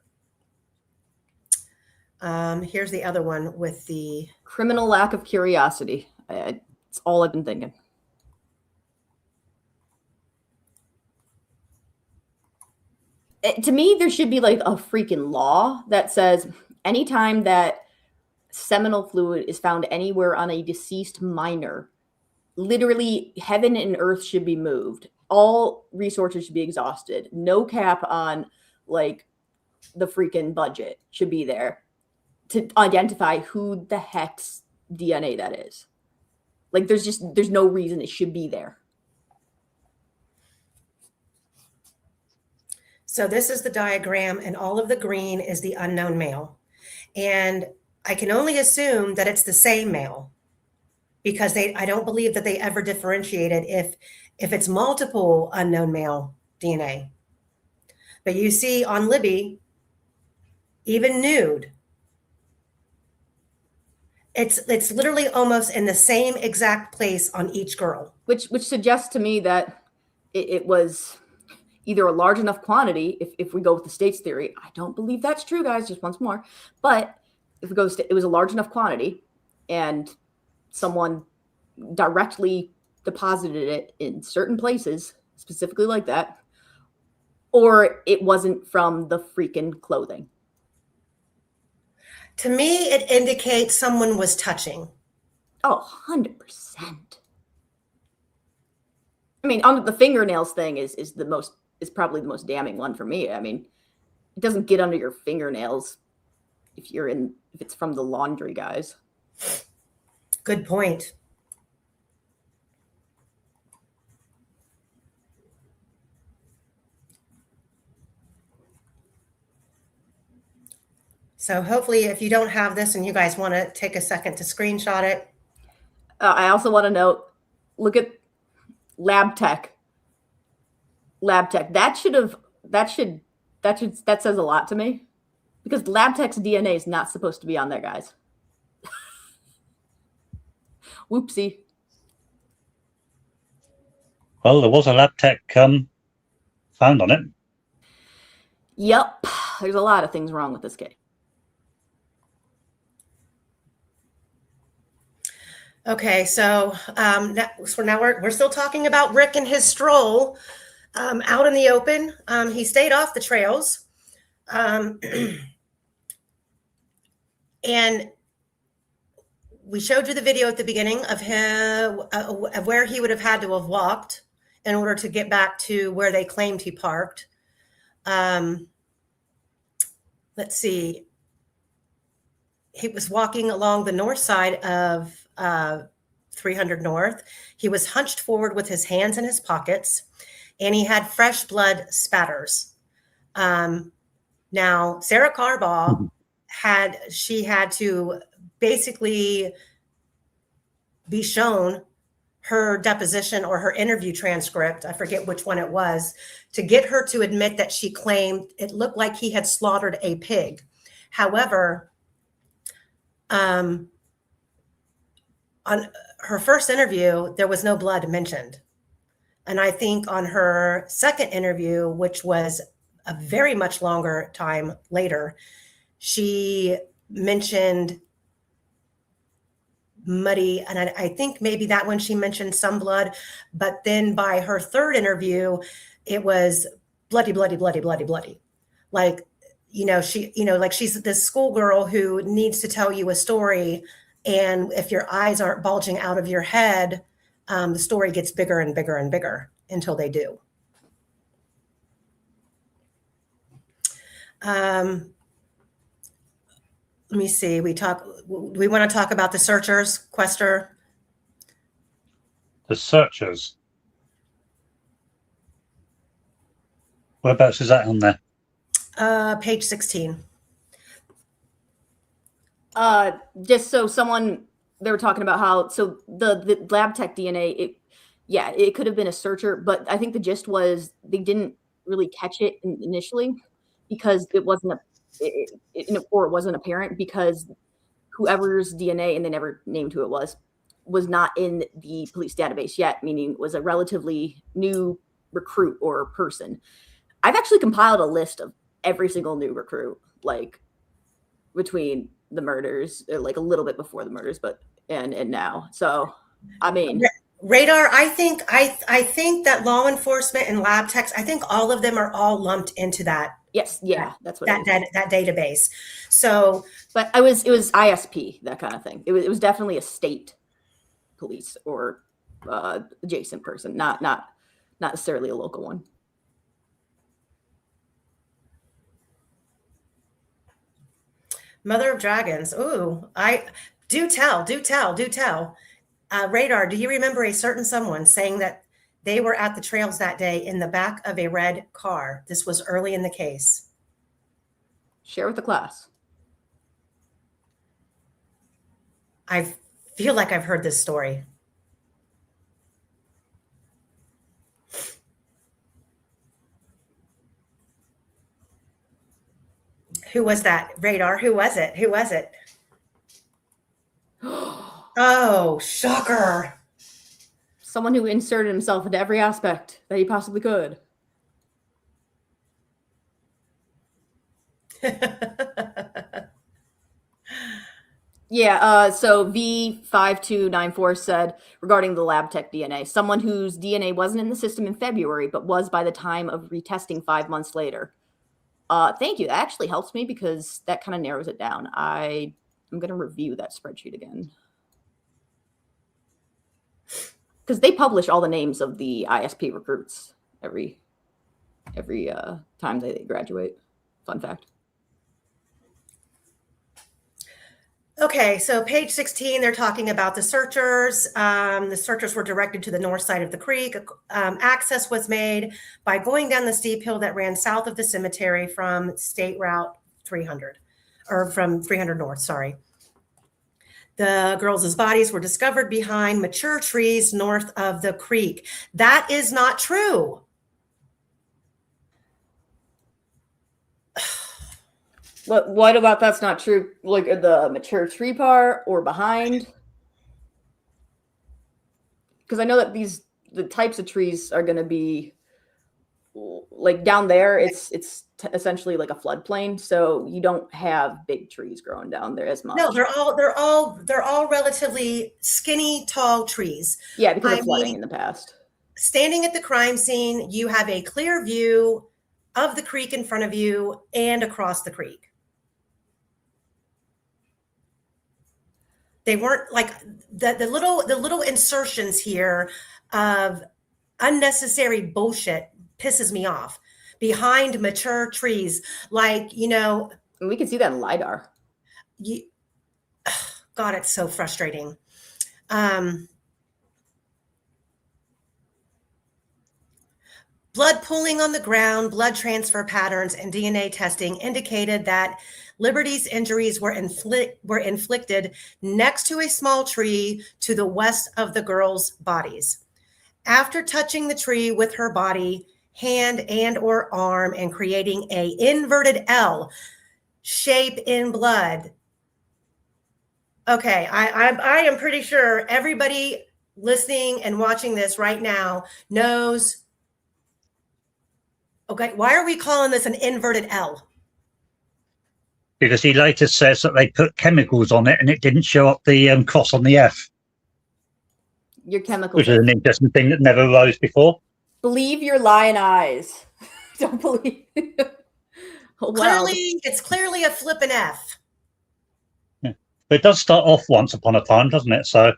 Here's the other one with the criminal lack of curiosity. It's all I've been thinking. To me, there should be like a freaking law that says anytime that seminal fluid is found anywhere on a deceased minor, literally heaven and earth should be moved. All resources should be exhausted. No cap on like the freaking budget should be there to identify who the heck's DNA that is. Like there's no reason it should be there. So this is the diagram, and all of the green is the unknown male. And I can only assume that it's the same male, because I don't believe that they ever differentiated if it's multiple unknown male DNA. But you see on Libby, even nude, it's literally almost in the same exact place on each girl. Which suggests to me that it was either a large enough quantity, if we go with the state's theory. I don't believe that's true, guys, just once more. But if we go, it was a large enough quantity and someone directly deposited it in certain places, specifically like that, or it wasn't from the freaking clothing. To me, it indicates someone was touching. Oh, 100%. I mean, on the fingernails thing is probably the most damning one for me. I mean, it doesn't get under your fingernails if it's from the laundry guys. Good point. So hopefully, if you don't have this and you guys want to take a second to screenshot it. I also want to note, look at lab tech. That says a lot to me, because lab tech's DNA is not supposed to be on there, guys. Whoopsie. Well, there was a lab tech found on it. Yep. There's a lot of things wrong with this case. Okay, so now we're still talking about Rick and his stroll out in the open. He stayed off the trails, and we showed you the video at the beginning of him of where he would have had to have walked in order to get back to where they claimed he parked. Let's see. He was walking along the north side of 300 North. He was hunched forward with his hands in his pockets, and he had fresh blood spatters. Now, Sarah Carbaugh had to basically be shown her deposition or her interview transcript, I forget which one it was, to get her to admit that she claimed it looked like he had slaughtered a pig. However, on her first interview, there was no blood mentioned. And I think on her second interview, which was a very much longer time later, she mentioned muddy, and I think maybe that one she mentioned some blood, but then by her third interview, it was bloody, bloody, bloody, bloody, bloody. Like, like she's this schoolgirl who needs to tell you a story, and if your eyes aren't bulging out of your head, the story gets bigger and bigger and bigger until they do. Let me see. We want to talk about the searchers, Quester? The searchers. Whereabouts is that on there? Page 16. Just so they were talking about how, so the lab tech DNA, it could have been a searcher, but I think the gist was they didn't really catch it initially because it wasn't it wasn't apparent, because whoever's DNA, and they never named who it was not in the police database yet, meaning it was a relatively new recruit or person. I've actually compiled a list of every single new recruit, like between the murders, like a little bit before the murders, but and now. So, I mean, Radar, I think that law enforcement and lab techs, I think all of them are all lumped into that. Yes, yeah, that's what that database. So, but it was ISP, that kind of thing. It was definitely a state police or adjacent person, not necessarily a local one. Mother of Dragons. Ooh, do tell. Radar, do you remember a certain someone saying that they were at the trails that day in the back of a red car? This was early in the case. Share with the class. I feel like I've heard this story. Who was that? Radar, who was it? Oh, shocker. Someone who inserted himself into every aspect that he possibly could. Yeah, so V5294 said regarding the lab tech DNA, someone whose DNA wasn't in the system in February, but was by the time of retesting 5 months later. Thank you. That actually helps me because that kind of narrows it down. I'm going to review that spreadsheet again. Because they publish all the names of the ISP recruits every time they graduate. Fun fact. Okay, so page 16, they're talking about the searchers. The searchers were directed to the north side of the creek. Access was made by going down the steep hill that ran south of the cemetery from State Route 300, or from 300 North, sorry. The girls' bodies were discovered behind mature trees north of the creek. That is not true. What about that's not true? Like the mature tree part or behind? Because I know that the types of trees are going to be like down there. It's essentially like a floodplain, so you don't have big trees growing down there as much. No, they're all relatively skinny, tall trees. Yeah, because of flooding in the past. Standing at the crime scene, you have a clear view of the creek in front of you and across the creek. They weren't like the little insertions here of unnecessary bullshit pisses me off. Behind mature trees, like, we can see that in LiDAR. God, it's so frustrating. Blood pooling on the ground, blood transfer patterns, and DNA testing indicated that Liberty's injuries were inflicted next to a small tree to the west of the girls' bodies. After touching the tree with her body, hand and or arm, and creating a inverted L shape in blood. Okay, I am pretty sure everybody listening and watching this right now knows, okay, why are we calling this an inverted L? Because he later says that they put chemicals on it and it didn't show up the cross on the F. Your chemicals. Which is an interesting thing that never arose before. Believe your lying eyes. Don't believe. Well, it's clearly a flippin' F. Yeah. But it does start off once upon a time, doesn't it? So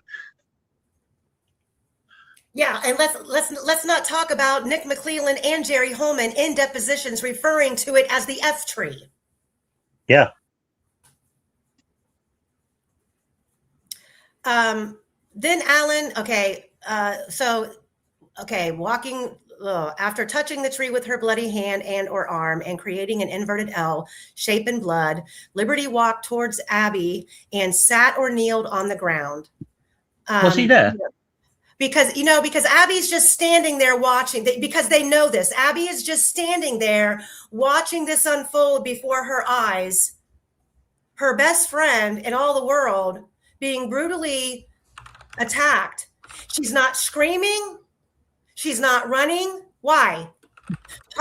yeah, and let's not talk about Nick McClelland and Jerry Holman in depositions referring to it as the F tree. Yeah. Then Alan, walking after touching the tree with her bloody hand and or arm and creating an inverted L shape in blood, Liberty walked towards Abby and sat or kneeled on the ground. Was he there? Because Abby's just standing there watching, because they know this. Abby is just standing there watching this unfold before her eyes. Her best friend in all the world being brutally attacked. She's not screaming. She's not running. Why?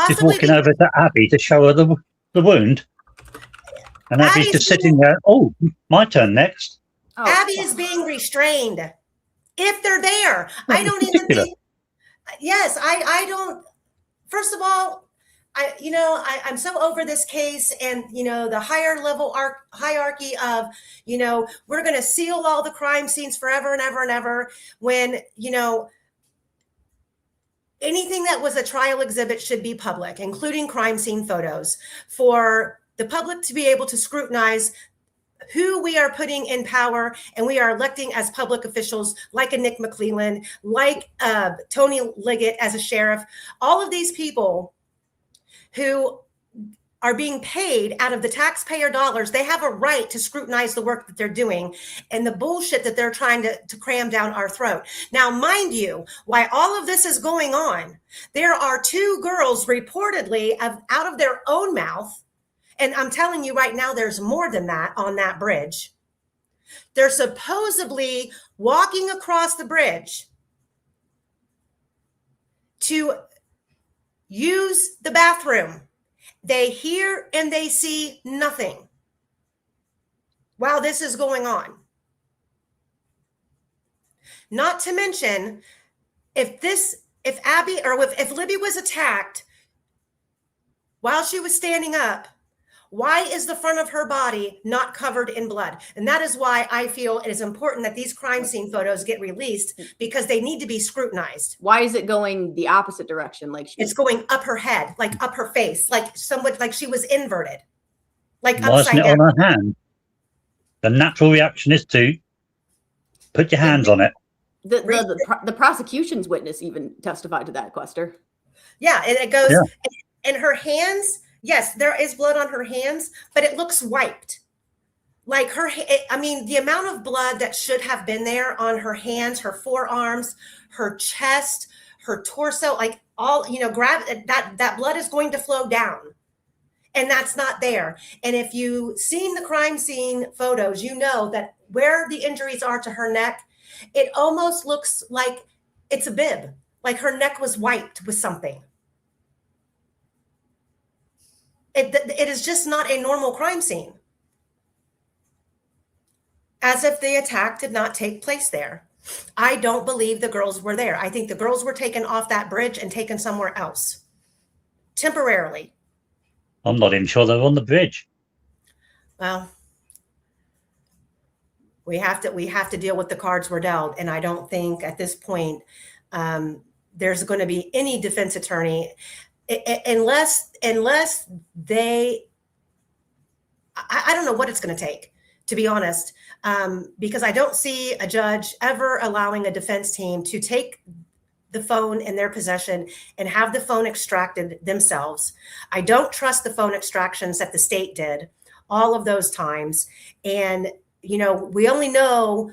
She's walking over to Abby to show her the wound. And Abby's just sitting there. Oh, my turn next. Oh. Abby is being restrained. If they're there. I don't even think. Yes, I don't. First of all, I'm so over this case and, the higher level hierarchy of, we're going to seal all the crime scenes forever and ever and ever when, anything that was a trial exhibit should be public, including crime scene photos, for the public to be able to scrutinize who we are putting in power and we are electing as public officials, like a Nick McClelland, like Tony Liggett as a sheriff, all of these people who are being paid out of the taxpayer dollars. They have a right to scrutinize the work that they're doing and the bullshit that they're trying to cram down our throat. Now, mind you, while all of this is going on, there are two girls reportedly out of their own mouth, and I'm telling you right now, there's more than that on that bridge. They're supposedly walking across the bridge to use the bathroom. They hear and they see nothing while this is going on. Not to mention, if Libby was attacked while she was standing up, why is the front of her body not covered in blood? And that is why I feel it is important that these crime scene photos get released, because they need to be scrutinized. Why is it going the opposite direction? It's going up her head, like up her face, like she was inverted, like upside down. Wasn't it on her hand? The natural reaction is to put your hands on it. The prosecution's witness even testified to that, Quester. Yeah, and it goes, and her hands. Yes, there is blood on her hands, but it looks wiped. Like the amount of blood that should have been there on her hands, her forearms, her chest, her torso, like all, grab that blood is going to flow down. And that's not there. And if you've seen the crime scene photos, you know that where the injuries are to her neck, it almost looks like it's a bib, like her neck was wiped with something. It is just not a normal crime scene. As if the attack did not take place there. I don't believe the girls were there. I think the girls were taken off that bridge and taken somewhere else. Temporarily. I'm not even sure they were on the bridge. Well, we have to deal with the cards we're dealt. And I don't think at this point there's going to be any defense attorney unless they, I don't know what it's going to take, to be honest, because I don't see a judge ever allowing a defense team to take the phone in their possession and have the phone extracted themselves. I don't trust the phone extractions that the state did all of those times. And, we only know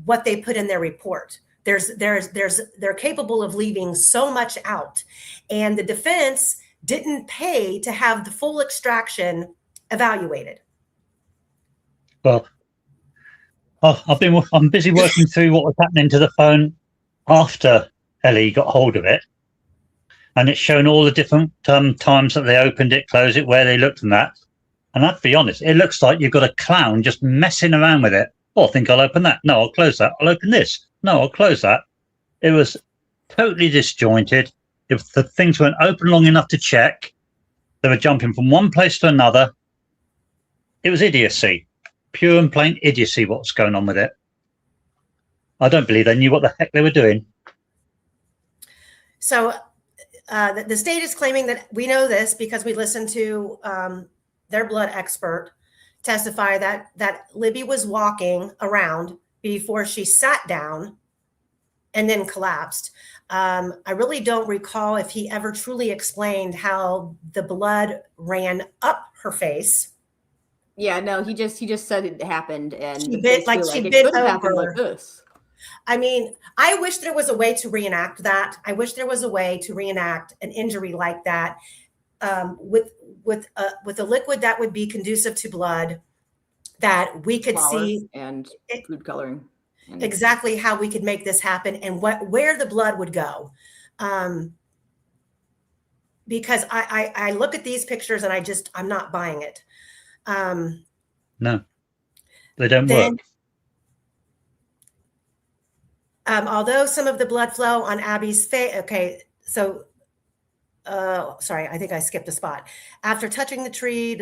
what they put in their report. They're capable of leaving so much out, and the defense didn't pay to have the full extraction evaluated. Well, I'm busy working through what was happening to the phone after Ellie got hold of it, and it's shown all the different times that they opened it, closed it, where they looked, and that. And I'll be honest, it looks like you've got a clown just messing around with it. Oh, I think I'll open that. No, I'll close that. I'll open this. No, I'll close that. It was totally disjointed. If the things weren't open long enough to check, they were jumping from one place to another. It was idiocy, pure and plain idiocy. What's going on with it? I don't believe they knew what the heck they were doing. So the state is claiming that we know this because we listened to their blood expert testify that Libby was walking around before she sat down and then collapsed. I really don't recall if he ever truly explained how the blood ran up her face. Yeah, no, he just said it happened, and she bit over like this. I mean, I wish there was a way to reenact that. I wish there was a way to reenact an injury like that with a liquid that would be conducive to blood, that we could see and food coloring. Exactly how we could make this happen and where the blood would go. Because I look at these pictures and I'm not buying it. No, they don't work. Although some of the blood flow on Abby's face, okay, so sorry, I think I skipped a spot. After touching the tree,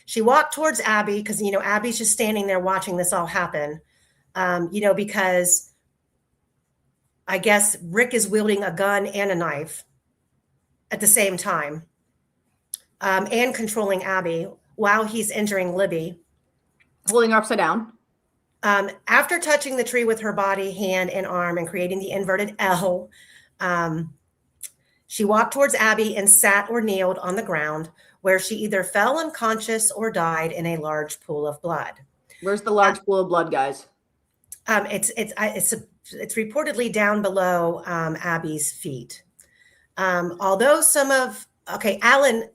she walked towards Abby because, you know, Abby's just standing there watching this all happen. You know, because I guess Rick is wielding a gun and a knife at the same time, and controlling Abby while he's injuring Libby. Holding her upside down. After touching the tree with her body, hand, and arm and creating the inverted L, she walked towards Abby and sat or kneeled on the ground, where she either fell unconscious or died in a large pool of blood. Where's the large pool of blood, guys? It's reportedly down below Abby's feet. Although Alan,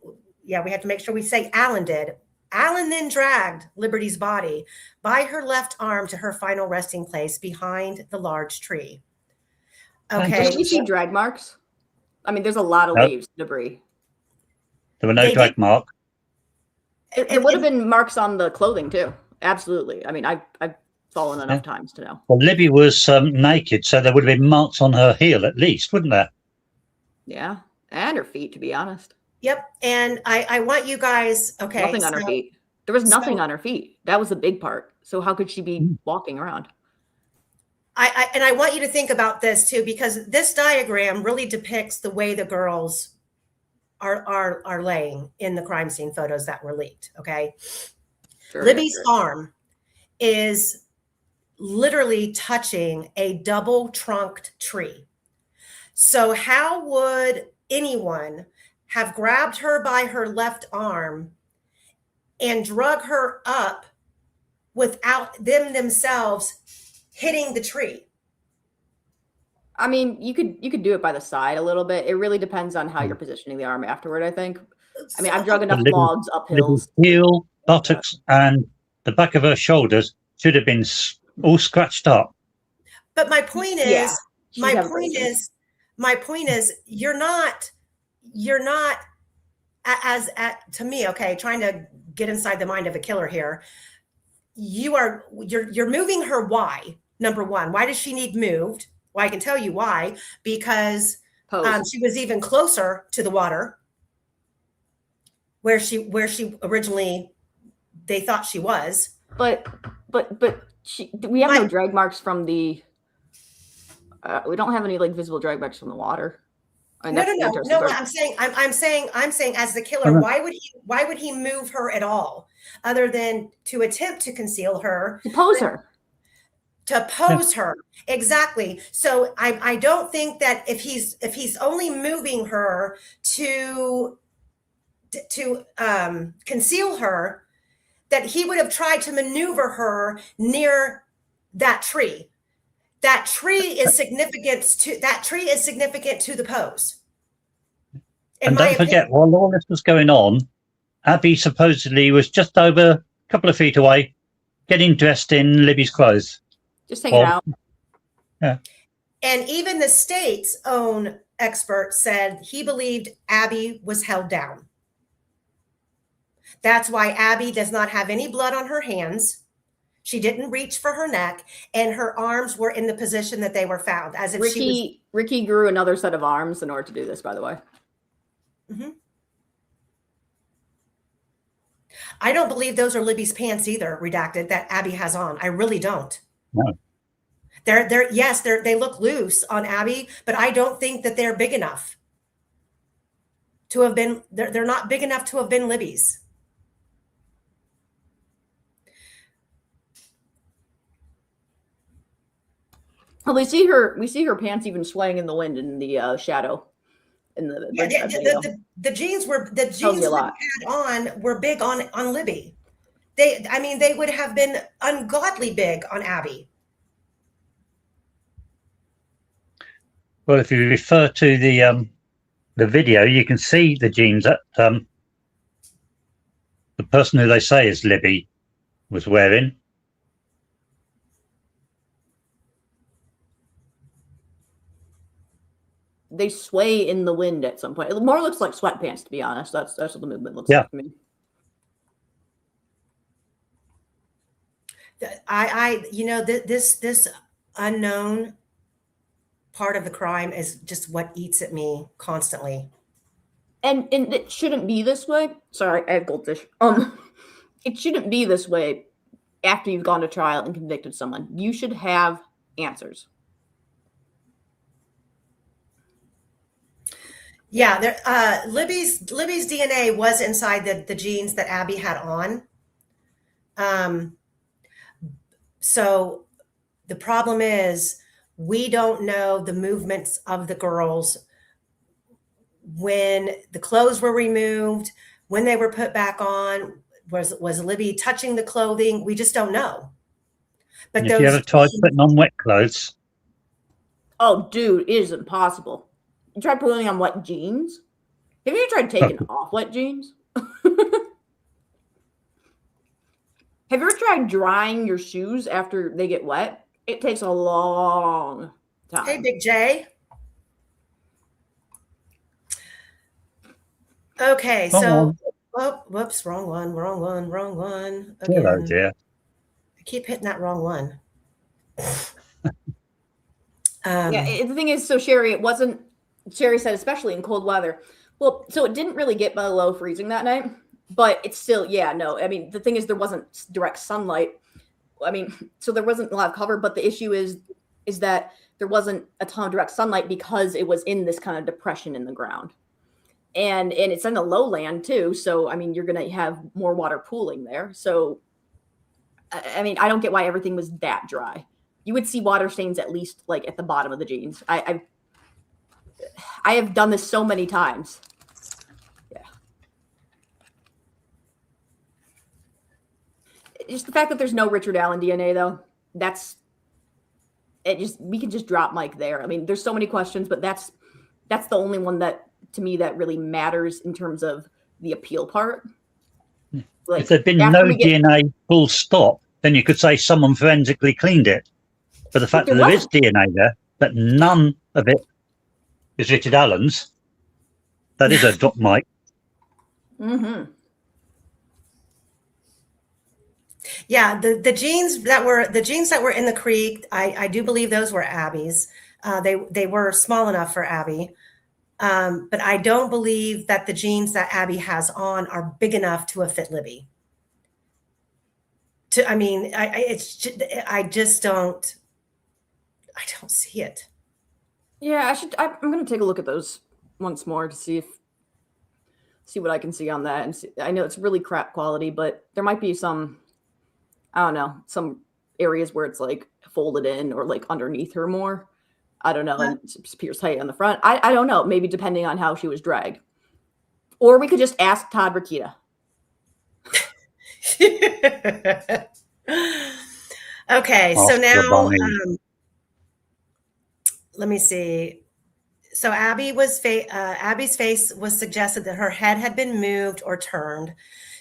yeah, we have to make sure we say Alan did. Alan then dragged Liberty's body by her left arm to her final resting place behind the large tree. Okay. Did you see drag marks? I mean, there's a lot of leaves, debris. There were no drag marks. There would have been marks on the clothing too. Absolutely. I mean, I've fallen enough times to know. Well, Libby was naked, so there would have been marks on her heel at least, wouldn't there? Yeah, and her feet, to be honest. Yep. And I want you guys, okay. Nothing on her feet. There was nothing on her feet. That was the big part. So how could she be walking around? I want you to think about this too, because this diagram really depicts the way the girls are laying in the crime scene photos that were leaked. Okay. Sure, Libby's arm is literally touching a double trunked tree. So how would anyone have grabbed her by her left arm and drug her up without them themselves hitting the tree? I mean, you could do it by the side a little bit. It really depends on how you're positioning the arm afterward, I think. I mean, I've drug enough logs up hills. Heel, buttocks, and the back of her shoulders should have been all scratched up. But my point is, you're not to me, okay, trying to get inside the mind of a killer here. You're moving her. Why? Number one, why does she need moved? Well, I can tell you why, because she was even closer to the water where she originally they thought she was. But we have no drag marks from the. We don't have any like visible drag marks from the water. No. I'm saying as the killer, why would he move her at all, other than to attempt to conceal her, to pose her. To pose her. Exactly. So I don't think that if he's only moving her to conceal her, that he would have tried to maneuver her near that tree. That tree is significant to the pose. And don't forget, while all this was going on, Abby supposedly was just over a couple of feet away getting dressed in Libby's clothes. Just hanging Well, out. Yeah. And even the state's own expert said he believed Abby was held down. That's why Abby does not have any blood on her hands. She didn't reach for her neck, and her arms were in the position that they were found, as if Ricky grew another set of arms in order to do this, by the way. Mm-hmm. I don't believe those are Libby's pants either, redacted, that Abby has on. I really don't. No. They look loose on Abby, but I don't think that they're big enough to have been, they're not big enough to have been Libby's. Well, we see her pants even swaying in the wind in the shadow. In the jeans Libby had on were big on Libby. They would have been ungodly big on Abby. Well, if you refer to the video, you can see the jeans that the person who they say is Libby was wearing. They sway in the wind at some point. It more looks like sweatpants, to be honest. That's what the movement looks like to me. This unknown part of the crime is just what eats at me constantly. And it shouldn't be this way. Sorry, I have goldfish. It shouldn't be this way after you've gone to trial and convicted someone. You should have answers. Yeah, Libby's DNA was inside the jeans that Abby had on. So the problem is we don't know the movements of the girls when the clothes were removed, when they were put back on. Was Libby touching the clothing? We just don't know. But if you ever tried putting on wet clothes? Oh, dude, it is impossible. You tried putting on wet jeans? Have you tried taking off wet jeans? Have you ever tried drying your shoes after they get wet? It takes a long time. Hey, Big J. Okay, so whoops, wrong one. Again. Oh dear. I keep hitting that wrong one. The thing is, so Sherry said, especially in cold weather. Well, so it didn't really get below freezing that night, but it's still, the thing is, there wasn't direct sunlight. So there wasn't a lot of cover, but the issue is that there wasn't a ton of direct sunlight because it was in this kind of depression in the ground. And it's in the lowland too. So, you're going to have more water pooling there. So, I don't get why everything was that dry. You would see water stains at least like at the bottom of the jeans. I have done this so many times. Yeah. Just the fact that there's no Richard Allen DNA though, we could just drop Mike there. There's so many questions, but that's the only one that to me that really matters in terms of the appeal part. Like, if there'd been no DNA full stop, then you could say someone forensically cleaned it. But the fact that there is DNA there, but none of it is Richard Allen's, that is a drop mic. Mm-hmm. Yeah, the jeans that were in the creek, I do believe those were Abby's. They were small enough for Abby. But I don't believe that the jeans that Abby has on are big enough to have fit Libby. I don't see it. Yeah, I'm going to take a look at those once more to see what I can see on that. And I know it's really crap quality, but there might be some, I don't know, some areas where it's like folded in or like underneath her more. I don't know. And it appears tight on the front. I don't know. Maybe depending on how she was dragged. Or we could just ask Todd Rokita. Okay, so now let me see. So Abby's face was suggested that her head had been moved or turned.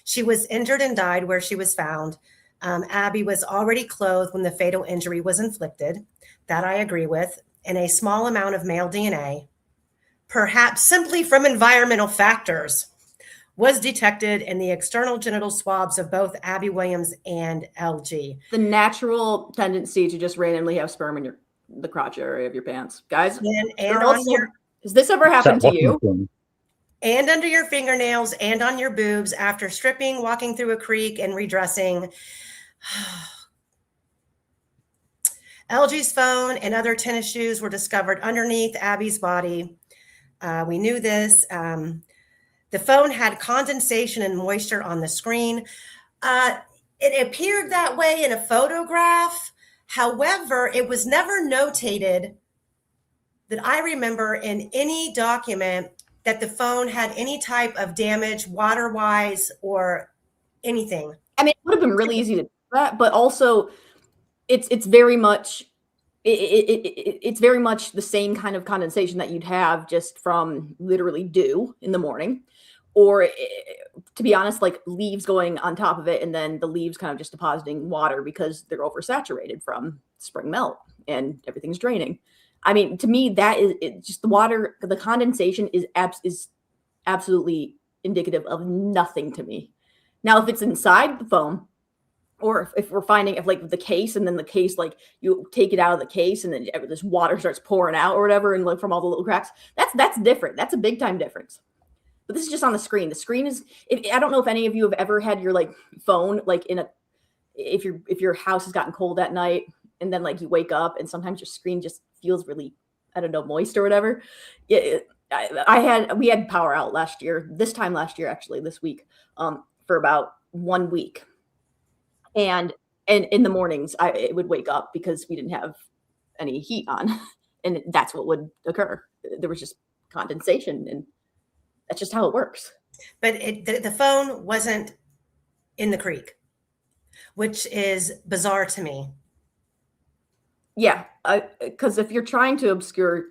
She was injured and died where she was found. Abby was already clothed when the fatal injury was inflicted. That I agree with. And a small amount of male DNA, perhaps simply from environmental factors, was detected in the external genital swabs of both Abby Williams and LG. The natural tendency to just randomly have sperm in the crotch area of your pants. Guys, And girls, on your, has this ever happened to you? and under your fingernails and on your boobs after stripping, walking through a creek, and redressing. LG's phone and other tennis shoes were discovered underneath Abby's body. We knew this. The phone had condensation and moisture on the screen. It appeared that way in a photograph. However, it was never notated that I remember in any document that the phone had any type of damage water-wise or anything. I mean, it would have been really easy to do that, but also it's very much it's very much the same kind of condensation that you'd have just from literally dew in the morning, or to be honest, like leaves going on top of it and then the leaves kind of just depositing water because they're oversaturated from spring melt and everything's draining. I mean, to me, that is just the water, the condensation is absolutely indicative of nothing to me. Now, if it's inside the foam, or if we're finding if like the case, and then the case, like you take it out of the case and then this water starts pouring out or whatever, and like from all the little cracks, that's different. That's a big time difference. But this is just on the screen. The screen is, I don't know if any of you have ever had your like phone, like if your house has gotten cold at night and then like you wake up and sometimes your screen just feels really, I don't know, moist or whatever. We had power out this week, for about 1 week. And in the mornings, it would wake up because we didn't have any heat on, and that's what would occur. There was just condensation, and that's just how it works. But the phone wasn't in the creek, which is bizarre to me. Yeah, because if you're trying to obscure,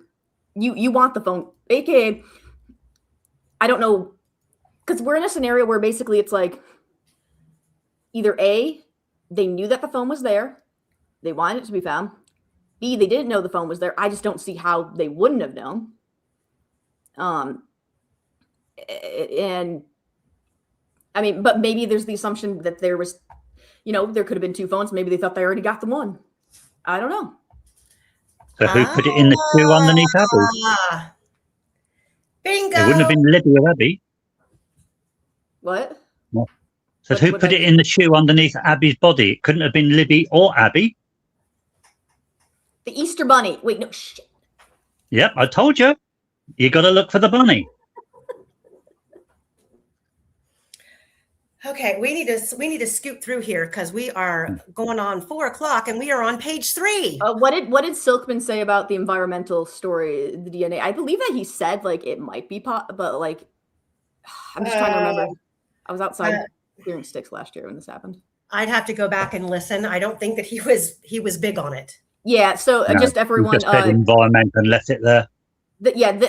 you want the phone, aka, I don't know, because we're in a scenario where basically it's like either A, they knew that the phone was there, they wanted it to be found. B, they didn't know the phone was there. I just don't see how they wouldn't have known. And I mean, but maybe there's the assumption that there was, there could have been two phones. Maybe they thought they already got the one. I don't know. So who put it in the shoe underneath Abby? Bingo. It wouldn't have been Libby or Abby. What? No. So who put it in the shoe underneath Abby's body? It couldn't have been Libby or Abby. The Easter Bunny. Wait, no, shit. Yep, I told you. You got to look for the bunny. Okay, we need to scoot through here because we are going on 4 o'clock and we are on page 3. What did Silkman say about the environmental story, the DNA? I believe that he said like it might be but like I'm just trying to remember. I was outside clearing sticks last year when this happened. I'd have to go back and listen. I don't think that he was big on it. Yeah, so No, just everyone just said environment and left it there.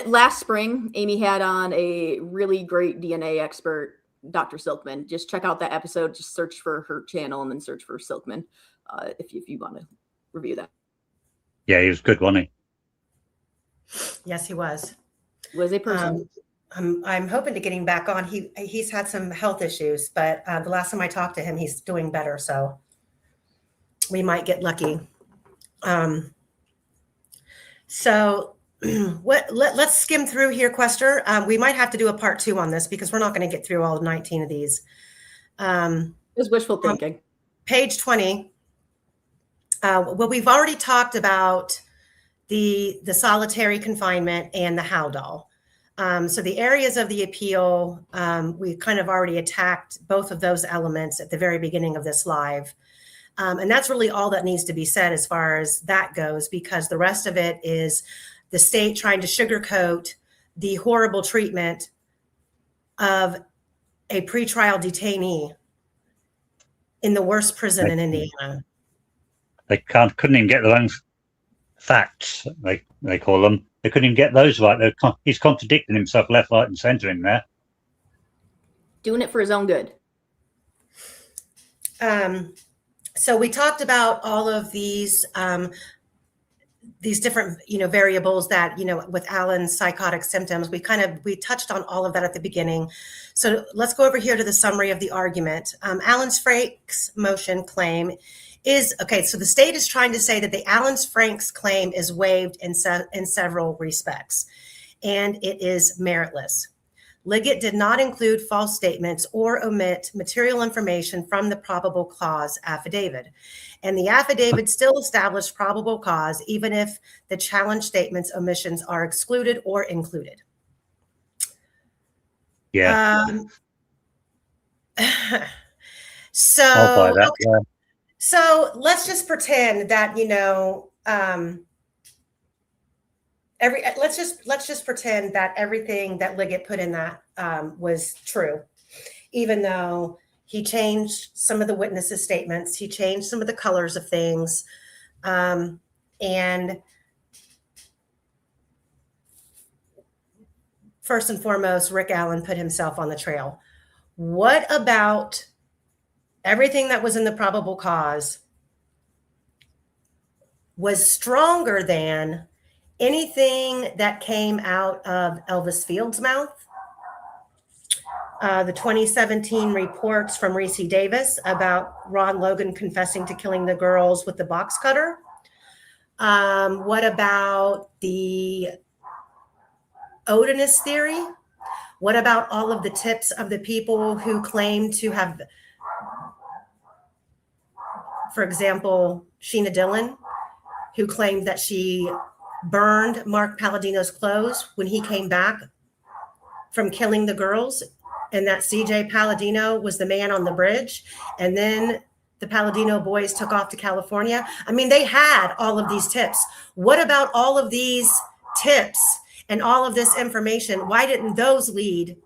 Last spring, Amy had on a really great DNA expert, Dr. Silkman. Just check out that episode. Just search for her channel and then search for Silkman if you want to review that. Yeah, he was good, wasn't he? Yes, he was. Was a person. I'm hoping to get him back on. He's had some health issues, but the last time I talked to him, he's doing better. So we might get lucky. So let's skim through here, Quester. We might have to do a part 2 on this because we're not going to get through all 19 of these. It's wishful thinking. Page 20. Well, we've already talked about the solitary confinement and the Howdahl. So the areas of the appeal, we kind of already attacked both of those elements at the very beginning of this live. And that's really all that needs to be said as far as that goes, because the rest of it is the state trying to sugarcoat the horrible treatment of a pretrial detainee in the worst prison in Indiana. They couldn't even get their own facts, they call them. They couldn't even get those right. He's contradicting himself left, right, and centre in there. Doing it for his own good. So we talked about all of these different, variables that, with Alan's psychotic symptoms. We touched on all of that at the beginning. So let's go over here to the summary of the argument. Allen-Frank's motion claim is, okay, so the state is trying to say that the Allen-Frank's claim is waived in several respects, and it is meritless. Liggett did not include false statements or omit material information from the probable cause affidavit. And the affidavit still established probable cause, even if the challenge statement's omissions are excluded or included. Yeah. So, I'll buy that. okay. So let's just pretend that, let's just pretend that everything that Liggett put in that was true, even though he changed some of the witnesses' statements, he changed some of the colors of things, and first and foremost, Rick Allen put himself on the trail. What about everything that was in the probable cause was stronger than anything that came out of Elvis Field's mouth? The 2017 reports from Reese Davis about Ron Logan confessing to killing the girls with the box cutter. What about the Odinist theory? What about all of the tips of the people who claim to have, for example, Sheena Dillon, who claimed that she burned Mark Palladino's clothes when he came back from killing the girls, and that CJ Palladino was the man on the bridge, and then the Palladino boys took off to California. I mean, they had all of these tips. What about all of these tips and all of this information? Why didn't those lead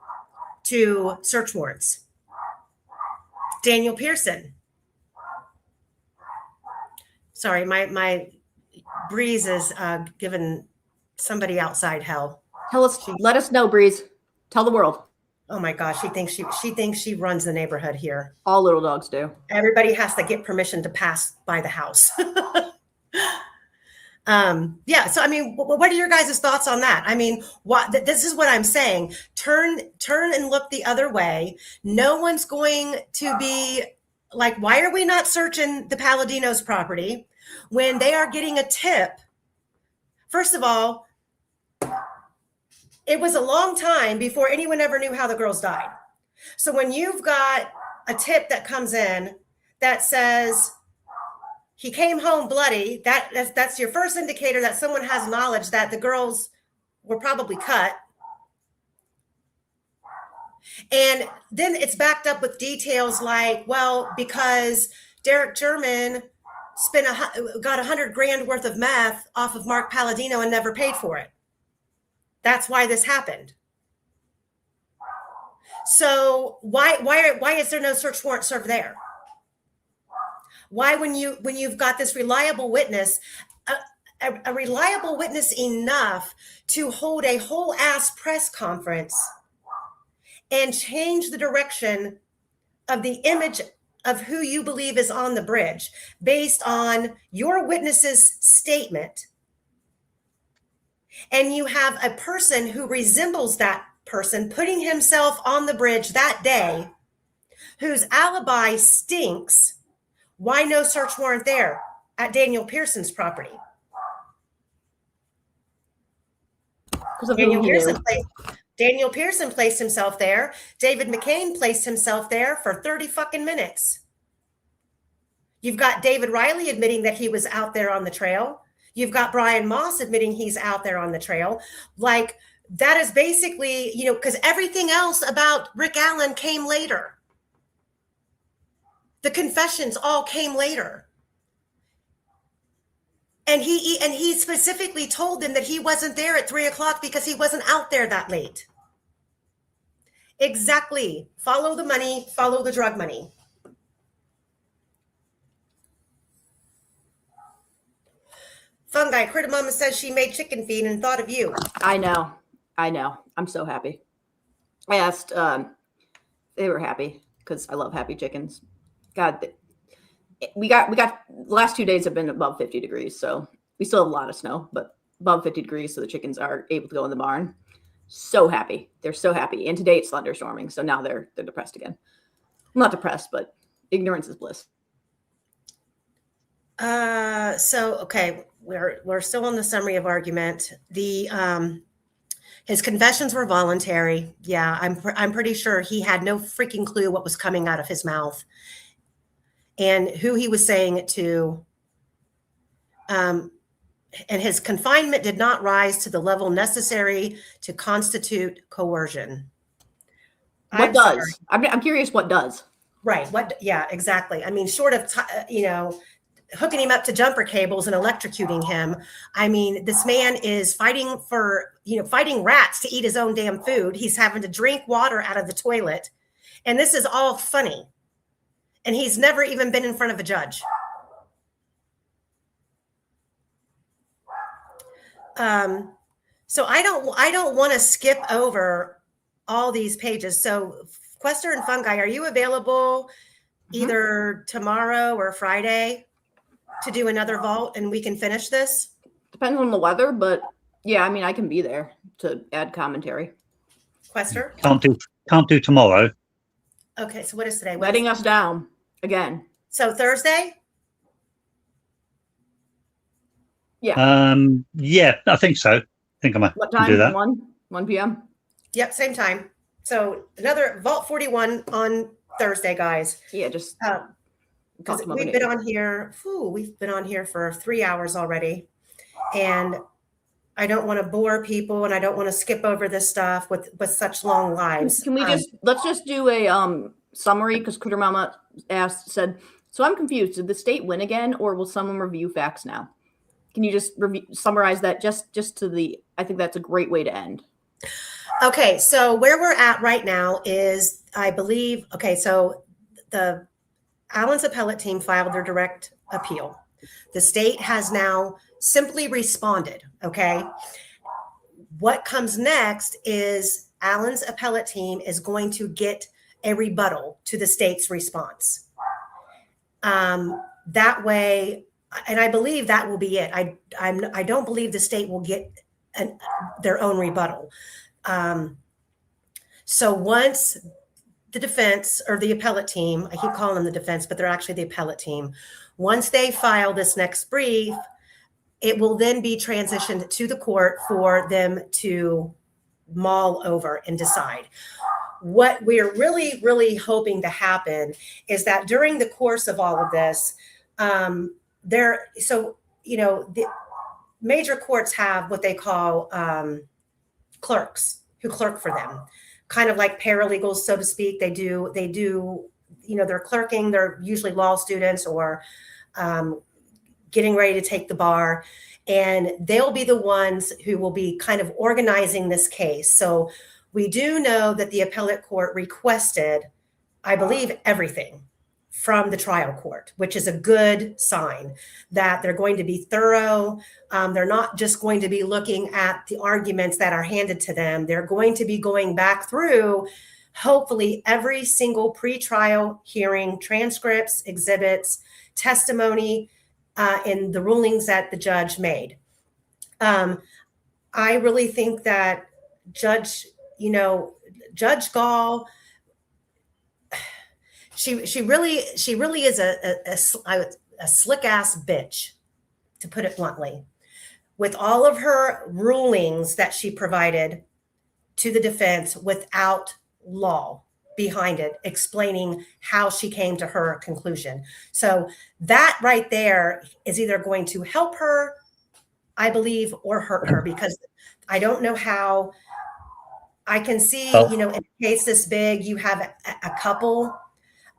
to search warrants? Daniel Pearson. Sorry, my Breeze is giving somebody outside hell. Let us know, Breeze. Tell the world. Oh my gosh, she thinks she runs the neighborhood here. All little dogs do. Everybody has to get permission to pass by the house. Yeah. So, I mean, what are your guys' thoughts on that? I mean, this is what I'm saying. Turn and look the other way. No one's going to be like, why are we not searching the Palladino's property when they are getting a tip? First of all, it was a long time before anyone ever knew how the girls died. So when you've got a tip that comes in that says he came home bloody, that's your first indicator that someone has knowledge that the girls were probably cut. And then it's backed up with details like, well, because Derek German got $100,000 worth of meth off of Mark Palladino and never paid for it. That's why this happened. So why is there no search warrant served there? Why, when you've got this reliable witness, a reliable witness enough to hold a whole ass press conference and change the direction of the image of who you believe is on the bridge based on your witness's statement, and you have a person who resembles that person putting himself on the bridge that day, whose alibi stinks, why no search warrant there at Daniel Pearson's property? Daniel Pearson placed himself there. David McCain placed himself there for 30 fucking minutes. You've got David Riley admitting that he was out there on the trail. You've got Brian Moss admitting he's out there on the trail. Like, that is basically, because everything else about Rick Allen came later. The confessions all came later. And he specifically told them that he wasn't there at 3:00 because he wasn't out there that late. Exactly. Follow the money, follow the drug money. Fungi, Critter Mama says she made chicken feed and thought of you. I know. I'm so happy. I asked, they were happy because I love happy chickens. God, we got the last 2 days have been above 50 degrees, so we still have a lot of snow, but above 50 degrees, so the chickens are able to go in the barn. So happy. They're so happy. And today it's thunderstorming, so now they're depressed again. I'm not depressed, but ignorance is bliss. Okay, we're still on the summary of argument. His confessions were voluntary. Yeah, I'm pretty sure he had no freaking clue what was coming out of his mouth and who he was saying it to. And his confinement did not rise to the level necessary to constitute coercion. What does? I'm curious what does. Right. What? Yeah, exactly. I mean, short of, hooking him up to jumper cables and electrocuting him. I mean, this man is fighting rats to eat his own damn food. He's having to drink water out of the toilet. And this is all funny. And he's never even been in front of a judge. So I don't want to skip over all these pages. So Quester and Fungi, are you available either tomorrow or Friday to do another vault and we can finish this? Depends on the weather, but yeah, I mean, I can be there to add commentary. Quester? Can't do tomorrow. Okay, so what is today? Letting us down again. So Thursday? Yeah. Yeah, I think so. I think I might do that. 1 p.m. Yep, same time. So another Vault 41 on Thursday, guys. Yeah, just because we've been on here. We've been on here for 3 hours already, and I don't want to bore people, and I don't want to skip over this stuff with such long lives. Can we let's just do a summary, because Critter Mama said, so I'm confused. Did the state win again, or will someone review facts now? Can you just summarize that just to the? I think that's a great way to end. Okay, so where we're at right now is, I believe, so the Allen's appellate team filed their direct appeal. The state has now simply responded, okay? What comes next is Allen's appellate team is going to get a rebuttal to the state's response. That way, and I believe that will be it. I don't believe the state will get their own rebuttal. So once the defense or the appellate team, I keep calling them the defense, but they're actually the appellate team. Once they file this next brief, it will then be transitioned to the court for them to mull over and decide. What we're really, really hoping to happen is that during the course of all of this, the major courts have what they call clerks who clerk for them, kind of like paralegals, so to speak. They do, they're clerking. They're usually law students or getting ready to take the bar, and they'll be the ones who will be kind of organizing this case. So we do know that the appellate court requested, I believe, everything from the trial court, which is a good sign that they're going to be thorough. They're not just going to be looking at the arguments that are handed to them. They're going to be going back through, hopefully, every single pretrial hearing, transcripts, exhibits, testimony, and the rulings that the judge made. I really think that Judge Gall, she really is a slick ass bitch, to put it bluntly, with all of her rulings that she provided to the defense without law behind it, explaining how she came to her conclusion. So that right there is either going to help her, I believe, or hurt her, because I don't know how. I can see, in a case this big, you have a couple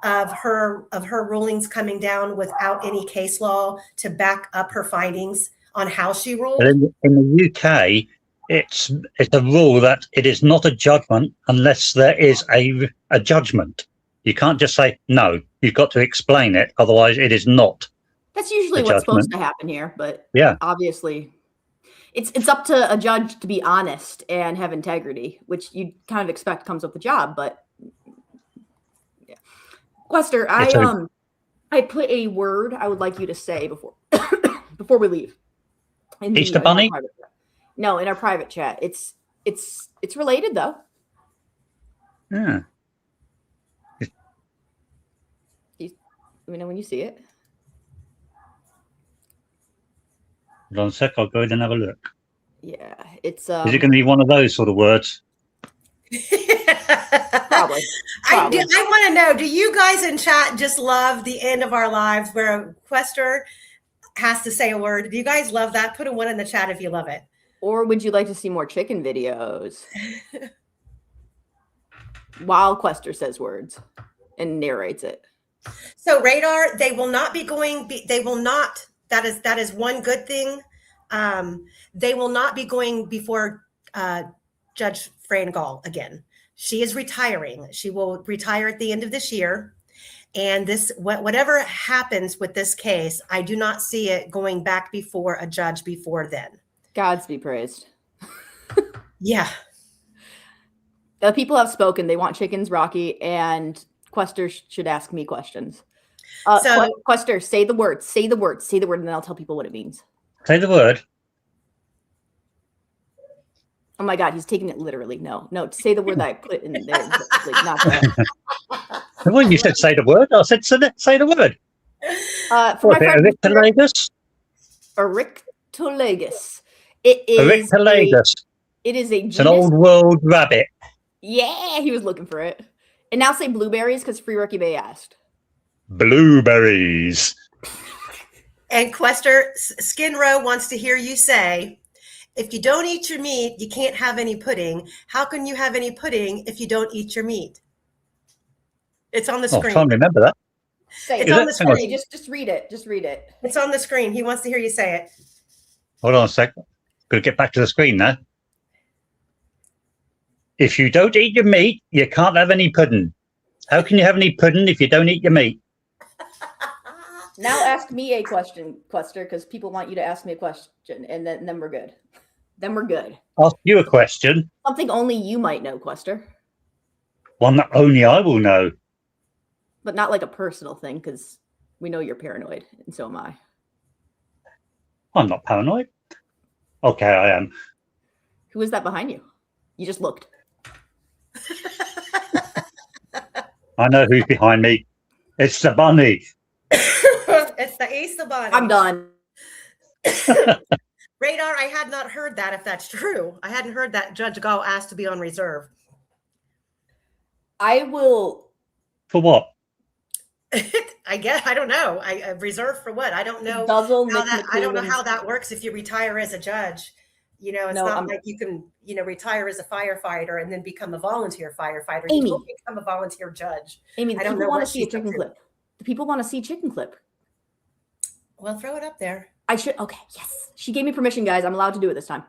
of her rulings coming down without any case law to back up her findings on how she ruled. In the UK, it's a rule that it is not a judgment unless there is a judgment. You can't just say no. You've got to explain it, otherwise it is not. That's usually what's supposed to happen here, but yeah, obviously it's up to a judge to be honest and have integrity, which you kind of expect comes with the job. But yeah, Quester, I put a word I would like you to say before before we leave. Easter Bunny? No, in our private chat. It's related though. Yeah. Let me know when you see it. Hold on a sec, I'll go ahead and have a look. Yeah, it's Is it going to be one of those sort of words? Probably. I want to know, do you guys in chat just love the end of our lives where a quester has to say a word? Do you guys love that? Put a 1 in the chat if you love it. Or would you like to see more chicken videos? While Quester says words and narrates it. So Radar, they will not be going, they will not, that is one good thing. They will not be going before Judge Fran Gall again. She is retiring. She will retire at the end of this year. And this, whatever happens with this case, I do not see it going back before a judge before then. Gods be praised. Yeah. The people have spoken. They want chickens, Rocky, and Quester should ask me questions. So Quester, say the word, say the word, say the word, and then I'll tell people what it means. Say the word. Oh my God, he's taking it literally. No, say the word that I put in there. Like, not that. Well, you said say the word. I said say the word. For my friend Eryctolagus? Eryctolagus. It is Eryctolagus. It is a genus. It's an old world rabbit. Yeah, he was looking for it. And now say blueberries because Free Rookie Bay asked. Blueberries. And Quester, Skin Row wants to hear you say, if you don't eat your meat, you can't have any pudding. How can you have any pudding if you don't eat your meat? It's on the screen. I can't remember that. Say it's on the screen. Just read it. Just read it. It's on the screen. He wants to hear you say it. Hold on a second. Got to get back to the screen now. If you don't eat your meat, you can't have any pudding. How can you have any pudding if you don't eat your meat? Now ask me a question, Quester, because people want you to ask me a question, and then we're good. Then we're good. Ask you a question. Something only you might know, Quester. One that only I will know. But not like a personal thing, because we know you're paranoid, and so am I. I'm not paranoid. Okay, I am. Who is that behind you? You just looked. I know who's behind me. It's the bunny. It's the Easter Bunny. I'm done. Radar, I had not heard that, if that's true. I hadn't heard that Judge Gall asked to be on reserve. I will. For what? I guess, I don't know. I reserve for what? I don't know. I don't know how that works if you retire as a judge. You know, it's not like you can, retire as a firefighter and then become a volunteer firefighter. Amy, you don't become a volunteer judge. Amy, the people want to see a chicken clip. The people want to see a chicken clip. Well, throw it up there. I should. Okay, yes. She gave me permission, guys. I'm allowed to do it this time.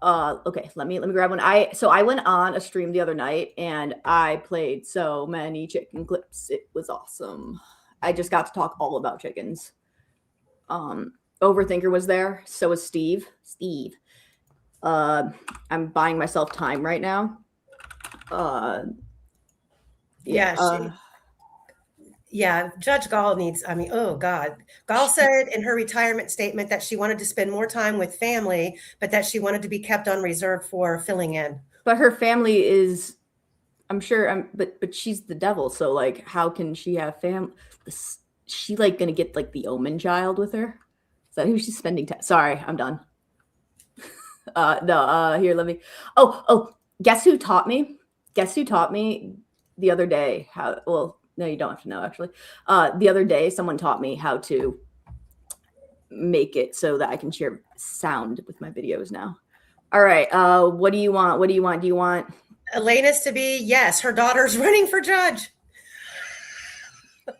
Okay, let me grab one. I went on a stream the other night and I played so many chicken clips. It was awesome. I just got to talk all about chickens. Overthinker was there. So was Steve. I'm buying myself time right now. Yeah, Judge Gall needs, oh God. Gall said in her retirement statement that she wanted to spend more time with family, but that she wanted to be kept on reserve for filling in. But her family is, I'm sure, but she's the devil. So like, how can she have family? Is she like going to get like the Omen child with her? Is that who she's spending time? Sorry, I'm done. Here, let me, guess who taught me? Guess who taught me the other day no, you don't have to know, actually. The other day, someone taught me how to make it so that I can share sound with my videos now. All right. What do you want? Do you want Elena's to be, yes, her daughter's running for judge.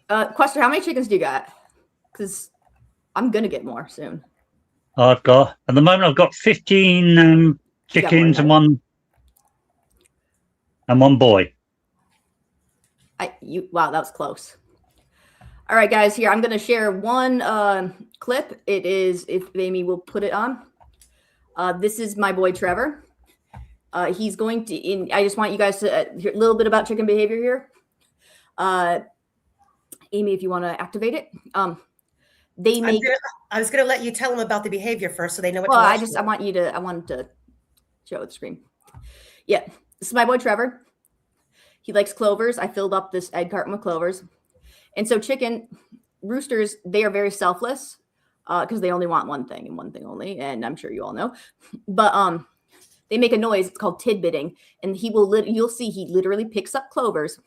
Quester, how many chickens do you got? Because I'm going to get more soon. At the moment, I've got 15 chickens and one boy. Wow, that was close. All right, guys, here I'm going to share one clip. It is, if Amy will put it on. This is my boy Trevor. He's going to. I just want you guys to hear a little bit about chicken behavior here. Amy, if you want to activate it. They make. I was gonna let you tell them about the behavior first, so they know what Well, to watch. I want to show the screen. Yeah, this is my boy Trevor. He likes clovers. I filled up this egg carton with clovers, and so roosters, they are very selfless because they only want one thing and one thing only, and I'm sure you all know. But they make a noise. It's called tidbitting, and you'll see he literally picks up clovers.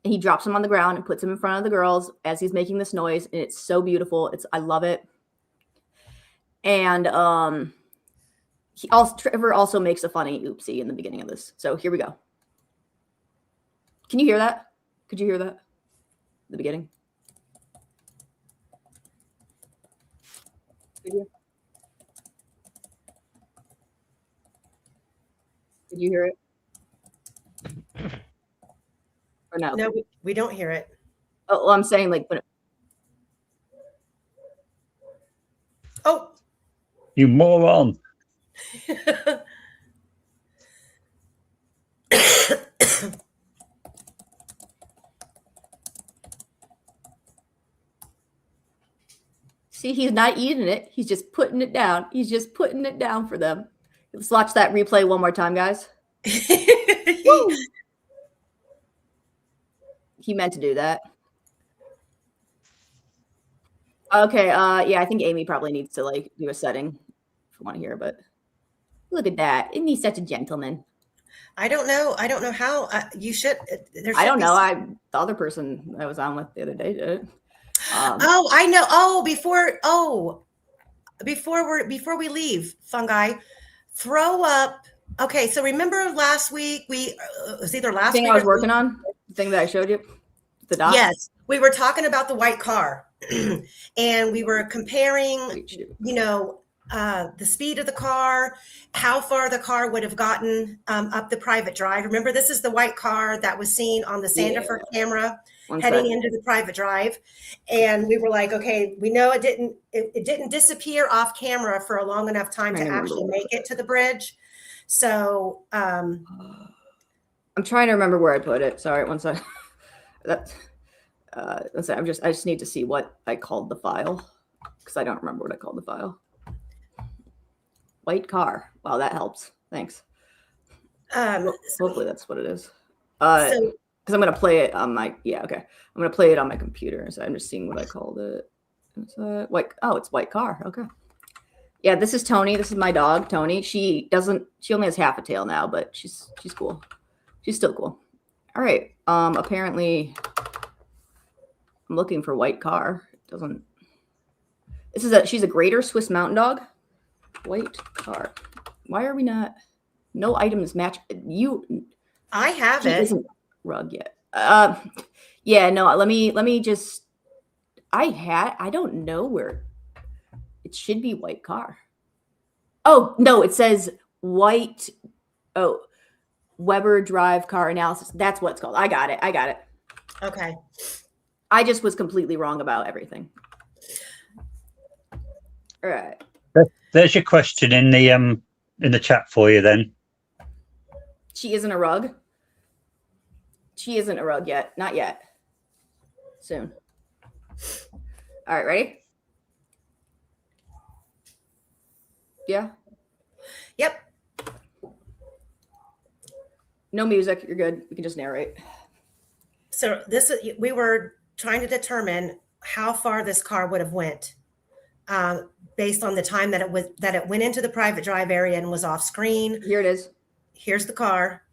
And he drops them on the ground and puts them in front of the girls as he's making this noise. And it's so beautiful. I love it. And Trevor also makes a funny oopsie in the beginning of this. So here we go. Can you hear that? Could you hear that? The beginning? Did you hear it? Or no? No, we don't hear it. Oh, well, I'm saying like, but Oh, You moron. see, he's not eating it. He's just putting it down. He's just putting it down for them. Let's watch that replay one more time, guys. He meant to do that. Okay, yeah, I think Amy probably needs to like do a setting if you want to hear, but look at that. Isn't he such a gentleman? I don't know how you should. I don't know. The other person I was on with the other day did it. Oh, I know. Oh, before we leave, Fungi, throw up. Okay, so remember last week it was either last thing week I was working on, the thing that I showed you, the dot. Yes, we were talking about the white car, and we were comparing, the speed of the car, how far the car would have gotten up the private drive. Remember, this is the white car that was seen on the Sandifer camera heading into the private drive. And we were like, okay, we know it didn't disappear off camera for a long enough time to actually make it to the bridge. So I'm trying to remember where I put it. Sorry, one second. I just need to see what I called the file because I don't remember what I called the file. White car. Wow, that helps. Thanks. Hopefully that's what it is. Because I'm gonna play it on my I'm gonna play it on my computer. So I'm just seeing what I called it. It's it's white car. Okay. Yeah, this is Tony. This is my dog, Tony. She only has half a tail now, but she's cool. She's still cool. All right. Apparently I'm looking for white car. It doesn't. She's a greater Swiss Mountain Dog. White car. Why are we not? No items match. I have it. Isn't rug yet. Yeah, no, let me just. I don't know where. It should be white car. Oh, no, it says white. Oh, Weber drive car analysis. That's what it's called. I got it. Okay. I just was completely wrong about everything. All right. There's your question in the chat for you then. She isn't a rug. She isn't a rug yet. Not yet. Soon. All right, ready? Yeah. Yep. No music. You're good. We can just narrate. So we were trying to determine how far this car would have went based on the time that it went into the private drive area and was off screen. Here it is. Here's the car.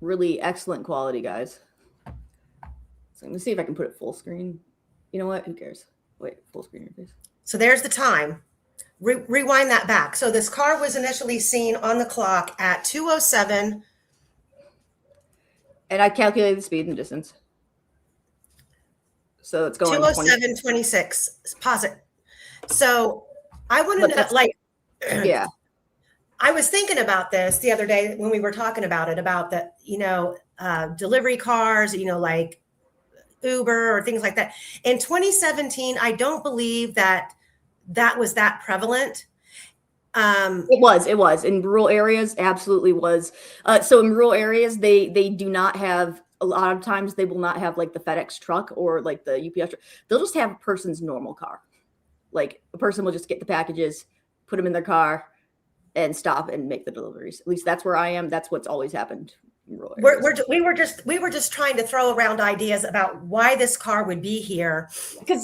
Really excellent quality, guys. So let me see if I can put it full screen. You know what? Who cares? Wait, full screen, please. So there's the time. Rewind that back. So this car was initially seen on the clock at 2:07. And I calculated the speed and the distance. So it's going 2:07:26. Pause it. So I want to know, yeah. I was thinking about this the other day when we were talking about it, about the, delivery cars, like Uber or things like that. In 2017, I don't believe that was that prevalent. It was in rural areas. Absolutely was. So in rural areas, they do not have a lot of times they will not have like the FedEx truck or like the UPS truck. They'll just have a person's normal car. Like a person will just get the packages, put them in their car, and stop and make the deliveries. At least that's where I am. That's what's always happened. We were just trying to throw around ideas about why this car would be here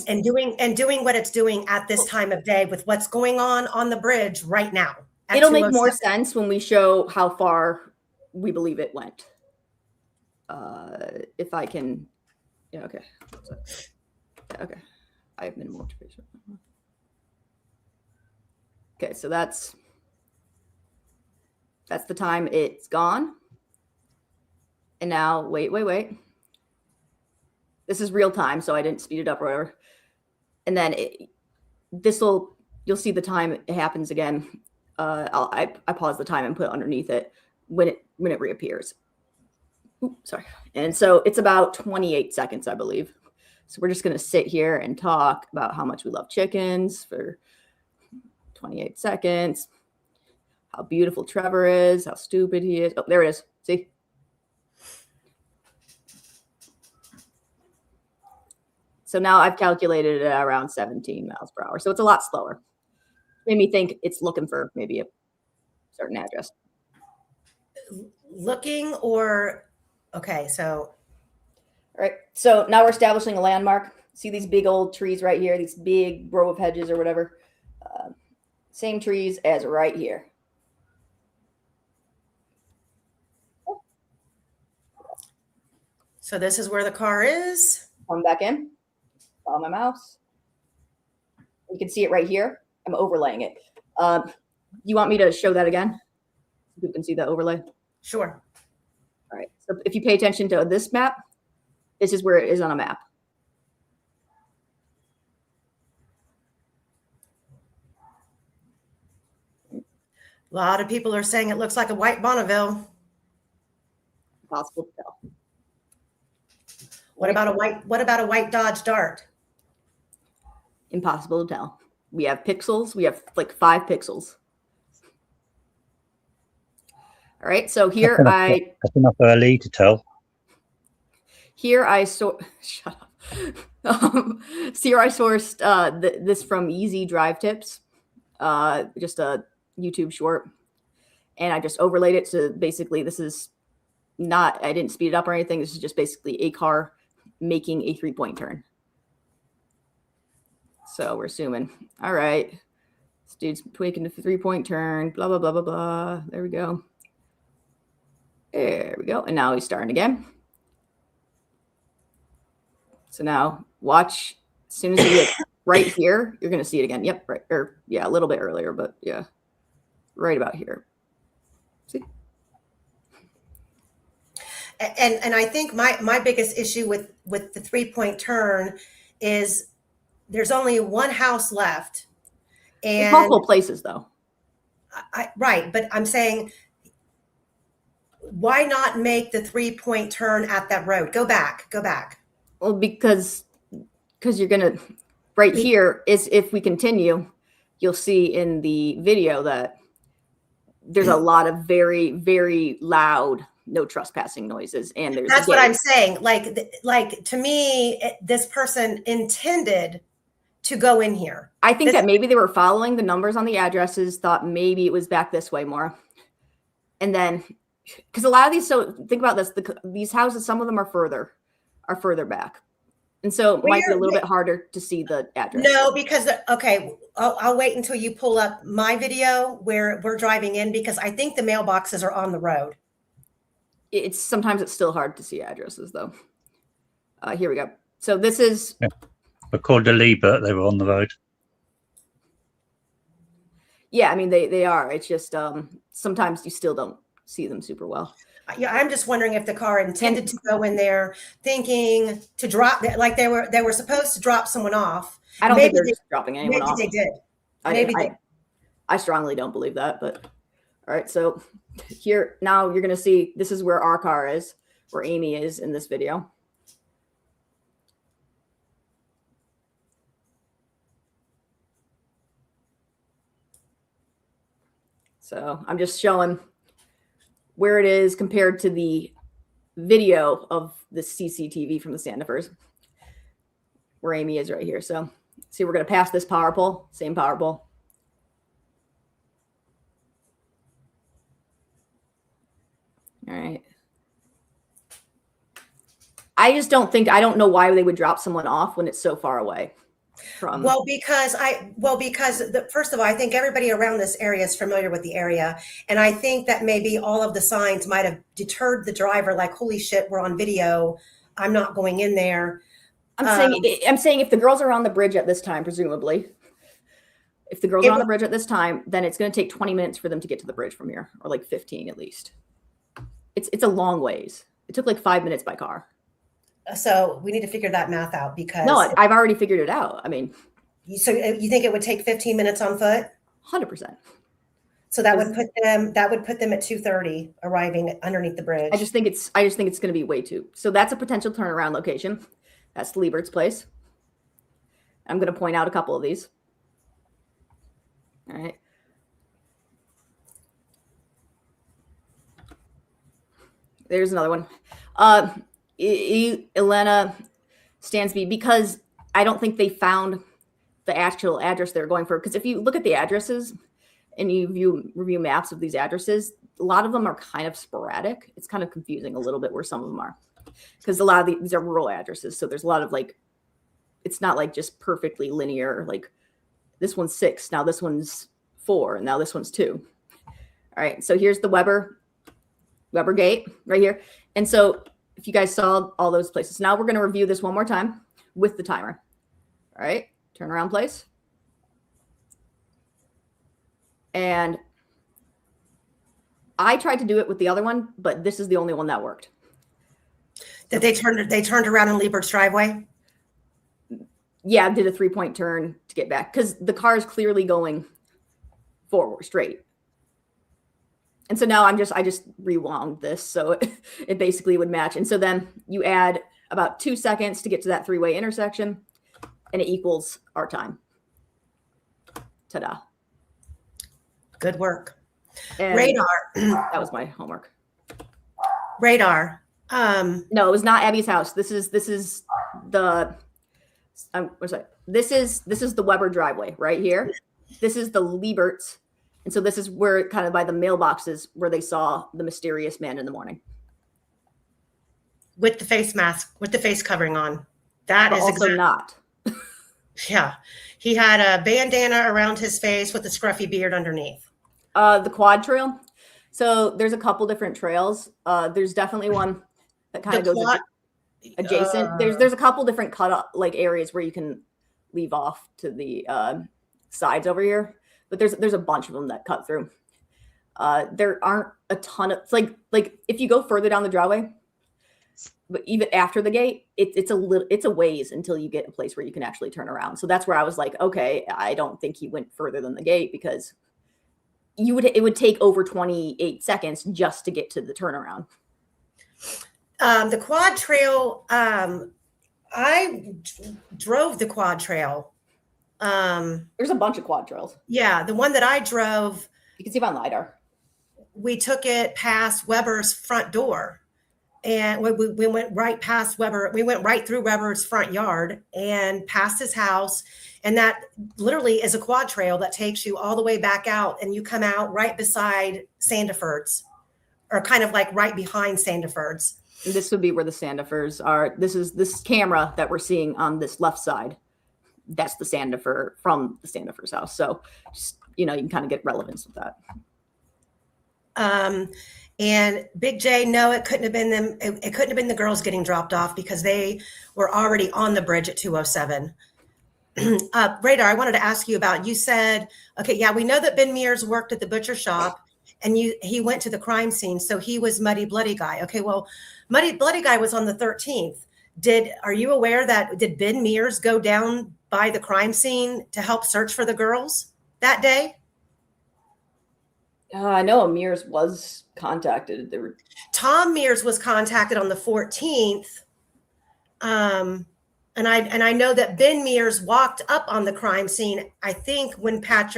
and doing what it's doing at this time of day with what's going on the bridge right now. It'll make more sense when we show how far we believe it went. If I can, yeah, okay. Okay. I have minimal motivation. Okay, so that's the time it's gone. And now, wait. This is real time, so I didn't speed it up or whatever. And then you'll see the time it happens again. I pause the time and put it underneath it when it reappears. Oops, sorry. And so it's about 28 seconds, I believe. So we're just going to sit here and talk about how much we love chickens for 28 seconds. How beautiful Trevor is, how stupid he is. Oh, there it is. See? So now I've calculated it at around 17 miles per hour. So it's a lot slower. Made me think it's looking for maybe a certain address. Looking or, okay, so. All right. So now we're establishing a landmark. See these big old trees right here, these big row of hedges or whatever. Same trees as right here. So this is where the car is. Come back in. Follow my mouse. You can see it right here. I'm overlaying it. You want me to show that again? So you can see the overlay. Sure. All right. So if you pay attention to this map, this is where it is on a map. A lot of people are saying it looks like a white Bonneville. Impossible to tell. What about a white Dodge Dart? Impossible to tell. We have pixels. We have like 5 pixels. All right. So here that's enough early to tell. Here I shut up. So here I sourced this from Easy Drive Tips, just a YouTube short, and I just overlaid it. So basically, this is not, I didn't speed it up or anything. This is just basically a car making a 3-point turn. So we're assuming, all right, this dude's making a 3-point turn, blah, blah, blah, blah, blah. There we go. There we go. And now he's starting again. So now watch, as soon as you get right here, you're going to see it again. Yep. Right. Or yeah, a little bit earlier, but yeah, right about here. See? And I think my biggest issue with the 3-point turn is there's only one house left. And there's multiple places though. Right. But I'm saying, why not make the 3-point turn at that road? Go back. Well, because you're going to, right here is, if we continue, you'll see in the video that there's a lot of very, very loud no trespassing noises. And that's what I'm saying. Like to me, this person intended to go in here. I think that maybe they were following the numbers on the addresses, thought maybe it was back this way more. And then, because a lot of these, so think about this, these houses, some of them are further back. And so it might be a little bit harder to see the address. No, because, okay, I'll wait until you pull up my video where we're driving in, because I think the mailboxes are on the road. Sometimes it's still hard to see addresses though. Here we go. So this is. Yeah. According to Liebert, they were on the road. Yeah, I mean, they are. It's just sometimes you still don't see them super well. Yeah, I'm just wondering if the car intended to go in there thinking to drop, like they were supposed to drop someone off. I don't think they're just dropping anyone off. Maybe they did. I strongly don't believe that, but all right. So here, now you're going to see, this is where our car is, where Amy is in this video. So I'm just showing where it is compared to the video of the CCTV from the Sandefers, where Amy is right here. So see, we're going to pass this power pole, same power pole. All right. I just don't know why they would drop someone off when it's so far away from. First of all, I think everybody around this area is familiar with the area. And I think that maybe all of the signs might have deterred the driver, like, holy shit, we're on video. I'm not going in there. I'm saying if the girls are on the bridge at this time, presumably, if the girls are on the bridge at this time, then it's going to take 20 minutes for them to get to the bridge from here, or like 15 at least. It's a long ways. It took like 5 minutes by car. So we need to figure that math out, because no, I've already figured it out. I mean, so you think it would take 15 minutes on foot? 100%. So that would put them at 2:30 arriving underneath the bridge. I just think it's going to be way too. So that's a potential turnaround location. That's Liebert's place. I'm going to point out a couple of these. All right. There's another one. Elena Stansby, because I don't think they found the actual address they're going for. Because if you look at the addresses and you review maps of these addresses, a lot of them are kind of sporadic. It's kind of confusing a little bit where some of them are, because a lot of these are rural addresses. So there's a lot of like, it's not like just perfectly linear. Like this one's 6, now this one's 4, and now this one's 2. All right. So here's the Weber gate right here. And so if you guys saw all those places, now we're going to review this one more time with the timer. All right. Turnaround place. And I tried to do it with the other one, but this is the only one that worked. That they turned around in Liebert's driveway? Yeah, did a 3-point turn to get back, because the car is clearly going forward straight. And so now I just rewound this, so it basically would match. And so then you add about 2 seconds to get to that 3-way intersection, and it equals our time. Ta-da. Good work. And radar. That was my homework. Radar. No, it was not Abby's house. This is the This is the Weber driveway right here. This is the Liebert's. And so this is where, kind of by the mailboxes, where they saw the mysterious man in the morning. With the face mask, with the face covering on. That but is also not. Yeah. He had a bandana around his face with a scruffy beard underneath. The quad trail. So there's a couple different trails. There's definitely one that kind of goes adjacent. There's a couple different cut up like areas where you can leave off to the sides over here. But there's a bunch of them that cut through. There aren't a ton of, it's like if you go further down the driveway, but even after the gate, it's a ways until you get a place where you can actually turn around. So that's where I was like, okay, I don't think he went further than the gate, because it would take over 28 seconds just to get to the turnaround. The quad trail, I drove the quad trail. There's a bunch of quad trails. Yeah, the one that I drove, you can see it on LiDAR. We took it past Weber's front door, and we went right past Weber. We went right through Weber's front yard and past his house. And that literally is a quad trail that takes you all the way back out, and you come out right beside Sandefers, or kind of like right behind Sandefers. This would be where the Sandefers are. This camera that we're seeing on this left side. That's the Sandefer from the Sandefers house. So just, you can kind of get relevance with that. And Big J, no, it couldn't have been them. It couldn't have been the girls getting dropped off, because they were already on the bridge at 2:07. Radar, I wanted to ask you about, you said, okay, yeah, we know that Ben Mears worked at the butcher shop, and he went to the crime scene. So he was Muddy Bloody Guy. Okay, well, Muddy Bloody Guy was on the 13th. Are you aware did Ben Mears go down by the crime scene to help search for the girls that day? I know Mears was contacted. Tom Mears was contacted on the 14th. And I know that Ben Mears walked up on the crime scene, I think when Pat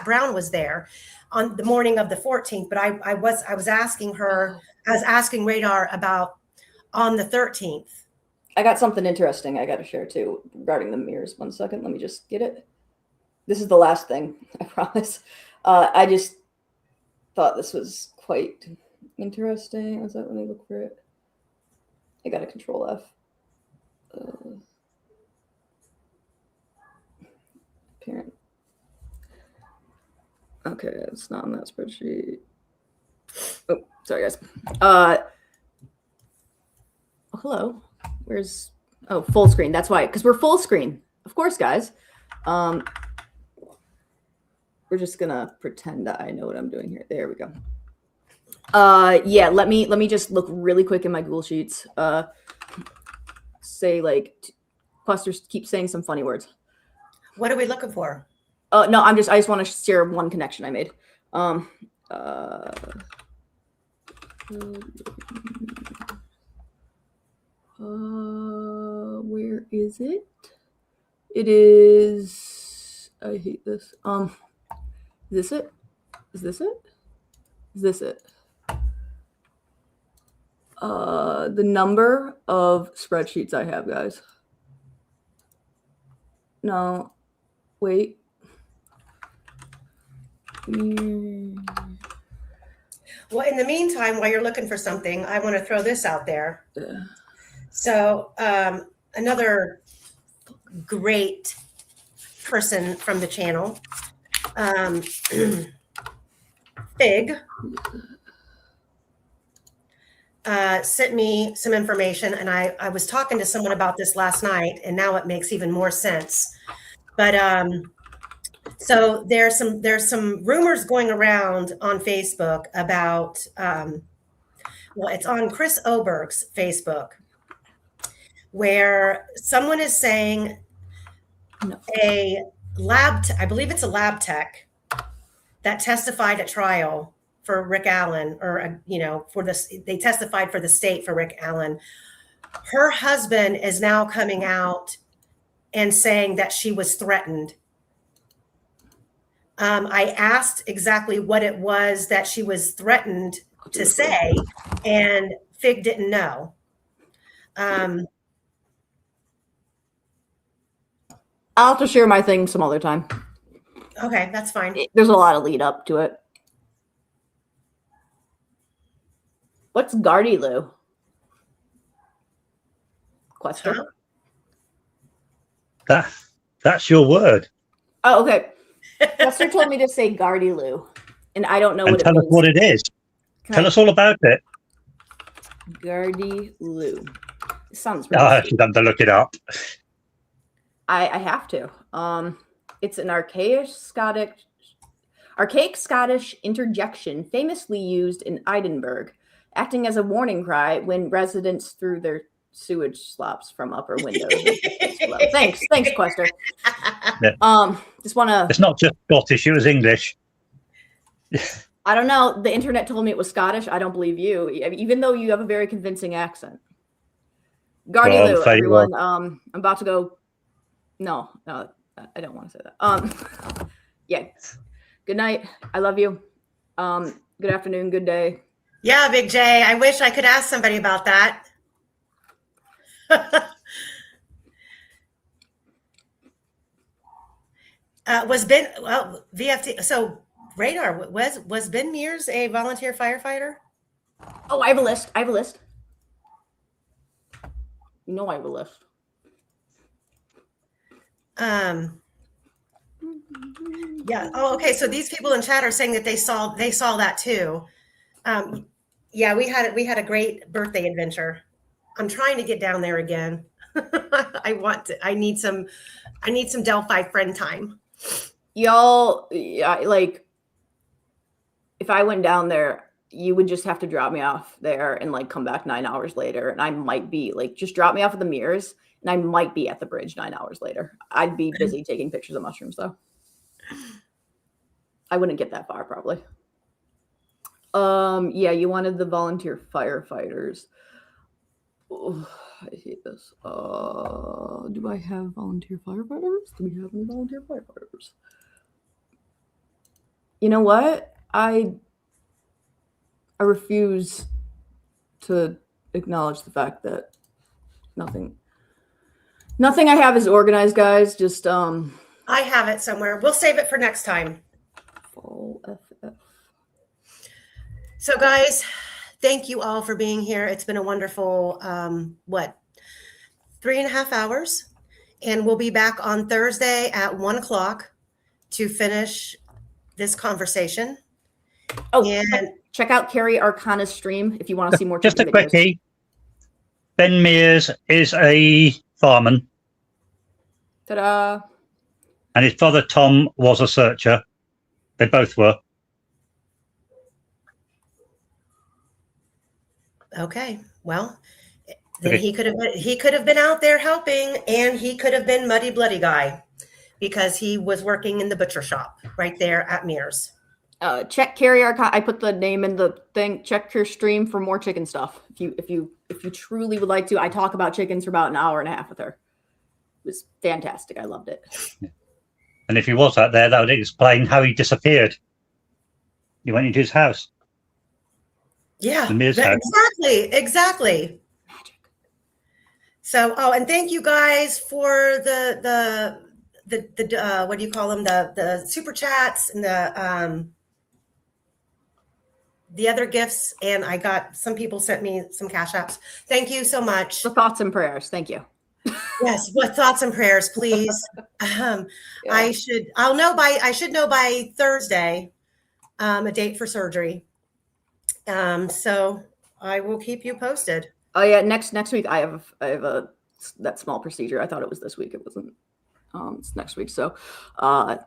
Brown was there on the morning of the 14th. But I was asking her I was asking Radar about on the 13th. I got something interesting I got to share too regarding the mirrors. 1 second. Let me just get it. This is the last thing, I promise. I just thought this was quite interesting. Was that, let me look for it. I got a Control F. Parent. Okay, it's not on that spreadsheet. Oh, sorry guys. Hello. Where's full screen? That's why, because we're full screen. Of course, guys. We're just gonna pretend that I know what I'm doing here. There we go. Yeah, let me just look really quick in my Google Sheets. Say like clusters keep saying some funny words. What are we looking for? No, I just want to share one connection I made. Where is it? It is, I hate this. Is this it? Is this it? Is this it? The number of spreadsheets I have, guys. No, wait. Well, in the meantime, while you're looking for something, I want to throw this out there. So another great person from the channel, Fig, sent me some information, and I was talking to someone about this last night, and now it makes even more sense. But so there's some rumors going around on Facebook about well, it's on Chris Oberg's Facebook, where someone is saying I believe it's a lab tech that testified at trial for Rick Allen, or for this, they testified for the state for Rick Allen. Her husband is now coming out and saying that she was threatened. I asked exactly what it was that she was threatened to say, and Fig didn't know. I'll have to share my thing some other time. Okay, that's fine. There's a lot of lead up to it. What's Gardyloo? Question. That's your word. Oh, okay. Lester told me to say Gardyloo, and I don't know what it means. Tell us what it is. Tell us all about it. Gardyloo. It sounds really You have to look it up. I have to. It's an archaic Scottish interjection famously used in Edinburgh, acting as a warning cry when residents threw their sewage slops from upper windows. Thanks, Quester. Yeah. Just want to. It's not just Scottish; it was English. I don't know. The internet told me it was Scottish. I don't believe you, even though you have a very convincing accent. Gardyloo, everyone. I'm about to go. No, I don't want to say that. Yeah. Good night. I love you. Good afternoon. Good day. Yeah, Big J. I wish I could ask somebody about that. Was Ben VFT? So Radar, was Ben Mears a volunteer firefighter? Oh, I have a list. You know I have a list. Yeah. Oh, okay. So these people in chat are saying that they saw that too. Yeah, we had a great birthday adventure. I'm trying to get down there again. I need some Delphi friend time. Y'all, like, if I went down there, you would just have to drop me off there and like come back 9 hours later, and I might be like, just drop me off at the mirrors, and I might be at the bridge 9 hours later. I'd be busy taking pictures of mushrooms though. I wouldn't get that far probably. Yeah, you wanted the volunteer firefighters. Oh, I hate this. Do I have volunteer firefighters? Do we have any volunteer firefighters? You know what? I refuse to acknowledge the fact that nothing I have is organized, guys. Just I have it somewhere. We'll save it for next time. fall FF. So guys, thank you all for being here. It's been a wonderful 3.5 hours, and we'll be back on Thursday at 1:00 to finish this conversation. Oh, and check out Carrie Arcana's stream if you want to see more. Just a videos. quickie. Ben Mears is a fireman, Ta-da! and his brother Tom was a searcher. They both were. Okay, well, then Okay. he could have been out there helping, and he could have been Muddy Bloody Guy because he was working in the butcher shop right there at Mears. Check Carrie Arcana. I put the name in the thing. Check her stream for more chicken stuff. If you truly would like to, I talk about chickens for about an hour and a half with her. It was fantastic. I loved it. And if he was out there, that would explain how he disappeared. He went into his house. Yeah, The Mears house. exactly. Magic. So, and thank you guys for the what do you call them? The super chats and the other gifts. And I got some people sent me some cash apps. Thank you so much. The thoughts and prayers. Thank you. Yes, with thoughts and prayers, please. Yeah. I should know by Thursday a date for surgery. So I will keep you posted. Oh yeah, next week I have that small procedure. I thought it was this week. It wasn't. It's next week. So I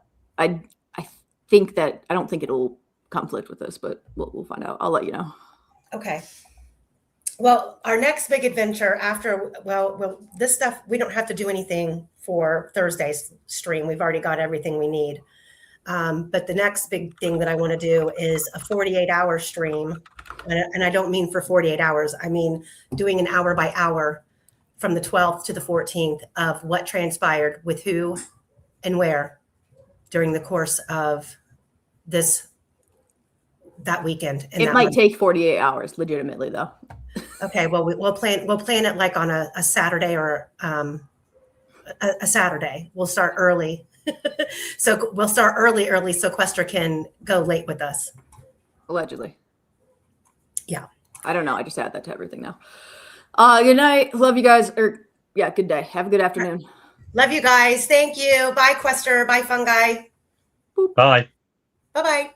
think that I don't think it'll conflict with this, but we'll find out. I'll let you know. Okay. Well, our next big adventure after, this stuff, we don't have to do anything for Thursday's stream. We've already got everything we need. But the next big thing that I want to do is a 48-hour stream. And I don't mean for 48 hours. I mean doing an hour by hour from the 12th to the 14th of what transpired with who and where during the course of that weekend. And It might take 48 hours, legitimately, though. Okay, well, we'll plan it like on a Saturday or a Saturday. We'll start early. So we'll start early so Quester can go late with us. Allegedly. Yeah. I don't know. I just add that to everything now. Good night. Love you guys. Good day. Have a good afternoon. Love you guys. Thank you. Bye, Quester. Bye, Fungi. Bye. Bye-bye.